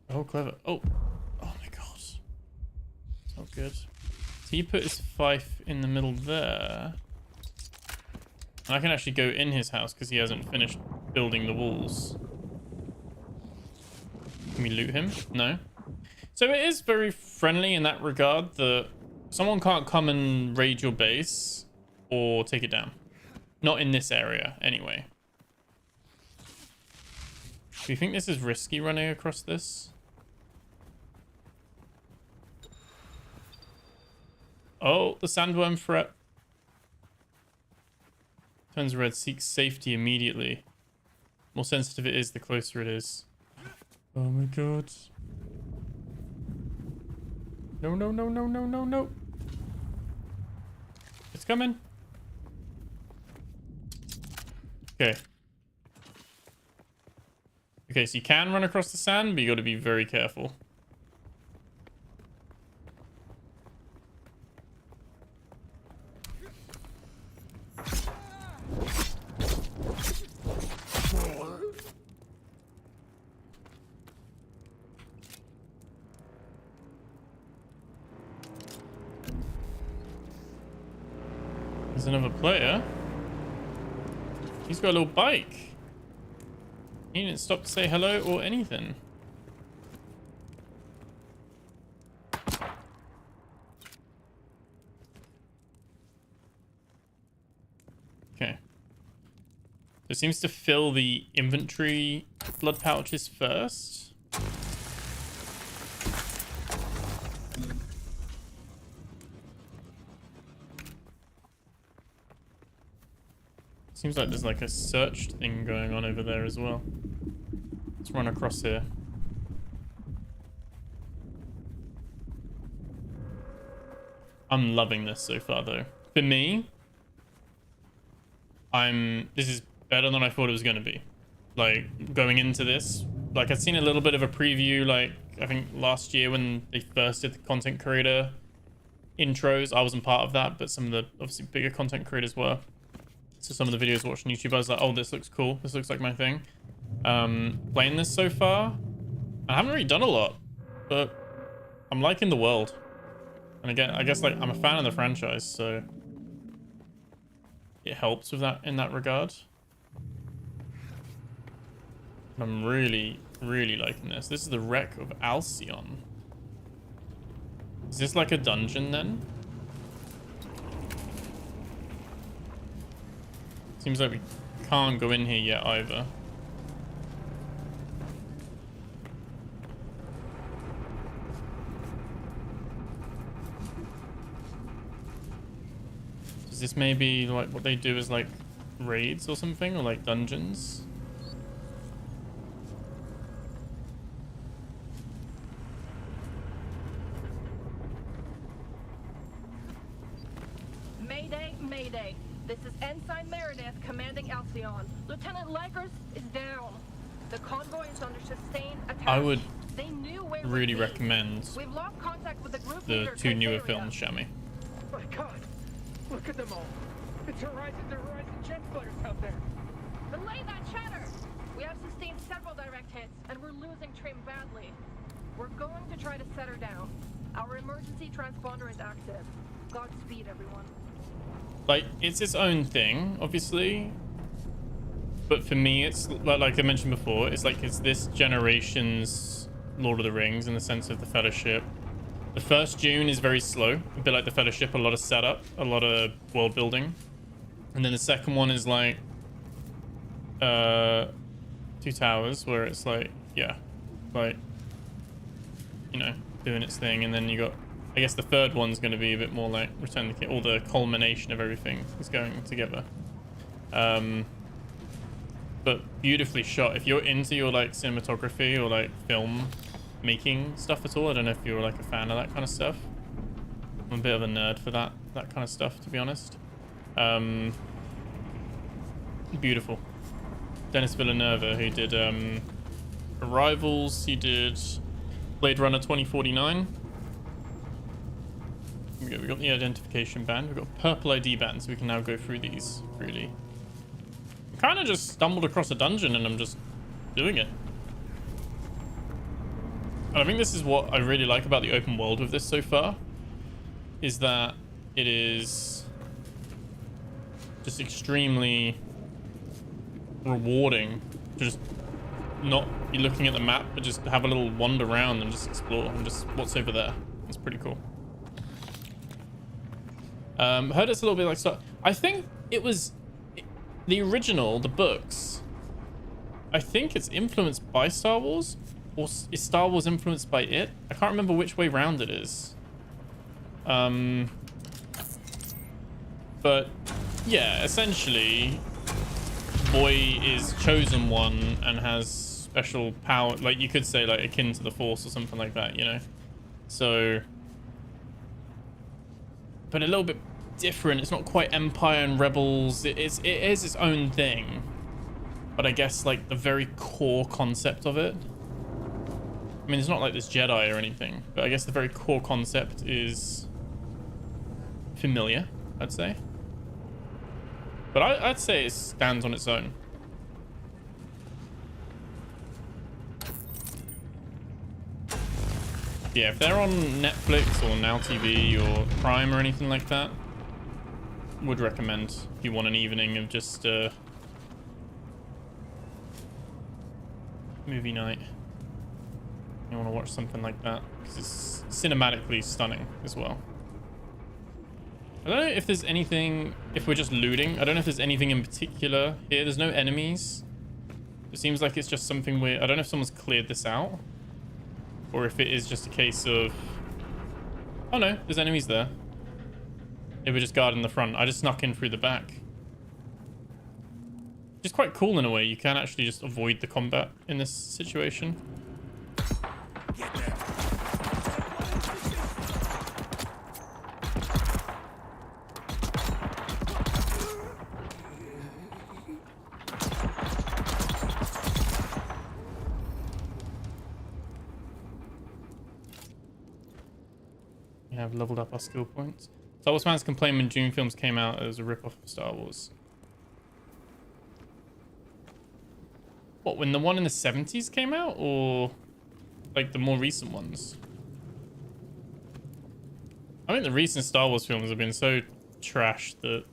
A: Oh, clever. Oh. Oh my god. It's not good. So he put his fife in the middle there. And I can actually go in his house because he hasn't finished building the walls. Can we loot him? No. So it is very friendly in that regard that someone can't come and raid your base or take it down. Not in this area, anyway. Do you think this is risky running across this? Oh, the sandworm threat. Turns red, seeks safety immediately. More sensitive it is, the closer it is. Oh my god. No, no, no, no, no, no, no. It's coming. Okay. Okay, so you can run across the sand, but you got to be very careful. There's another player. He's got a little bike. He didn't stop to say hello or anything. Okay. So it seems to fill the inventory blood pouches first. Seems like there's like a search thing going on over there as well. Let's run across here. I'm loving this so far though. For me, this is better than I thought it was going to be. Like, going into this, like, I'd seen a little bit of a preview, like, I think last year when they first did the content creator intros. I wasn't part of that, but some of the, obviously, bigger content creators were. So some of the videos watching YouTube, I was like, oh, this looks cool. This looks like my thing. Playing this so far, I haven't really done a lot, but I'm liking the world. And again, I guess, like, I'm a fan of the franchise, so it helps with that in that regard. I'm really, really liking this. This is the wreck of Alcyon. Is this like a dungeon then? Seems like we can't go in here yet either. Is this maybe like what they do is like raids or something, or like dungeons?
I: Mayday, mayday. This is Ensign Meredith commanding Alcyon. Lieutenant Lakers is down. The convoy is under sustained attack.
A: I would
I: They knew where
A: really
I: we'd be.
A: recommend
I: We've lost contact with the group
A: the
I: leader,
A: two newer
I: Corsair.
A: films, Shami.
J: My God, look at them all. It's Horizon jet fighters out there.
I: Belay that chatter! We have sustained several direct hits, and we're losing Trim badly. We're going to try to set her down. Our emergency transponder is active. Godspeed, everyone.
A: Like, it's its own thing, obviously. But for me, it's like I mentioned before, it's like it's this generation's Lord of the Rings in the sense of the Fellowship. The first Dune is very slow, a bit like the Fellowship, a lot of setup, a lot of world building. And then the second one is like Two Towers, where it's like, yeah, like, you know, doing its thing. And then you got, I guess the third one's going to be a bit more like Return of the King, all the culmination of everything is going together. But beautifully shot. If you're into your like cinematography or like film making stuff at all, I don't know if you're like a fan of that kind of stuff. I'm a bit of a nerd for that kind of stuff, to be honest. Beautiful. Dennis Villeneuve, who did Arrivals, he did Blade Runner 2049. We got the identification band. We've got purple ID band, so we can now go through these freely. I kind of just stumbled across a dungeon and I'm just doing it. And I think this is what I really like about the open world with this so far, is that it is just extremely rewarding to just not be looking at the map, but just have a little wander around and just explore and just what's over there. It's pretty cool. Heard it's a little bit like Star. I think it was the original, the books. I think it's influenced by Star Wars, or is Star Wars influenced by it? I can't remember which way round it is. But yeah, essentially, Boy is chosen one and has special power, like you could say like akin to the Force or something like that, you know? So, but a little bit different. It's not quite Empire and Rebels. It is its own thing. But I guess like the very core concept of it, I mean, it's not like this Jedi or anything, but I guess the very core concept is familiar, I'd say. But I'd say it stands on its own. Yeah, if they're on Netflix or Now TV or Prime or anything like that, would recommend if you want an evening of just movie night. You want to watch something like that because it's cinematically stunning as well. I don't know if there's anything, if we're just looting. I don't know if there's anything in particular here. There's no enemies. It seems like it's just something where, I don't know if someone's cleared this out or if it is just a case of, oh no, there's enemies there. They were just guarding the front. I just snuck in through the back. Which is quite cool in a way. You can actually just avoid the combat in this situation.
E: Get there.
A: We have leveled up our skill points. Star Wars fans complain when Dune films came out as a rip-off of Star Wars. What, when the one in the 70s came out, or like the more recent ones? I think the recent Star Wars films have been so trash that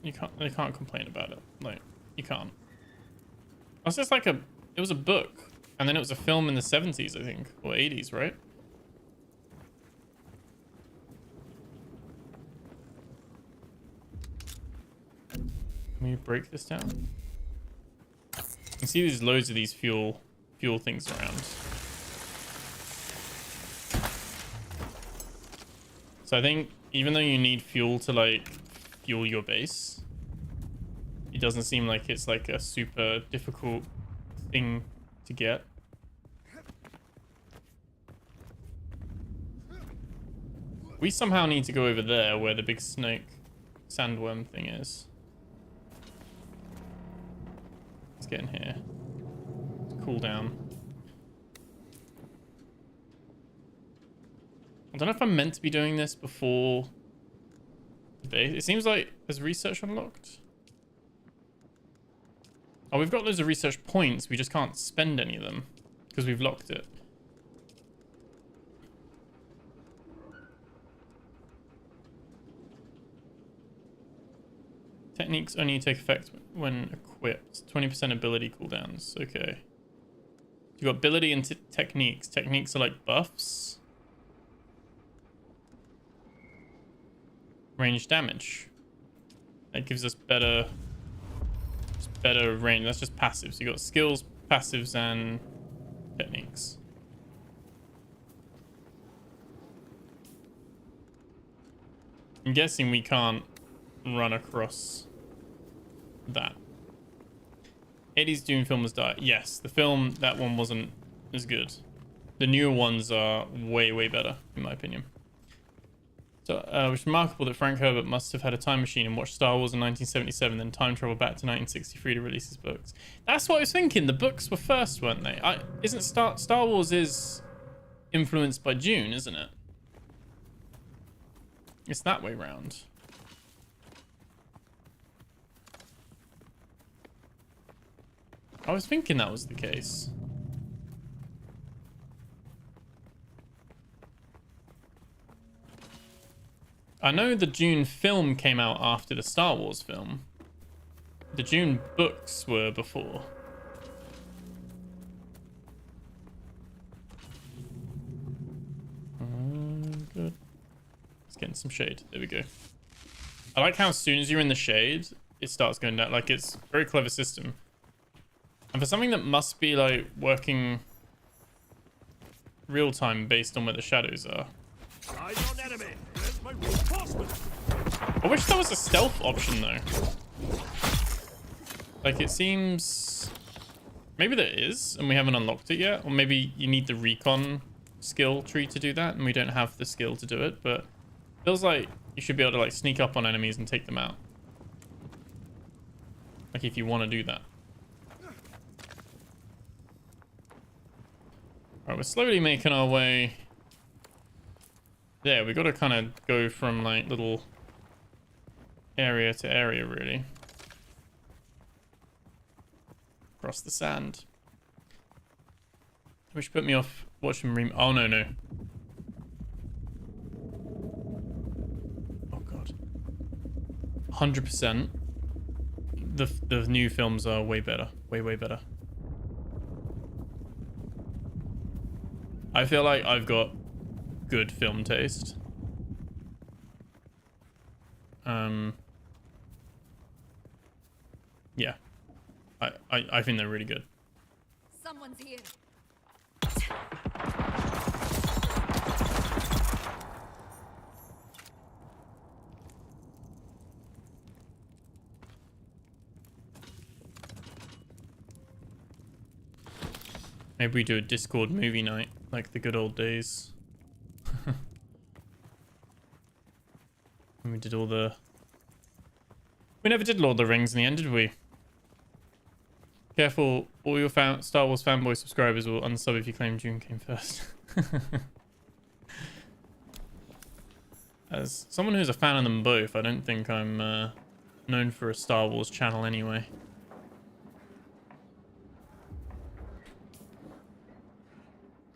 A: you can't complain about it. Like, you can't. It's just like it was a book, and then it was a film in the 70s, I think, or 80s, right? Can we break this down? You can see there's loads of these fuel things around. So I think even though you need fuel to like fuel your base, it doesn't seem like it's like a super difficult thing to get. We somehow need to go over there where the big snake sandworm thing is. Let's get in here. Let's cool down. I don't know if I'm meant to be doing this before the base. It seems like there's research unlocked. Oh, we've got loads of research points. We just can't spend any of them because we've locked it. Techniques only take effect when equipped. 20% ability cooldowns. Okay. You've got ability and techniques. Techniques are like buffs. Range damage. That gives us better range. That's just passives. So you got skills, passives, and techniques. I'm guessing we can't run across that. 80s Dune film was dark. Yes, the film, that one wasn't as good. The newer ones are way better, in my opinion. So it's remarkable that Frank Herbert must have had a time machine and watched Star Wars in 1977, then time travel back to 1963 to release his books. That's what I was thinking. The books were first, weren't they? Isn't Star Wars is influenced by Dune, isn't it? It's that way round. I was thinking that was the case. I know the Dune film came out after the Star Wars film. The Dune books were before. Good. Let's get in some shade. There we go. I like how as soon as you're in the shade, it starts going down. Like, it's a very clever system. And for something that must be like working real time based on where the shadows are.
E: Eyes on enemy. Where's my reinforcement?
A: I wish there was a stealth option though. Like, it seems maybe there is and we haven't unlocked it yet, or maybe you need the recon skill tree to do that and we don't have the skill to do it, but it feels like you should be able to like sneak up on enemies and take them out. Like, if you want to do that. Alright, we're slowly making our way there. We got to kind of go from like little area to area, really. Across the sand. Which put me off watching Reem. Oh, no. Oh, God. 100%. The new films are way better. Way better. I feel like I've got good film taste. Yeah. I think they're really good.
H: Someone's here.
A: Maybe we do a Discord movie night, like the good old days. When we did all the... We never did Lord of the Rings in the end, did we? Careful, all your Star Wars fanboy subscribers will unsub if you claim Dune came first. As someone who's a fan of them both, I don't think I'm known for a Star Wars channel anyway.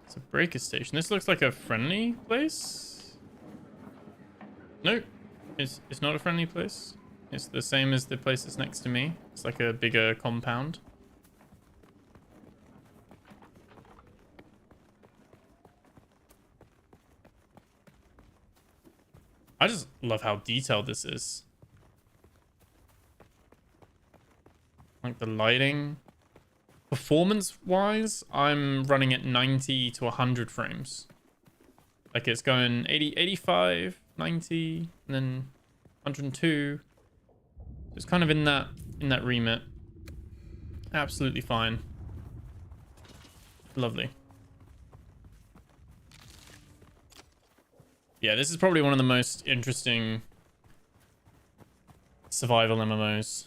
A: It's a breaker station. This looks like a friendly place. Nope. It's not a friendly place. It's the same as the place that's next to me. It's like a bigger compound. I just love how detailed this is. Like the lighting. Performance-wise, I'm running at 90 to 100 frames. Like it's going 80, 85, 90, and then 102. It's kind of in that remit. Absolutely fine. Lovely. Yeah, this is probably one of the most interesting survival MMOs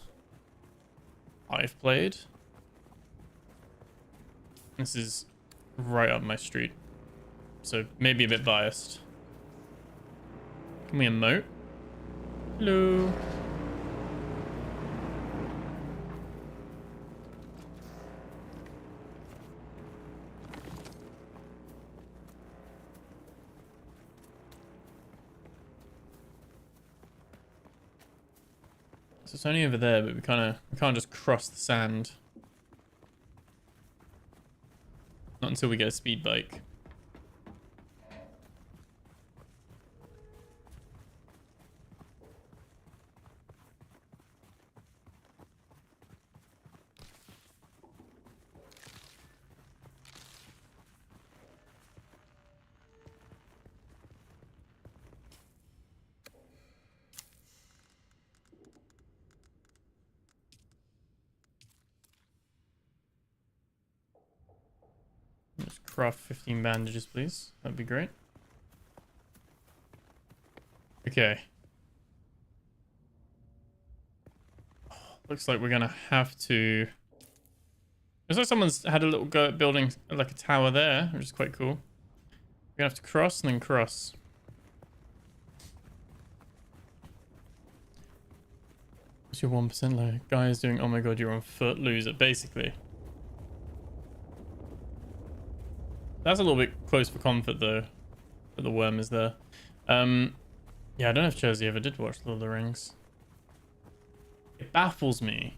A: I've played. This is right up my street. So maybe a bit biased. Can we emote? Hello. So it's only over there, but we can't just cross the sand. Not until we get a speed bike. Just craft 15 bandages, please. That'd be great. Okay. Looks like we're gonna have to... Looks like someone's had a little go at building like a tower there, which is quite cool. We're gonna have to cross and then cross. What's your 1% low? Guy is doing, oh my god, you're on foot, loser, basically. That's a little bit close for comfort though, but the worm is there. Yeah, I don't know if Jersey ever did watch Lord of the Rings. It baffles me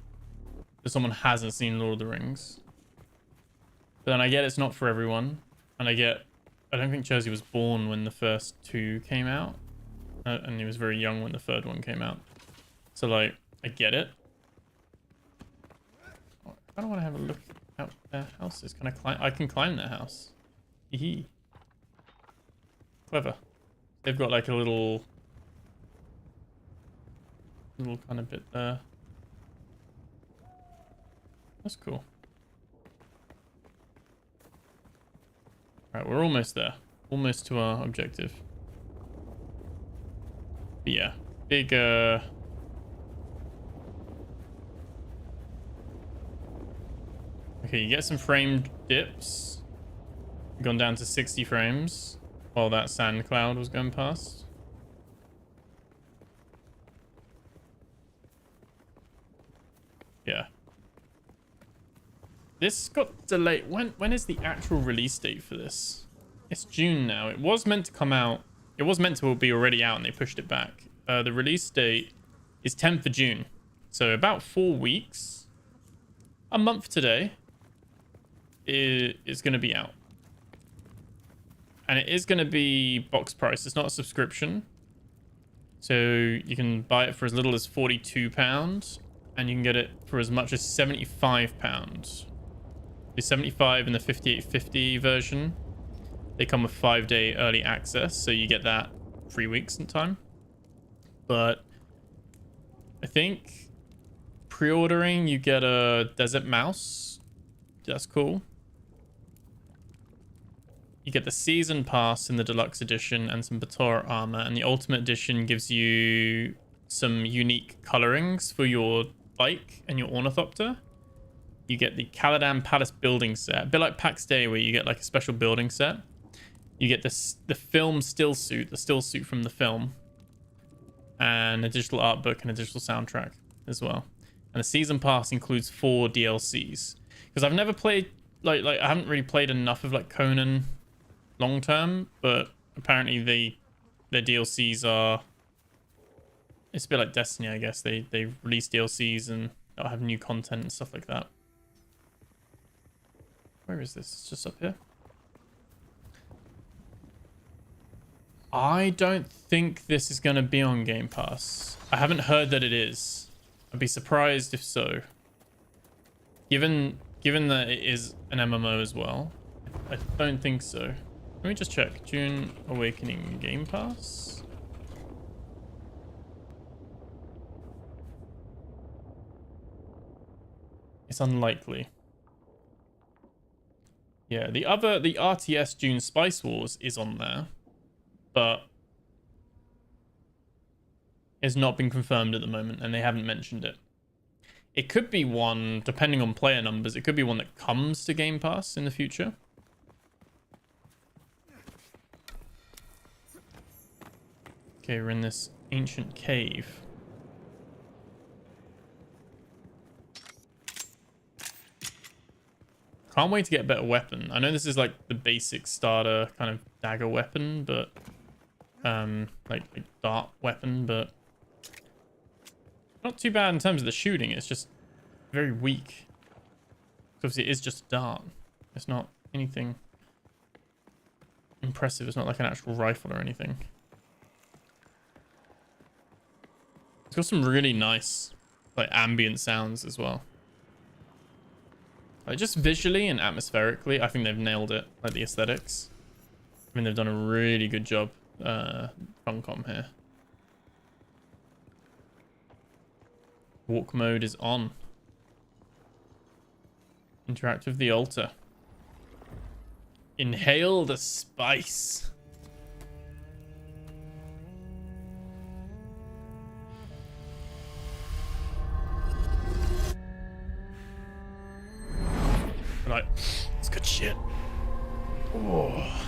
A: that someone hasn't seen Lord of the Rings. But then I get it's not for everyone, and I don't think Jersey was born when the first two came out, and he was very young when the third one came out. So like, I get it. I don't want to have a look at their houses. Can I climb? I can climb their house. Hee. Clever. They've got like a little kind of bit there. That's cool. Right, we're almost there. Almost to our objective. But yeah, big okay, you get some frame dips. Gone down to 60 frames while that sand cloud was going past. Yeah. This got delayed. When is the actual release date for this? It's June now. It was meant to come out. It was meant to be already out and they pushed it back. The release date is 10th of June. So about 4 weeks. A month today. It's going to be out. And it is going to be box price. It's not a subscription. So you can buy it for as little as £42. And you can get it for as much as £75. The 75 and the 5850 version. They come with 5-day early access. So you get that 3 weeks in time. But I think pre-ordering, you get a desert mouse. That's cool. You get the season pass in the deluxe edition and some Batora armor, and the ultimate edition gives you some unique colorings for your bike and your ornithopter. You get the Caladan Palace building set, a bit like PAX Day where you get like a special building set. You get the film still suit, the still suit from the film, and a digital art book and a digital soundtrack as well. And the season pass includes 4 DLCs. Because I've never played, like I haven't really played enough of like Conan long term, but apparently their DLCs are, it's a bit like Destiny, I guess. They release DLCs and they'll have new content and stuff like that. Where is this? It's just up here. I don't think this is going to be on Game Pass. I haven't heard that it is. I'd be surprised if so. Given that it is an MMO as well, I don't think so. Let me just check. Dune Awakening Game Pass. It's unlikely. Yeah, the RTS Dune Spice Wars is on there, but it's not been confirmed at the moment, and they haven't mentioned it. It could be one, depending on player numbers, it could be one that comes to Game Pass in the future. Okay, we're in this ancient cave. Can't wait to get a better weapon. I know this is like the basic starter kind of dagger weapon, but like dart weapon, but not too bad in terms of the shooting. It's just very weak. Obviously, it is just a dart. It's not anything impressive. It's not like an actual rifle or anything. It's got some really nice like ambient sounds as well. Like just visually and atmospherically, I think they've nailed it. Like the aesthetics. I mean, they've done a really good job. Funcom here. Walk mode is on. Interact with the altar. Inhale the spice. Like, it's good shit. Oh.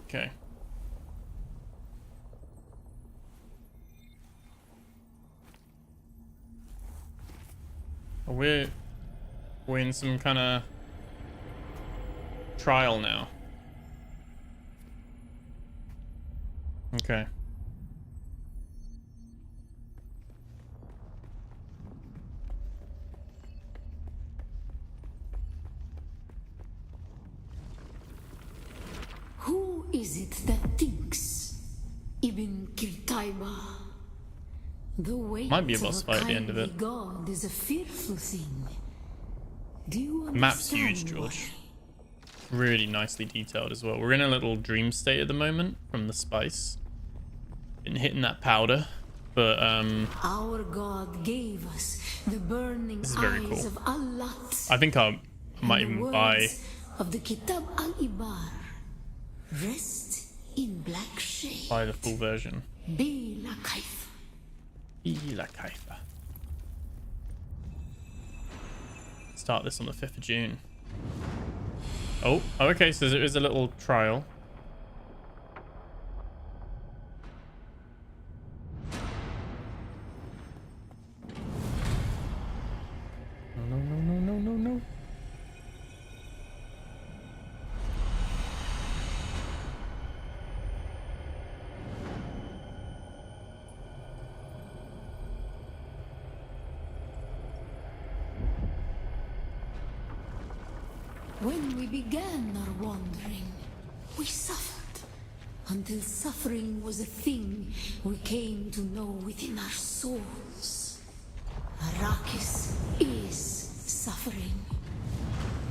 A: Okay. We're in some kind of trial now. Okay.
K: Who is it that thinks? Ibn Kirtaiba. The weight
A: might be a boss
K: of
A: fight at the end of
K: kindly
A: it.
K: God is a fearful thing. Do you understand?
A: Map's huge, George. Really nicely detailed as well. We're in a little dream state at the moment from the spice. Been hitting that powder, but
K: our God gave us the burning
A: this is very
K: eyes
A: cool.
K: of Allat.
A: I think I might
K: and the
A: even buy
K: words of the Kitab al-Ibar. Rest in black shade.
A: the full version.
K: Bila kaifa.
A: Ila kaifa. Start this on the 5th of June. Oh, okay, so there is a little trial. No.
K: When we began our wandering, we suffered. Until suffering was a thing we came to know within our souls. Arrakis is suffering.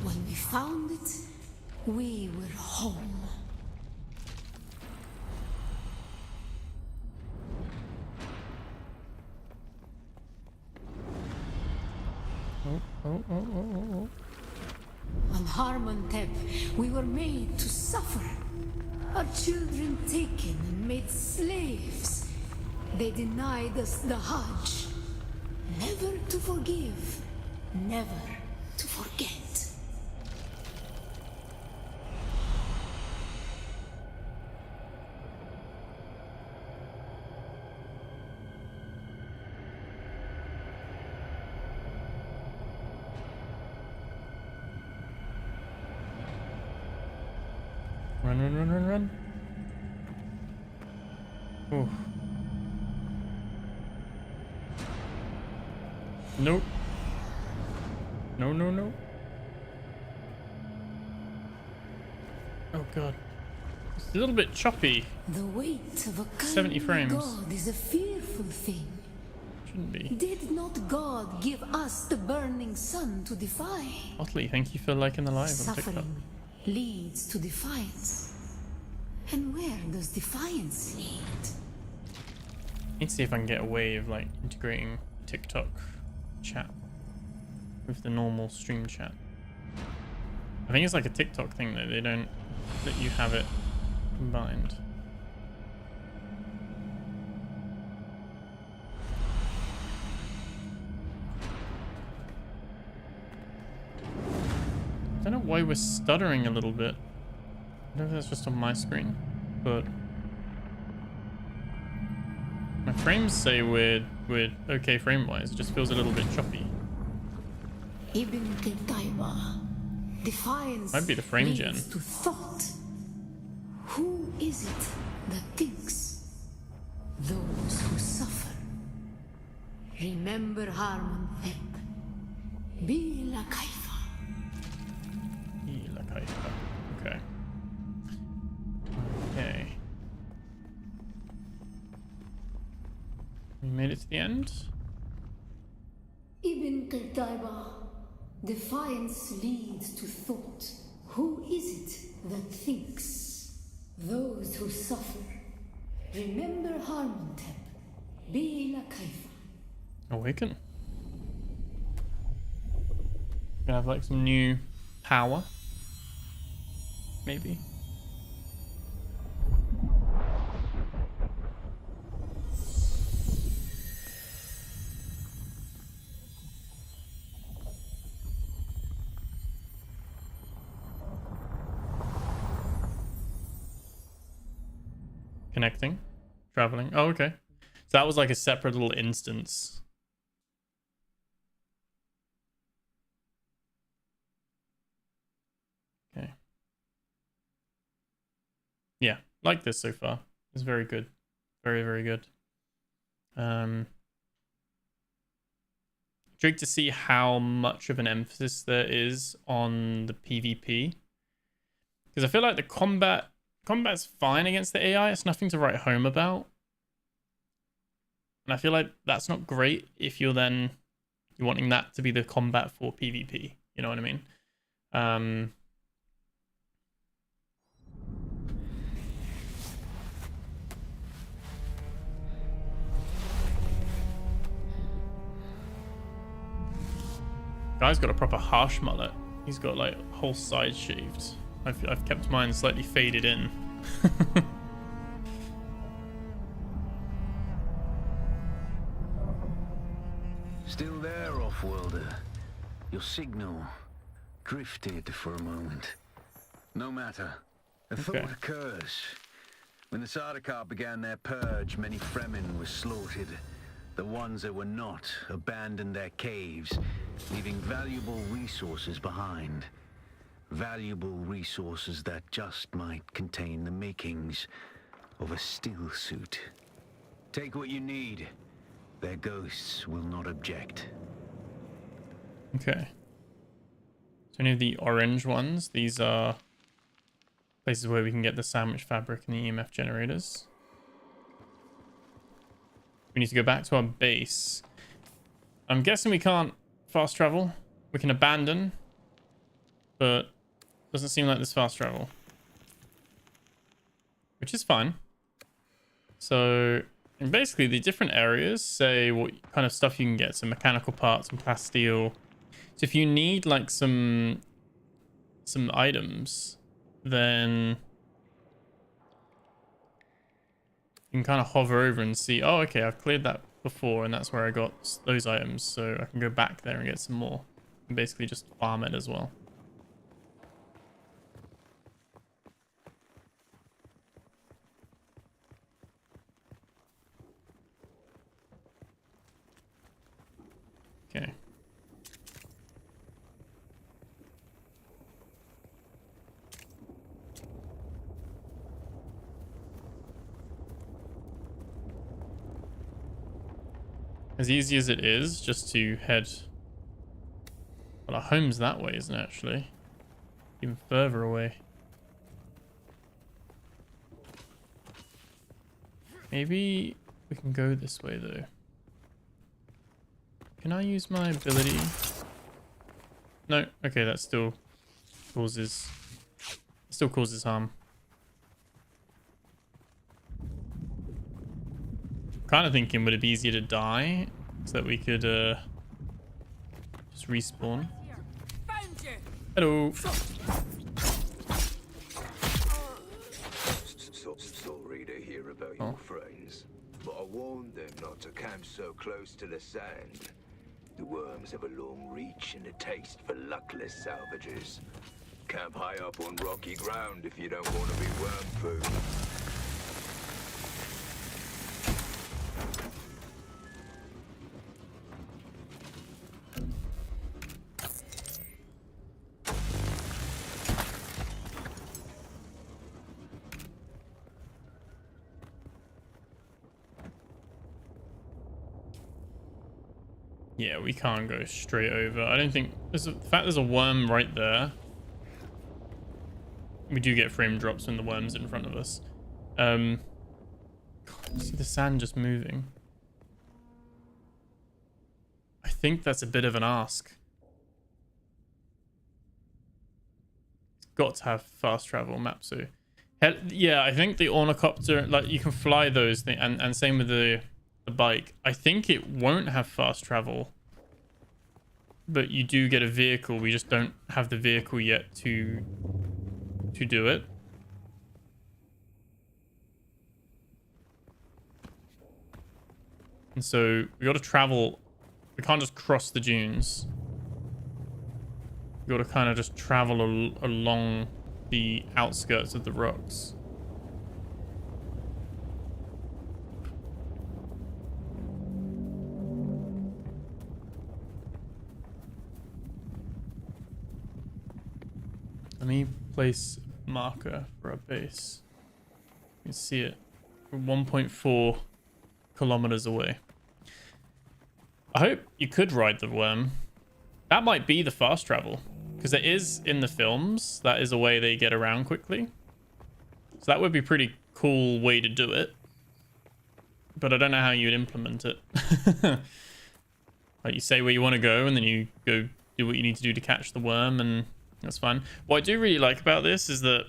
K: When we found it, we were home.
A: Oh.
K: On Harmontep, we were made to suffer. Our children taken and made slaves. They denied us the Hajj. Never to forgive, never to forget.
A: Run, run, run, run, run. Ooh. Nope. No, no, no. Oh god. It's a little bit choppy.
K: The weight of a
A: 70 frames.
K: God is a fearful thing.
A: Shouldn't be.
K: Did not God give us the burning sun to defy?
A: Otley, thank you for liking the live on TikTok.
K: Suffering leads to defiance. And where does defiance lead?
A: Need to see if I can get a way of like integrating TikTok chat with the normal stream chat. I think it's like a TikTok thing though. They don't let you have it combined. I don't know why we're stuttering a little bit. I don't know if that's just on my screen, but my frames say we're okay frame wise. It just feels a little bit choppy.
K: Ibn Qutayba. Defiance
A: Might be the frame
K: leads
A: gen.
K: to thought. Who is it that thinks? Those who suffer. Remember Harmon Thep. Bila Kaifa.
A: Okay. Okay. We made it to the end.
K: Ibn Qutayba. Defiance leads to thought. Who is it that thinks? Those who suffer. Remember Harmontep. Bila Kaifa.
A: Awaken. Gonna have like some new power. Maybe. Connecting. Traveling. Oh, okay. So that was like a separate little instance. Okay. Yeah, like this so far. It's very good. Very, very good. Intrigued to see how much of an emphasis there is on the PvP. Because I feel like the combat's fine against the AI. It's nothing to write home about. And I feel like that's not great if you're wanting that to be the combat for PvP. You know what I mean? Guy's got a proper harsh mullet. He's got like whole side shaved. I've kept mine slightly faded in.
D: Still there, Offworlder. Your signal drifted for a moment. No matter. A thought occurs. When the Sardaukar began their purge, many Fremen were slaughtered. The ones that were not abandoned their caves, leaving valuable resources behind. Valuable resources that just might contain the makings of a still suit. Take what you need. Their ghosts will not object.
A: Okay. So any of the orange ones, these are places where we can get the sandwich fabric and the EMF generators. We need to go back to our base. I'm guessing we can't fast travel. We can abandon, but doesn't seem like there's fast travel, which is fine. So, and basically the different areas say what kind of stuff you can get. Some mechanical parts, some plasteel. So if you need like some items, then you can kind of hover over and see, oh, okay, I've cleared that before and that's where I got those items. So I can go back there and get some more and basically just farm it as well. Okay. as easy as it is just to head... Well, our home's that way, isn't it, actually? Even further away. Maybe we can go this way, though. Can I use my ability? No. Okay, that still causes harm. Kind of thinking, would it be easier to die so that we could just respawn? Hello.
L: Sorry to hear about your friends, but I warned them not to camp so close to the sand. The worms have a long reach and a taste for luckless salvagers. Camp high up on rocky ground if you don't want to be worm food.
A: Yeah, we can't go straight over. I don't think... the fact there's a worm right there. We do get frame drops when the worm's in front of us. See the sand just moving. I think that's a bit of an ask. It's got to have fast travel map, so... Yeah, I think the ornithopter... Like, you can fly those things, and same with the bike. I think it won't have fast travel, but you do get a vehicle. We just don't have the vehicle yet to do it. And so we got to travel. We can't just cross the dunes. We got to kind of just travel along the outskirts of the rocks. Let me place marker for our base. You can see it. We're 1.4 kilometers away. I hope you could ride the worm. That might be the fast travel, because it is in the films. That is a way they get around quickly. So that would be a pretty cool way to do it. But I don't know how you'd implement it. Like, you say where you want to go, and then you go do what you need to do to catch the worm, and that's fine. What I do really like about this is that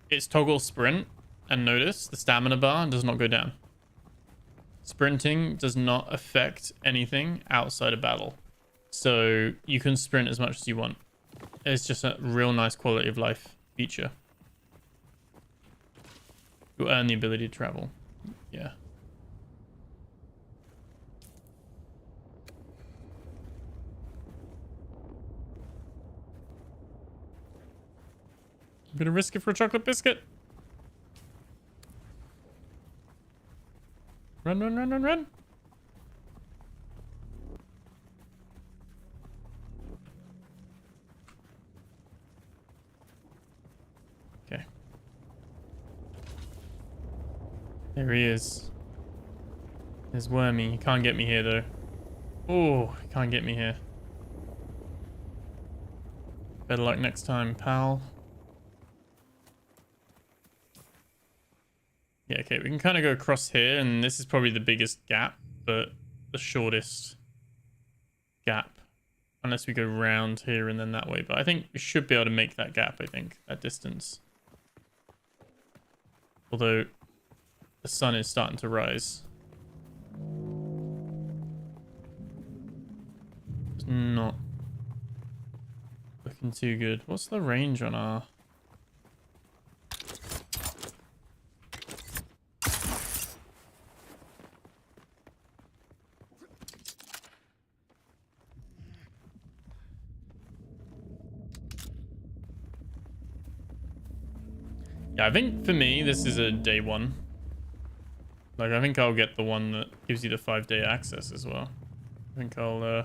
A: it's toggle sprint, and notice the stamina bar does not go down. Sprinting does not affect anything outside of battle. So you can sprint as much as you want. It's just a real nice quality of life feature. You earn the ability to travel. Yeah. I'm gonna risk it for a chocolate biscuit. Run, run, run, run, run. Okay. There he is. There's Wormy. He can't get me here, though. Oh, he can't get me here. Better luck next time, pal. Yeah, okay, we can kind of go across here, and this is probably the biggest gap, but the shortest gap. Unless we go round here and then that way. But I think we should be able to make that gap, I think, that distance. Although the sun is starting to rise. It's not looking too good. What's the range on our... Yeah, I think for me, this is a day one. Like, I think I'll get the one that gives you the 5-day access as well. I think I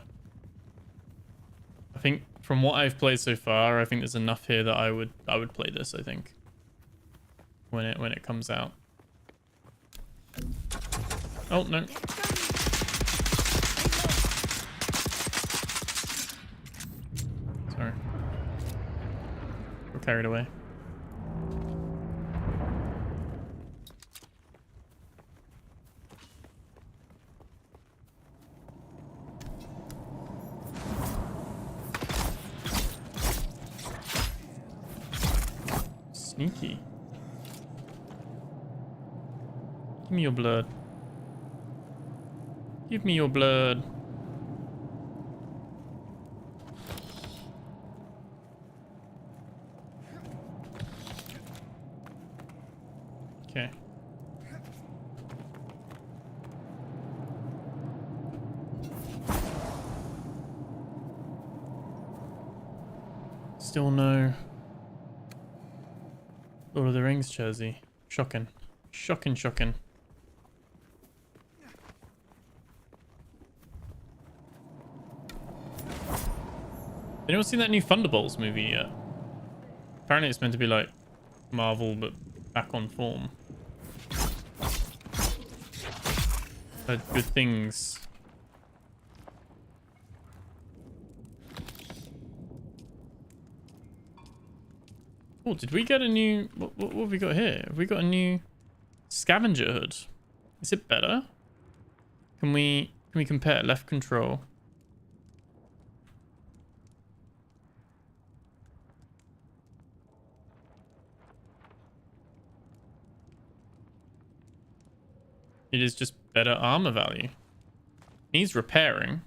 A: think from what I've played so far, I think there's enough here that I would play this, I think. When it comes out. Oh, no. carried away. Sneaky. Give me your blood. Give me your blood. Okay. Still no Lord of the Rings jersey. Shocking. Shocking, shocking. Anyone seen that new Thunderbolts movie yet? Apparently it's meant to be like Marvel, but back on form. Heard good things. Oh, did we get a new... What have we got here? Have we got a new scavenger hood? Is it better? Can we compare? Left control. It is just better armor value. Needs repairing.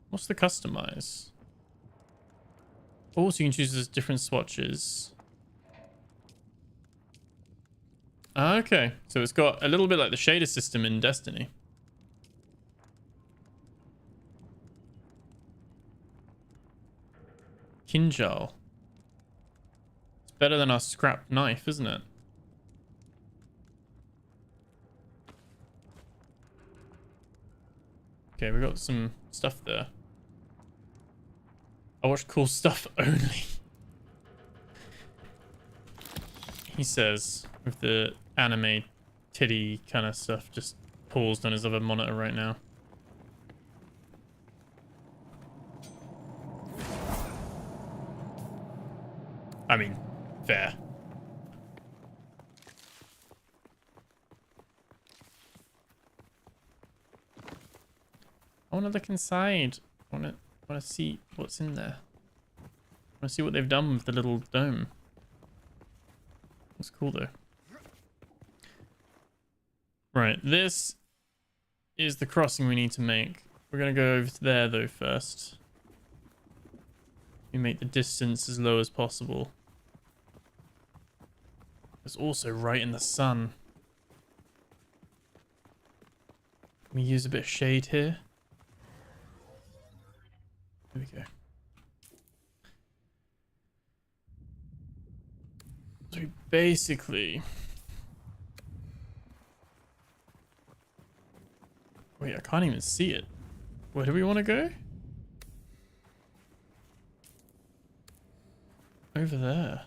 A: What's the customize? Oh, so you can choose those different swatches. Okay, so it's got a little bit like the shader system in Destiny. Kinjal. It's better than our scrap knife, isn't it? Okay, we got some stuff there. I watch cool stuff only. He says with the anime titty kind of stuff just paused on his other monitor right now. I mean, fair. I want to look inside. I want to see what's in there. I want to see what they've done with the little dome. That's cool though. Right, this is the crossing we need to make. We're going to go over to there though first. We make the distance as low as possible. It's also right in the sun. Can we use a bit of shade here? There we go. So we basically... Wait, I can't even see it. Where do we want to go? Over there.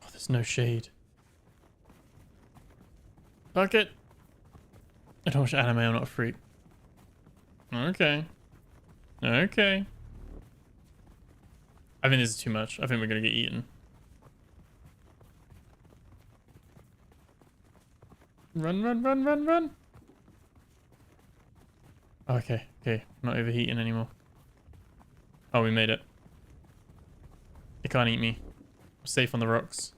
A: Oh, there's no shade. Fuck it. I don't watch anime, I'm not a freak. Okay. Okay. I think this is too much. I think we're gonna get eaten. Run, run, run, run, run. Okay, okay. I'm not overheating anymore. Oh, we made it. It can't eat me. I'm safe on the rocks.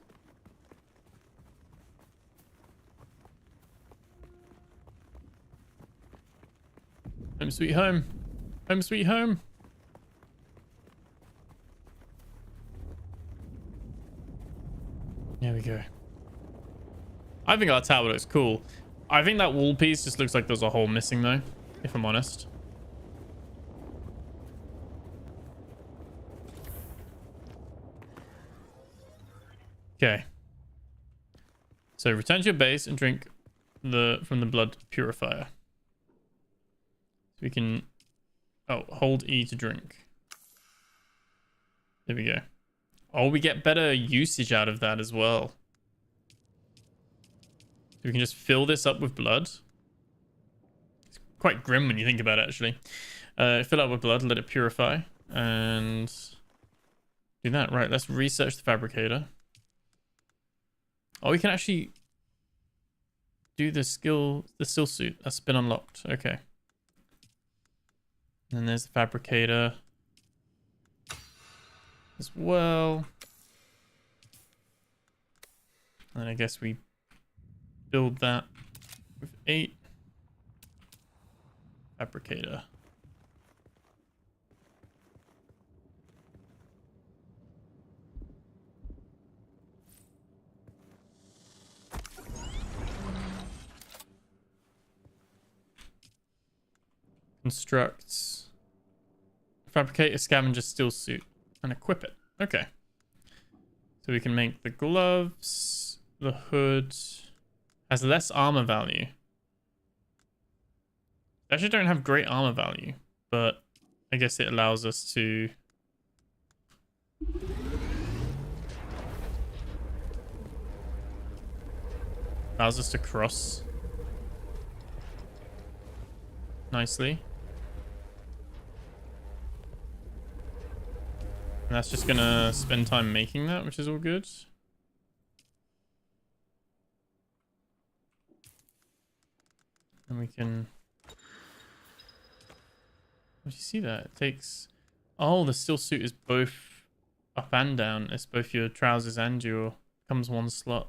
A: Home sweet home. Home sweet home. There we go. I think our tower looks cool. I think that wall piece just looks like there's a hole missing though, if I'm honest. Okay. So return to your base and drink from the blood purifier. We can... Oh, hold E to drink. There we go. Oh, we get better usage out of that as well. So we can just fill this up with blood. It's quite grim when you think about it, actually. Fill up with blood, let it purify, and do that. Right, let's research the fabricator. Oh, we can actually do the still suit. That's been unlocked. Okay. And there's the fabricator as well. And I guess we build that with 8. Fabricator. Constructs. Fabricate a scavenger steel suit and equip it. Okay. So we can make the gloves. The hood has less armor value. They actually don't have great armor value, but I guess it allows us to cross nicely. And that's just gonna spend time making that, which is all good. And we can... What do you see that? It takes... Oh, the steel suit is both up and down. It's both your trousers and your... Comes one slot.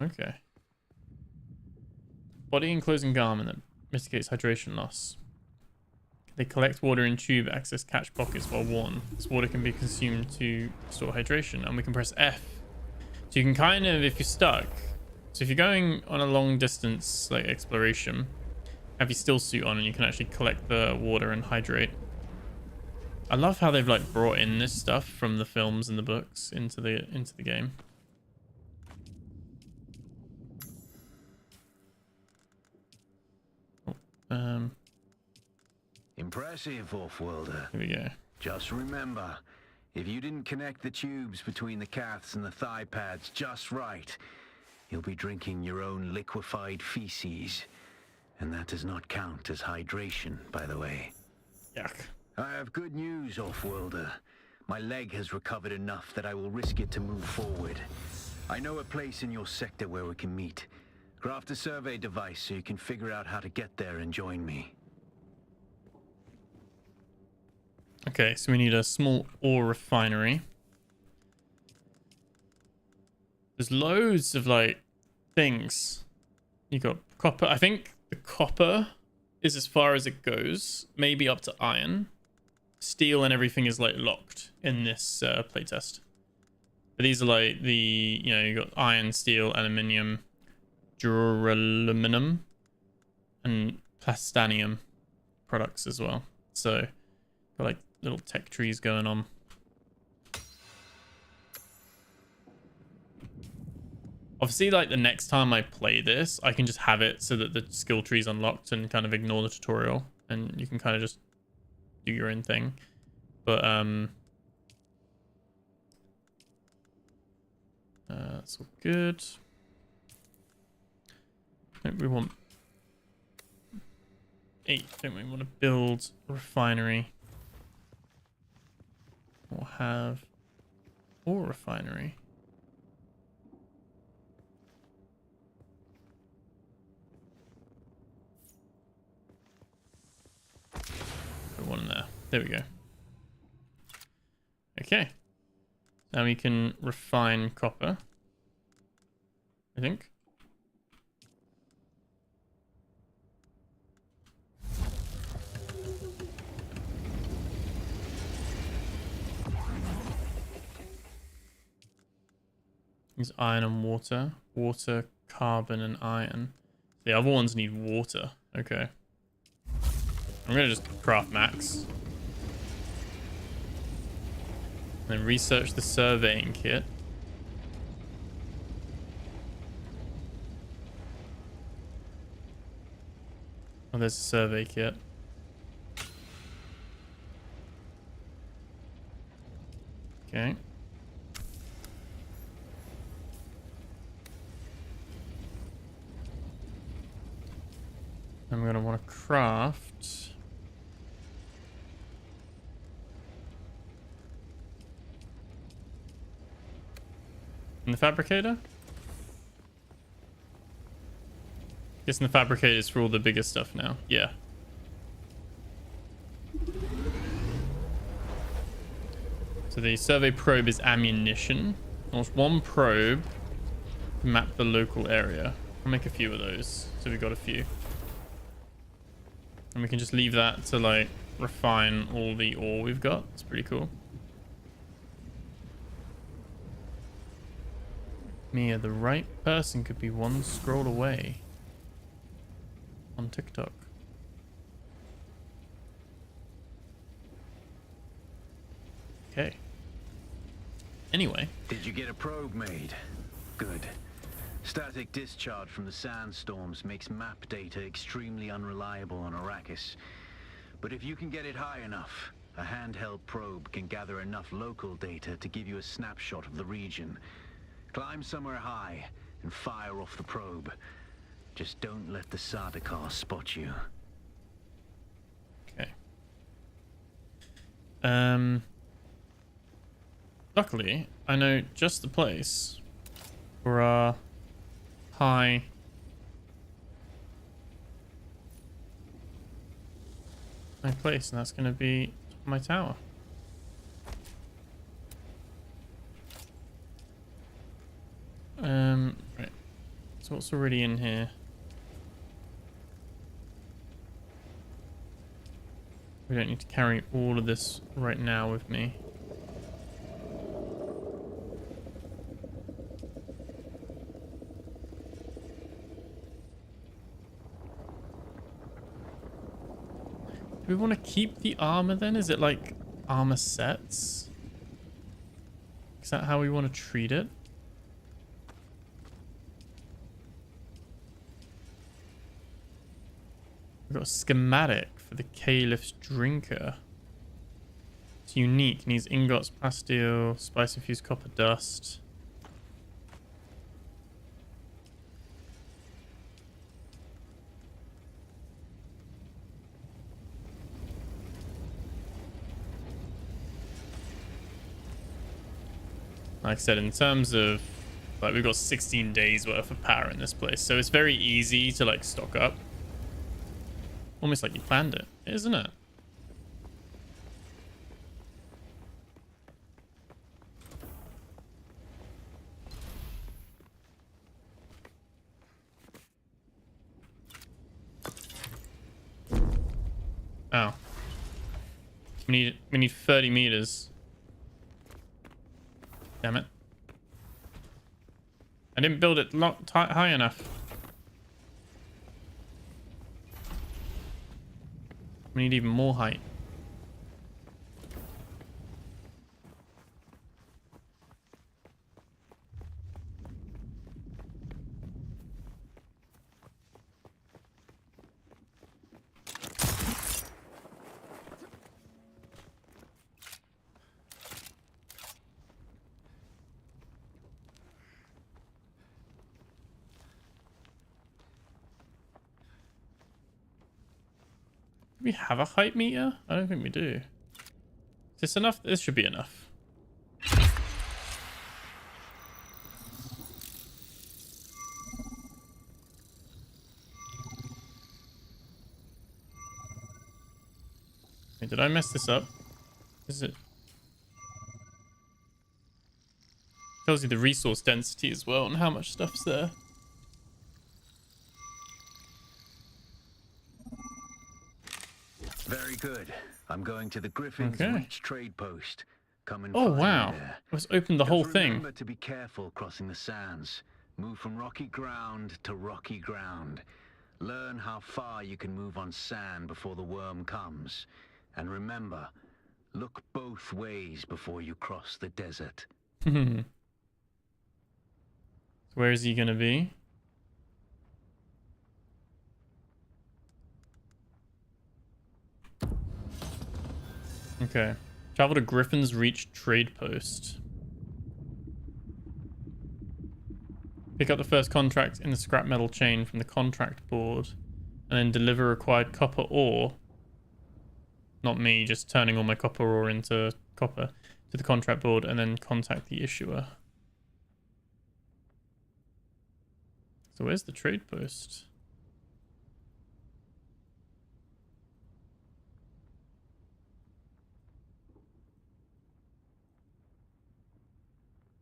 A: Okay. Body enclosing garment that mitigates hydration loss. They collect water in tube access catch pockets while worn. This water can be consumed to store hydration, and we can press F. So you can kind of, if you're stuck, so if you're going on a long distance like exploration, have your still suit on and you can actually collect the water and hydrate. I love how they've like brought in this stuff from the films and the books into the game.
D: Impressive, Off-worlder.
A: Here we go.
D: Just remember, if you didn't connect the tubes between the caths and the thigh pads just right, you'll be drinking your own liquefied feces. And that does not count as hydration, by the way.
A: Yuck.
D: I have good news, Off-worlder. My leg has recovered enough that I will risk it to move forward. I know a place in your sector where we can meet. Craft a survey device so you can figure out how to get there and join me.
A: Okay, so we need a small ore refinery. There's loads of like things. You got copper. I think the copper is as far as it goes, maybe up to iron. Steel and everything is like locked in this playtest. But these are like the, you know, you got iron, steel, aluminium, duraluminum, and plastanium products as well. So got like little tech trees going on. Obviously, like the next time I play this, I can just have it so that the skill tree is unlocked and kind of ignore the tutorial, and you can kind of just do your own thing. But that's all good. I think we want 8. Don't we want to build a refinery? We'll have ore refinery. Put one in there. There we go. Okay. Now we can refine copper, I think. Use iron and water. Water, carbon, and iron. The other ones need water. Okay. I'm gonna just craft max. And then research the surveying kit. Oh, there's a survey kit. Okay. I'm going to want to craft... in the fabricator? Guessing the fabricator is for all the bigger stuff now. Yeah. So the survey probe is ammunition. Almost one probe to map the local area. I'll make a few of those. So we've got a few. And we can just leave that to like refine all the ore we've got. It's pretty cool. Mia, the right person could be one scroll away on TikTok. Okay. Anyway.
D: Did you get a probe made? Good. Static discharge from the sandstorms makes map data extremely unreliable on Arrakis. But if you can get it high enough, a handheld probe can gather enough local data to give you a snapshot of the region. Climb somewhere high and fire off the probe. Just don't let the Sardaukar spot you.
A: Okay. Luckily, I know just the place for our high place, and that's going to be my tower. Right. So what's already in here? We don't need to carry all of this right now with me. Do we want to keep the armor then? Is it like armor sets? Is that how we want to treat it? We've got a schematic for the Caliph's Drinker. It's unique. Needs ingots, plasteel, spice-infused copper dust. Like I said, in terms of, like, we've got 16 days worth of power in this place, so it's very easy to like stock up. Almost like you planned it, isn't it? Oh. We need 30 meters. Damn it. I didn't build it high enough. We need even more height. Do we have a height meter? I don't think we do. Is this enough? This should be enough. Wait, did I mess this up? Is it? Tells you the resource density as well and how much stuff's there.
D: Very good. I'm going to the Griffin's Reach trade post. Come and
A: oh
D: find
A: wow!
D: me there.
A: Let's open the whole thing.
D: Remember to be careful crossing the sands. Move from rocky ground to rocky ground. Learn how far you can move on sand before the worm comes. And remember, look both ways before you cross the desert.
A: Where is he gonna be? Okay. Travel to Griffin's Reach trade post. Pick up the first contract in the scrap metal chain from the contract board and then deliver required copper ore. Not me, just turning all my copper ore into copper to the contract board and then contact the issuer. So where's the trade post?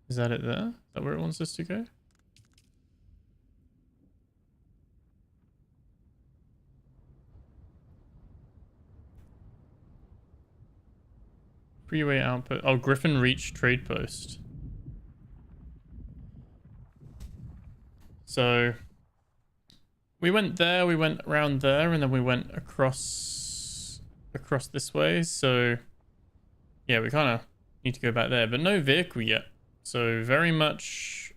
A: Is that it there? Is that where it wants us to go? Freeway output. Oh, Griffin Reach trade post. So we went there, we went around there, and then we went across this way. So yeah, we kind of need to go back there, but no vehicle yet. So very much,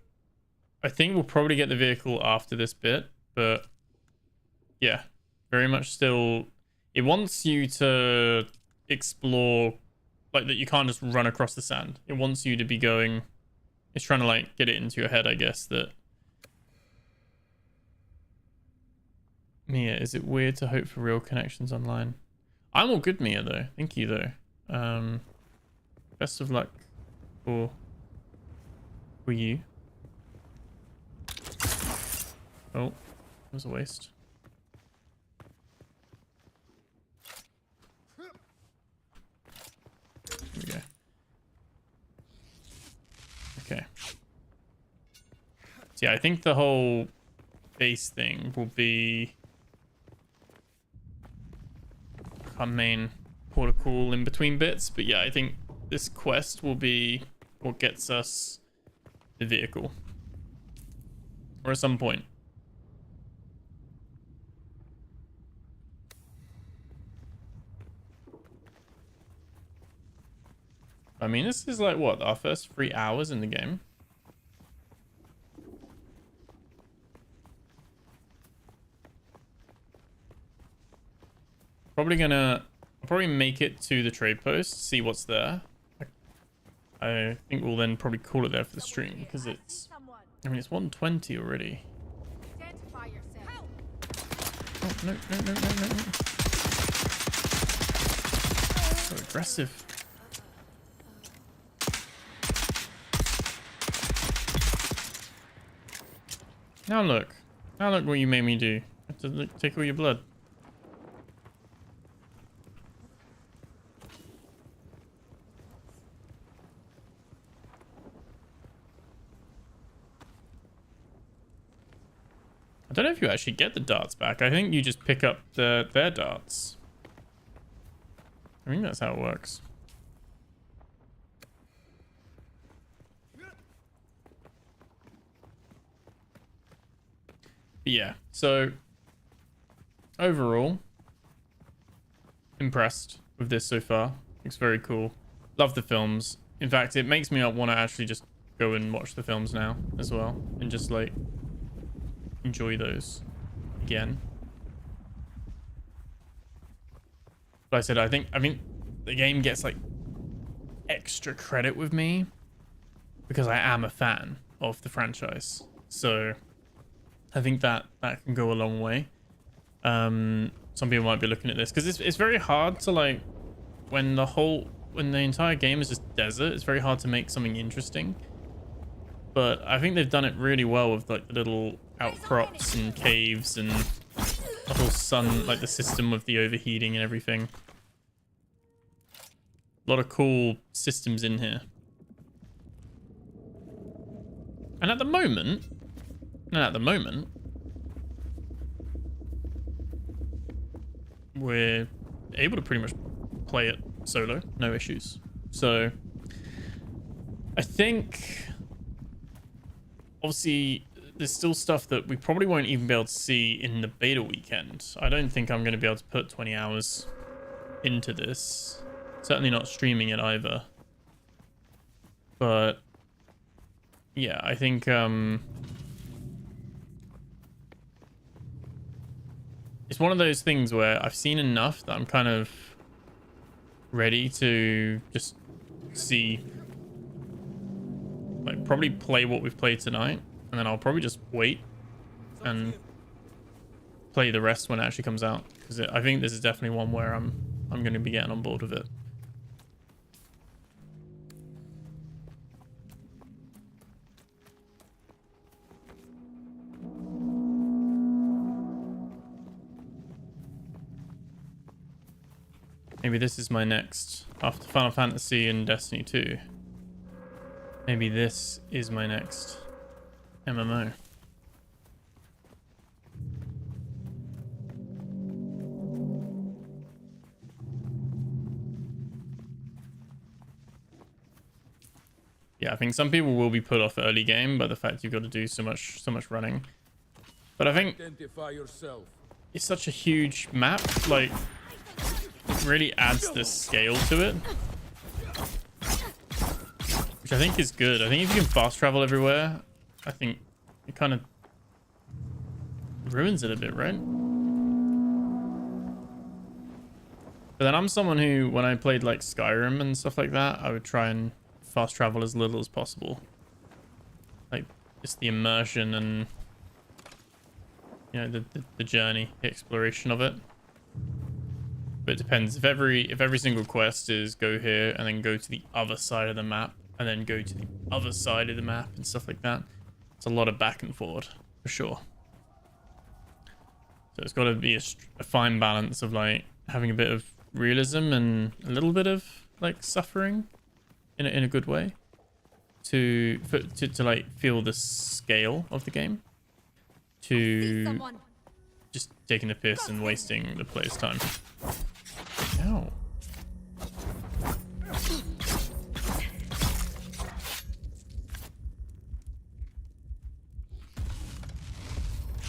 A: I think we'll probably get the vehicle after this bit, but yeah, very much still, it wants you to explore, like that you can't just run across the sand. It wants you to be going, it's trying to like get it into your head, I guess, that Mia, is it weird to hope for real connections online? I'm all good, Mia, though. Thank you, though. Best of luck for you. Oh, that was a waste. Here we go. Okay. So yeah, I think the whole base thing will be our main port of call in between bits, but yeah, I think this quest will be what gets us the vehicle, or at some point. I mean, this is like what, our first 3 hours in the game. Probably make it to the trade post, see what's there. I think we'll then probably call it there for the stream, because it's, I mean, it's 1:20 already. Oh, no. So aggressive. Now look what you made me do. I have to take all your blood. I don't know if you actually get the darts back. I think you just pick up their darts. I think that's how it works. But yeah, so overall, impressed with this so far. Looks very cool. Love the films. In fact, it makes me want to actually just go and watch the films now as well, and just like enjoy those again. But I said, I think the game gets like extra credit with me because I am a fan of the franchise. So I think that can go a long way. Some people might be looking at this because it's very hard to like, when the entire game is just desert, it's very hard to make something interesting. But I think they've done it really well with like the little outcrops and caves and the whole sun, like the system with the overheating and everything. A lot of cool systems in here. And at the moment, we're able to pretty much play it solo, no issues. So I think obviously there's still stuff that we probably won't even be able to see in the beta weekend. I don't think I'm going to be able to put 20 hours into this. Certainly not streaming it either. But yeah, I think it's one of those things where I've seen enough that I'm kind of ready to just see, like, probably play what we've played tonight, and then I'll probably just wait and play the rest when it actually comes out, because I think this is definitely one where I'm going to be getting on board with it. Maybe this is my next, after Final Fantasy and Destiny 2. Maybe this is my next MMO. Yeah, I think some people will be put off early game by the fact you've got to do so much running. But I think it's such a huge map, like, it really adds this scale to it, which I think is good. I think if you can fast travel everywhere, I think it kind of ruins it a bit, right? But then I'm someone who, when I played like Skyrim and stuff like that, I would try and fast travel as little as possible. Like, just the immersion and, you know, the journey, the exploration of it. But it depends. If every single quest is go here and then go to the other side of the map and then go to the other side of the map and stuff like that, it's a lot of back and forward for sure. So it's got to be a fine balance of like having a bit of realism and a little bit of like suffering in a good way to like feel the scale of the game, to just taking the piss and wasting the player's time. Ow.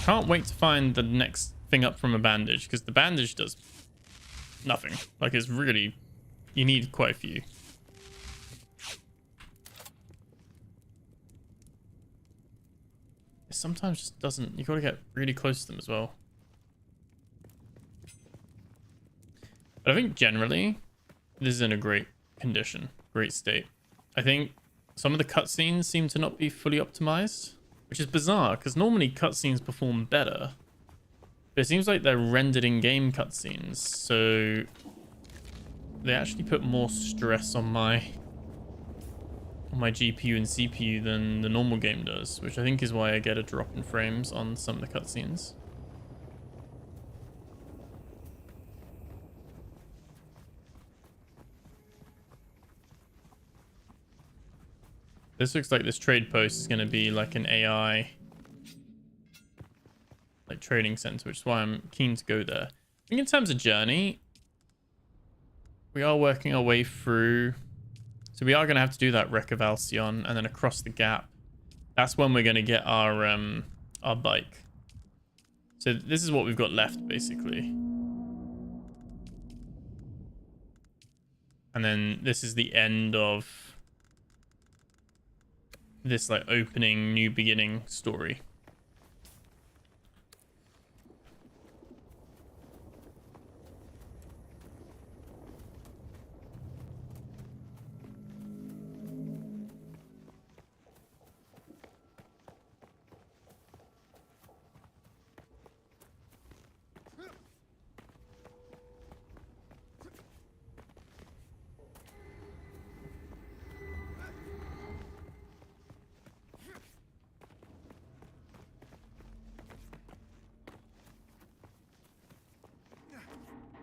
A: Can't wait to find the next thing up from a bandage, because the bandage does nothing. Like, it's really, you need quite a few. It sometimes just doesn't, you gotta get really close to them as well. But I think generally, this is in a great condition, great state. I think some of the cutscenes seem to not be fully optimized, which is bizarre, because normally cutscenes perform better. But it seems like they're rendered in-game cutscenes, so they actually put more stress on my GPU and CPU than the normal game does, which I think is why I get a drop in frames on some of the cutscenes. This looks like this trade post is going to be like an AI like trading center, which is why I'm keen to go there. I think in terms of journey, we are working our way through. So we are going to have to do that Wreck of Alcyon and then across the gap. That's when we're going to get our bike. So this is what we've got left, basically. And then this is the end of this like opening new beginning story.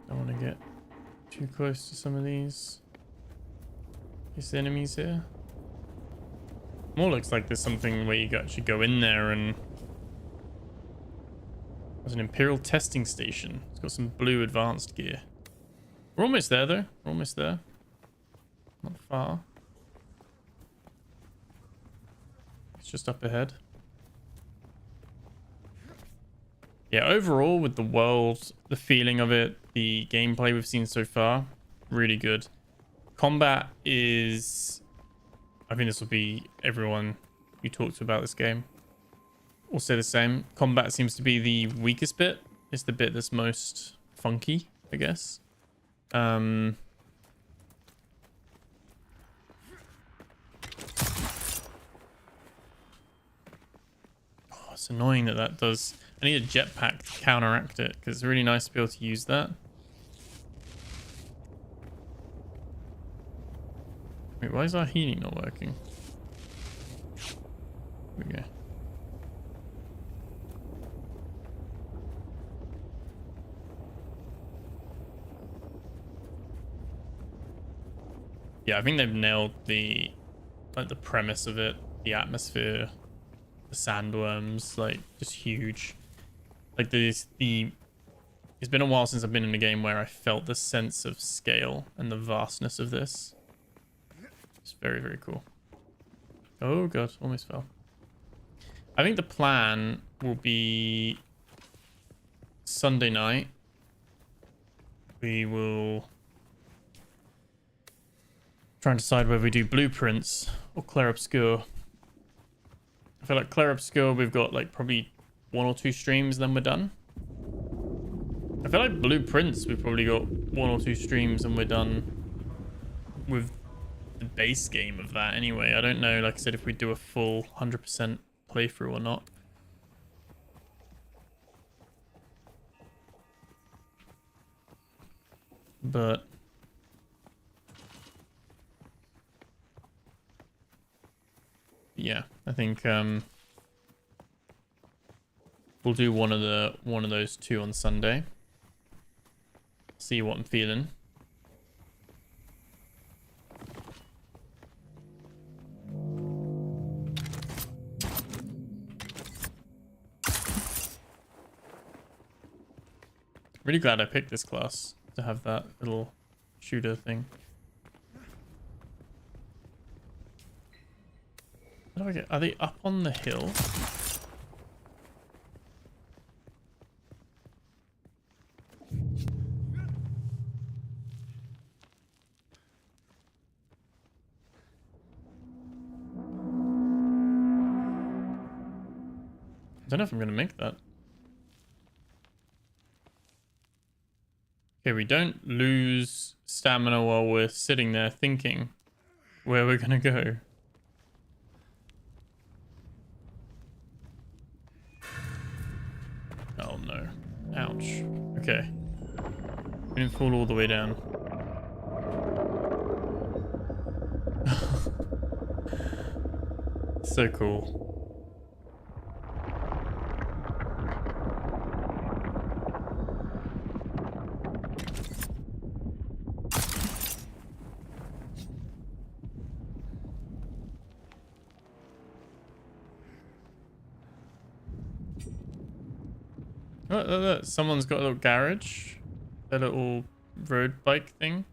A: Don't want to get too close to some of these enemies here. More looks like there's something where you actually go in there and there's an Imperial testing station. It's got some blue advanced gear. We're almost there though. We're almost there. Not far. It's just up ahead. Yeah, overall with the world, the feeling of it, the gameplay we've seen so far, really good. Combat is, I think this will be everyone you talk to about this game will say the same. Combat seems to be the weakest bit. It's the bit that's most funky, I guess. Oh, It's annoying that that does... I need a jetpack to counteract it, because it's really nice to be able to use that. Wait, why is our healing not working? Here we go. Yeah, I think they've nailed the premise of it, the atmosphere, the sandworms, like just huge. Like it's been a while since I've been in a game where I felt the sense of scale and the vastness of this. It's very, very cool. Oh god, almost fell. I think the plan will be Sunday night. We will try and decide whether we do blueprints or Clair Obscur. I feel like Clair Obscur, we've got like probably 1 or 2 streams, then we're done. I feel like blueprints, we've probably got 1 or 2 streams and we're done with the base game of that anyway. I don't know, like I said, if we do a full 100% playthrough or not. But yeah, I think we'll do one of those 2 on Sunday. See what I'm feeling. Really glad I picked this class to have that little shooter thing. How do I get? Are they up on the hill? I don't know if I'm gonna make that. Okay, we don't lose stamina while we're sitting there thinking where we're gonna go. Oh no. Ouch. Okay. We didn't fall all the way down. So cool. Look, someone's got a little garage. A little road bike thing.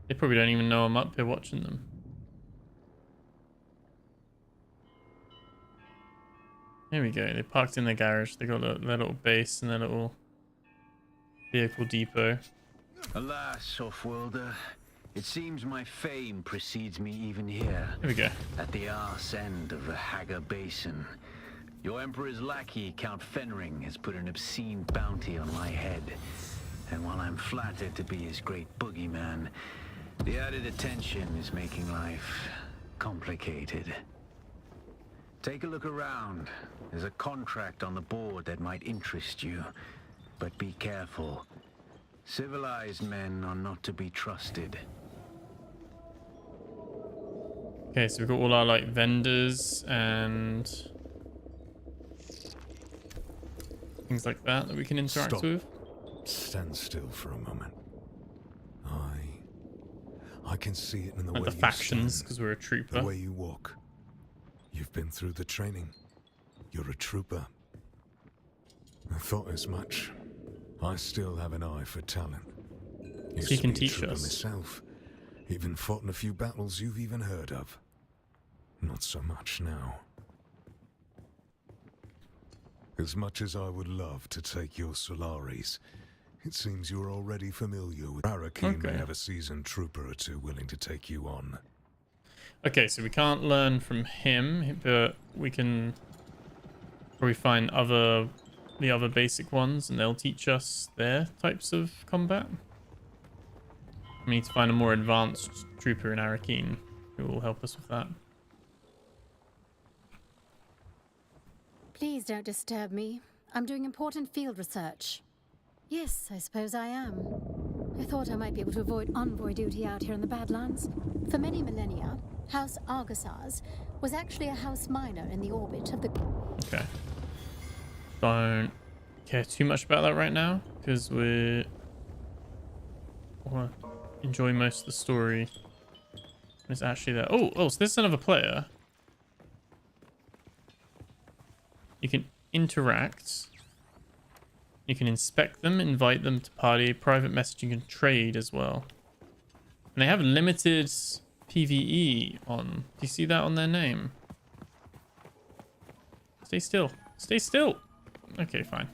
A: They probably don't even know I'm up here watching them. Here we go. They parked in their garage. They got their little base and their little vehicle depot.
D: Alas, Offworlder, it seems my fame precedes me even here.
A: Here we go.
D: At the arse end of the Hagar Basin. Your Emperor's lackey, Count Fenring, has put an obscene bounty on my head. And while I'm flattered to be his great boogeyman, the added attention is making life complicated. Take a look around. There's a contract on the board that might interest you. But be careful. Civilized men are not to be trusted.
A: Okay, so we've got all our like vendors and things like that we can interact with.
M: Stand still for a moment. I can see it in the
A: like
M: way
A: the factions, because we're a trooper.
M: The way you walk. You've been through the training. You're a trooper. I thought as much. I still have an eye for talent.
A: So you can teach us.
M: Myself. Even fought in a few battles you've even heard of. Not so much now. As much as I would love to take your Solaris, it seems you're already familiar with Arrakis. May have a seasoned trooper or 2 willing to take you on.
A: Okay, so we can't learn from him, but we can probably find the other basic ones, and they'll teach us their types of combat. We need to find a more advanced trooper in Arrakis who will help us with that.
N: Please don't disturb me. I'm doing important field research. Yes, I suppose I am. I thought I might be able to avoid envoy duty out here in the Badlands. For many millennia, House Argasaz was actually a house minor in the orbit of the...
A: Okay. Don't care too much about that right now, because we want to enjoy most of the story. It's actually there. Oh, so this is another player. You can interact. You can inspect them, invite them to party, private messaging, and trade as well. And they have limited PvE on. Do you see that on their name? Stay still. Stay still. Okay, fine.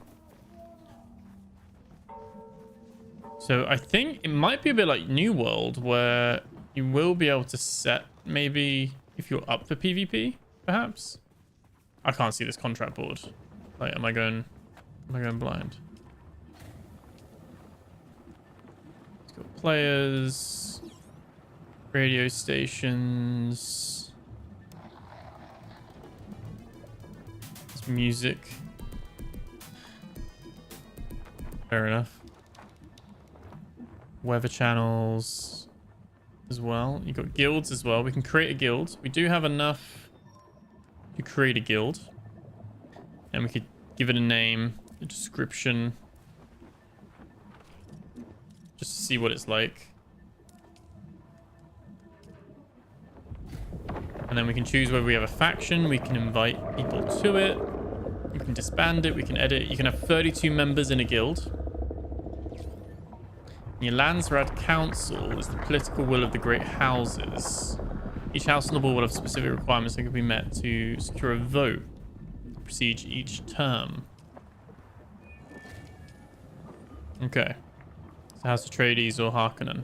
A: So I think it might be a bit like New World, where you will be able to set, maybe if you're up for PvP, perhaps. I can't see this contract board. Like, am I going blind? Let's go players, radio stations, there's music. Fair enough. Weather channels as well. You've got guilds as well. We can create a guild. We do have enough to create a guild, and we could give it a name, a description, just to see what it's like. And then we can choose whether we have a faction. We can invite people to it. We can disband it. We can edit. You can have 32 members in a guild. Your Landsrad Council is the political will of the great houses. Each house on the board will have specific requirements that can be met to secure a vote to proceed each term. Okay. So House Atreides or Harkonnen.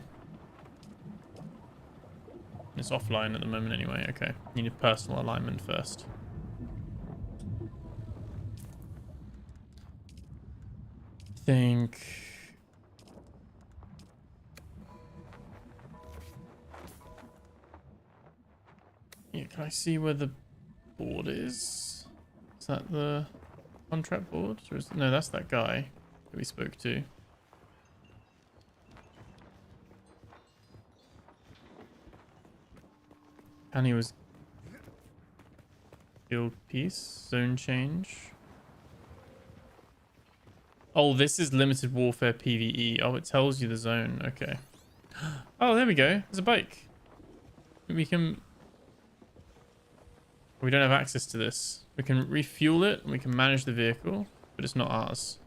A: It's offline at the moment anyway. Okay. You need personal alignment first. I think... yeah, can I see where the board is? Is that the contract board? Or is... no, that's that guy that we spoke to. And he was guild piece, zone change. Oh, this is limited warfare PvE. Oh, it tells you the zone. Okay. Oh, there we go. There's a bike. We can... we don't have access to this. We can refuel it and we can manage the vehicle, but it's not ours.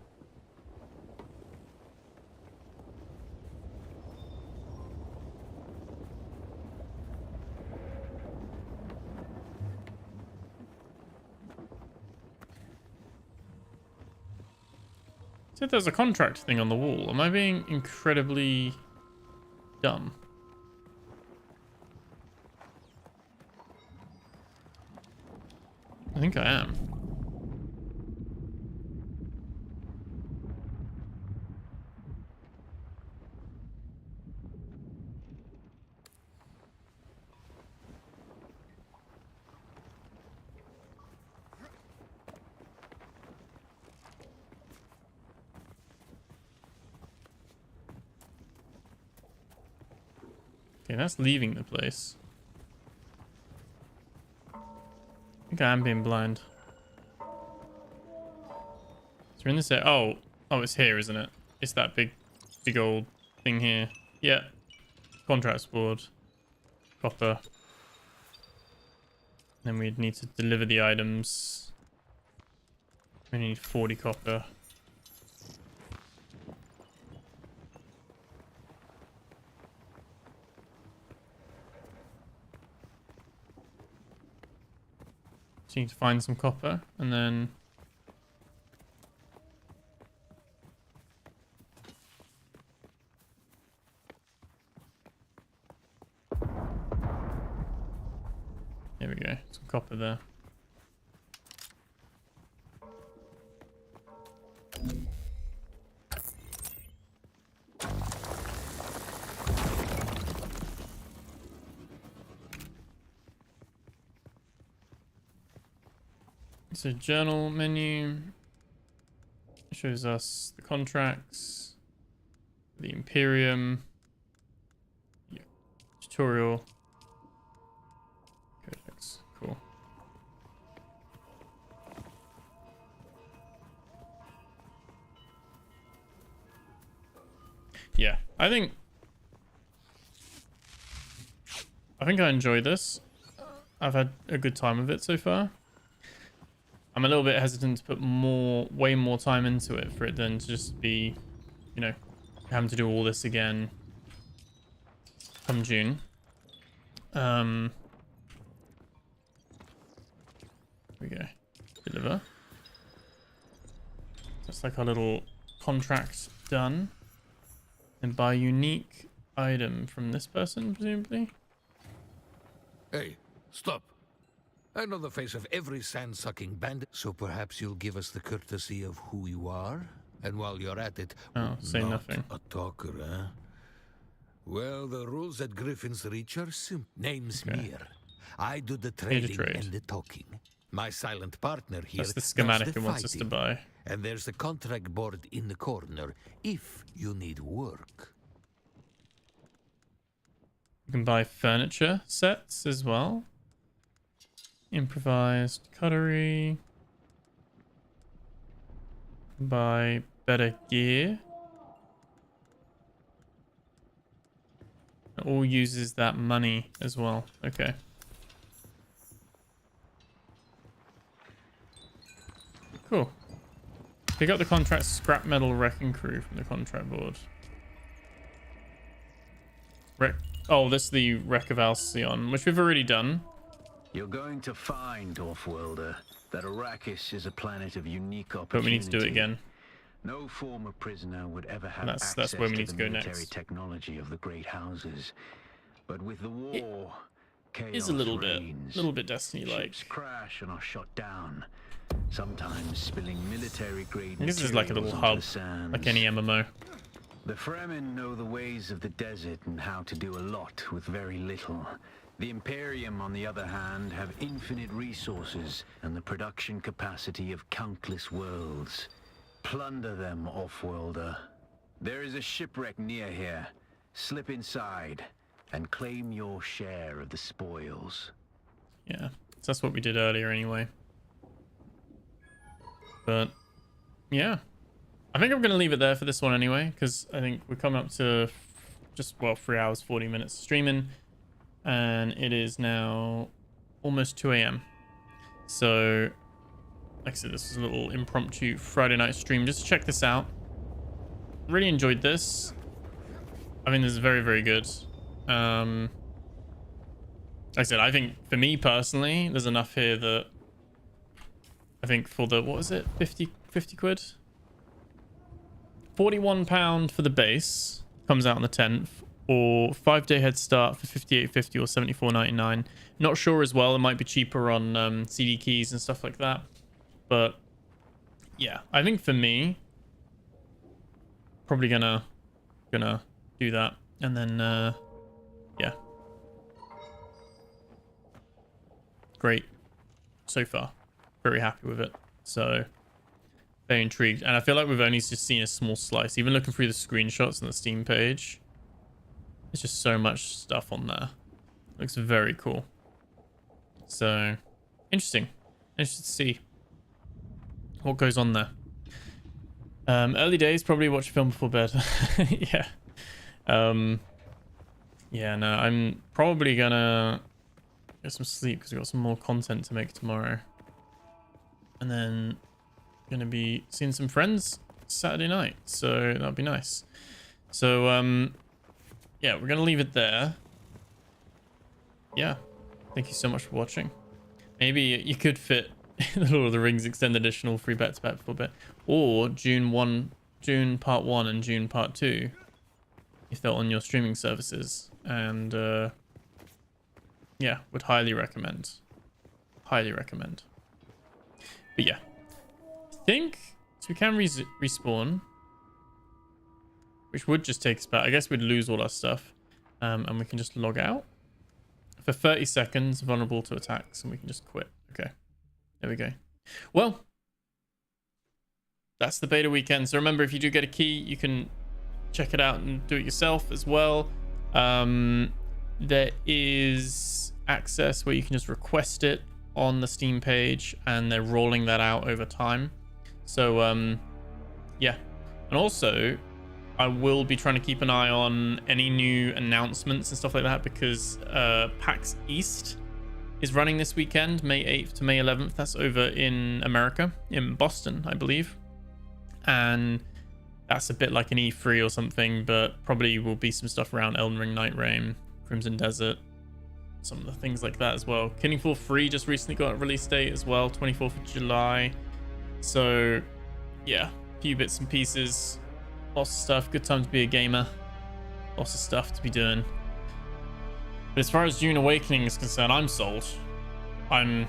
A: Said there's a contract thing on the wall. Am I being incredibly dumb? I think I am. Okay, that's leaving the place. I think I am being blind. So we're in this area. Oh, it's here, isn't it? It's that big old thing here. Yeah. Contracts board. Copper. Then we'd need to deliver the items. We need 40 copper. So you need to find some copper and then there we go, some copper there. So journal menu shows us the contracts, the Imperium, tutorial, codex. Cool. Yeah, I think I enjoyed this. I've had a good time with it so far. I'm a little bit hesitant to put way more time into it for it than to just be, you know, having to do all this again come June. Here we go. Deliver. That's like our little contract done. And buy unique item from this person, presumably.
O: Hey, stop. I know the face of every sand-sucking bandit, so perhaps you'll give us the courtesy of who you are? And while you're at it,
A: say nothing.
O: A talker, huh? Well, the rules at Griffin's Reach are simple. Name's Mir. I do the trading and the talking. My silent partner here.
A: That's the schematic it wants us to buy.
O: And there's the contract board in the corner if you need work.
A: You can buy furniture sets as well. Improvised cutlery. Buy better gear. It all uses that money as well. Okay. Cool. Pick up the contract scrap metal wrecking crew from the contract board. Oh, this is the wreck of Alcyon, which we've already done.
D: You're going to find, Offworlder, that Arrakis is a planet of unique opportunity.
A: But we need to do it again.
D: No former prisoner would ever have
A: that's
D: access
A: where we need
D: to
A: to
D: the
A: go
D: military
A: next.
D: technology of the great houses. But with the war, chaos
A: is a little
D: reigns.
A: bit Destiny-like.
D: Ships crash and are shot down. Sometimes spilling military-grade.
A: This is like a little hub, like any MMO.
D: The Fremen know the ways of the desert and how to do a lot with very little. The Imperium, on the other hand, have infinite resources and the production capacity of countless worlds. Plunder them, Offworlder. There is a shipwreck near here. Slip inside and claim your share of the spoils.
A: Yeah, so that's what we did earlier anyway. But yeah, I think I'm going to leave it there for this one anyway, because I think we're coming up to just, well, 3 hours, 40 minutes streaming, and it is now almost 2 a.m. So, like I said, this is a little impromptu Friday night stream just to check this out. Really enjoyed this. I mean, this is very, very good. Like I said, I think for me personally, there's enough here that I think for the, what was it, 50 quid? £41 for the base, comes out on the 10th, or 5-day head start for $58.50 or $74.99. Not sure as well, it might be cheaper on CD keys and stuff like that. But yeah, I think for me, probably gonna do that, and then yeah, great so far, very happy with it, so very intrigued. And I feel like we've only just seen a small slice. Even looking through the screenshots on the Steam page, there's just so much stuff on there. Looks very cool, so interesting to see what goes on there. Early days, probably watch a film before bed. Yeah. Yeah, no, I'm probably gonna get some sleep because we've got some more content to make tomorrow. And then gonna be seeing some friends Saturday night, so that'll be nice. So, yeah, we're gonna leave it there. Yeah. Thank you so much for watching. Maybe you could fit the Lord of the Rings extended additional free back to back before bed, or June part 1 and June part 2 if they're on your streaming services. And yeah, would highly recommend. But yeah, I think so. We can respawn, which would just take us back. I guess we'd lose all our stuff, and we can just log out for 30 seconds, vulnerable to attacks, and we can just quit. Okay, there we go. Well, that's the beta weekend. So remember, if you do get a key, you can check it out and do it yourself as well. There is access where you can just request it on the Steam page, and they're rolling that out over time. So yeah, and also I will be trying to keep an eye on any new announcements and stuff like that, because PAX East is running this weekend, May 8th to May 11th. That's over in America, in Boston, I believe. And that's a bit like an E3 or something, but probably will be some stuff around Elden Ring, Night Rain, Crimson Desert, some of the things like that as well. Killing Floor 3 just recently got a release date as well, 24th of July. So yeah, a few bits and pieces, lots of stuff. Good time to be a gamer, lots of stuff to be doing. But as far as Dune Awakening is concerned, I'm sold. I'm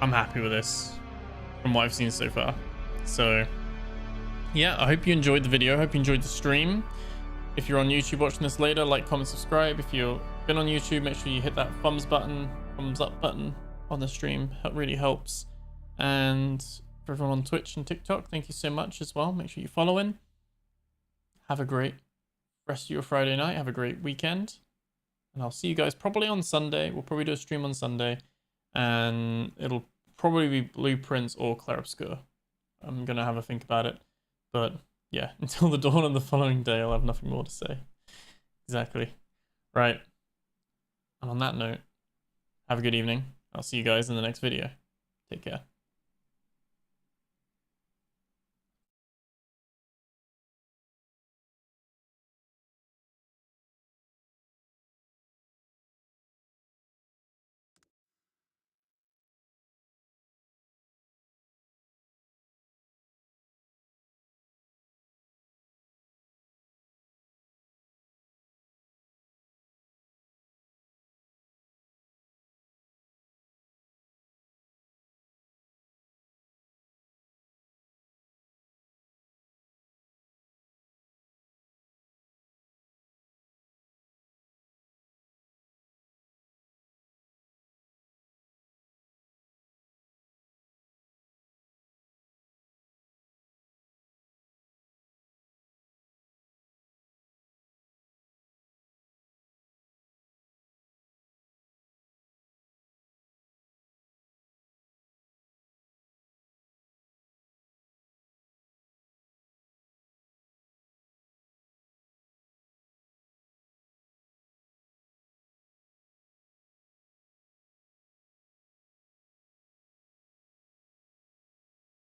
A: happy with this from what I've seen so far. So yeah, I hope you enjoyed the video. I hope you enjoyed the stream. If you're on YouTube watching this later, like, comment, subscribe. If you've been on YouTube, make sure you hit that thumbs up button on the stream. It really helps. And for everyone on Twitch and TikTok, thank you so much as well. Make sure you're following. Have a great rest of your Friday night. Have a great weekend. And I'll see you guys probably on Sunday. We'll probably do a stream on Sunday. And it'll probably be Blueprints or Clair Obscur. I'm going to have a think about it. But yeah, until the dawn of the following day, I'll have nothing more to say. Exactly. Right. And on that note, have a good evening. I'll see you guys in the next video. Take care.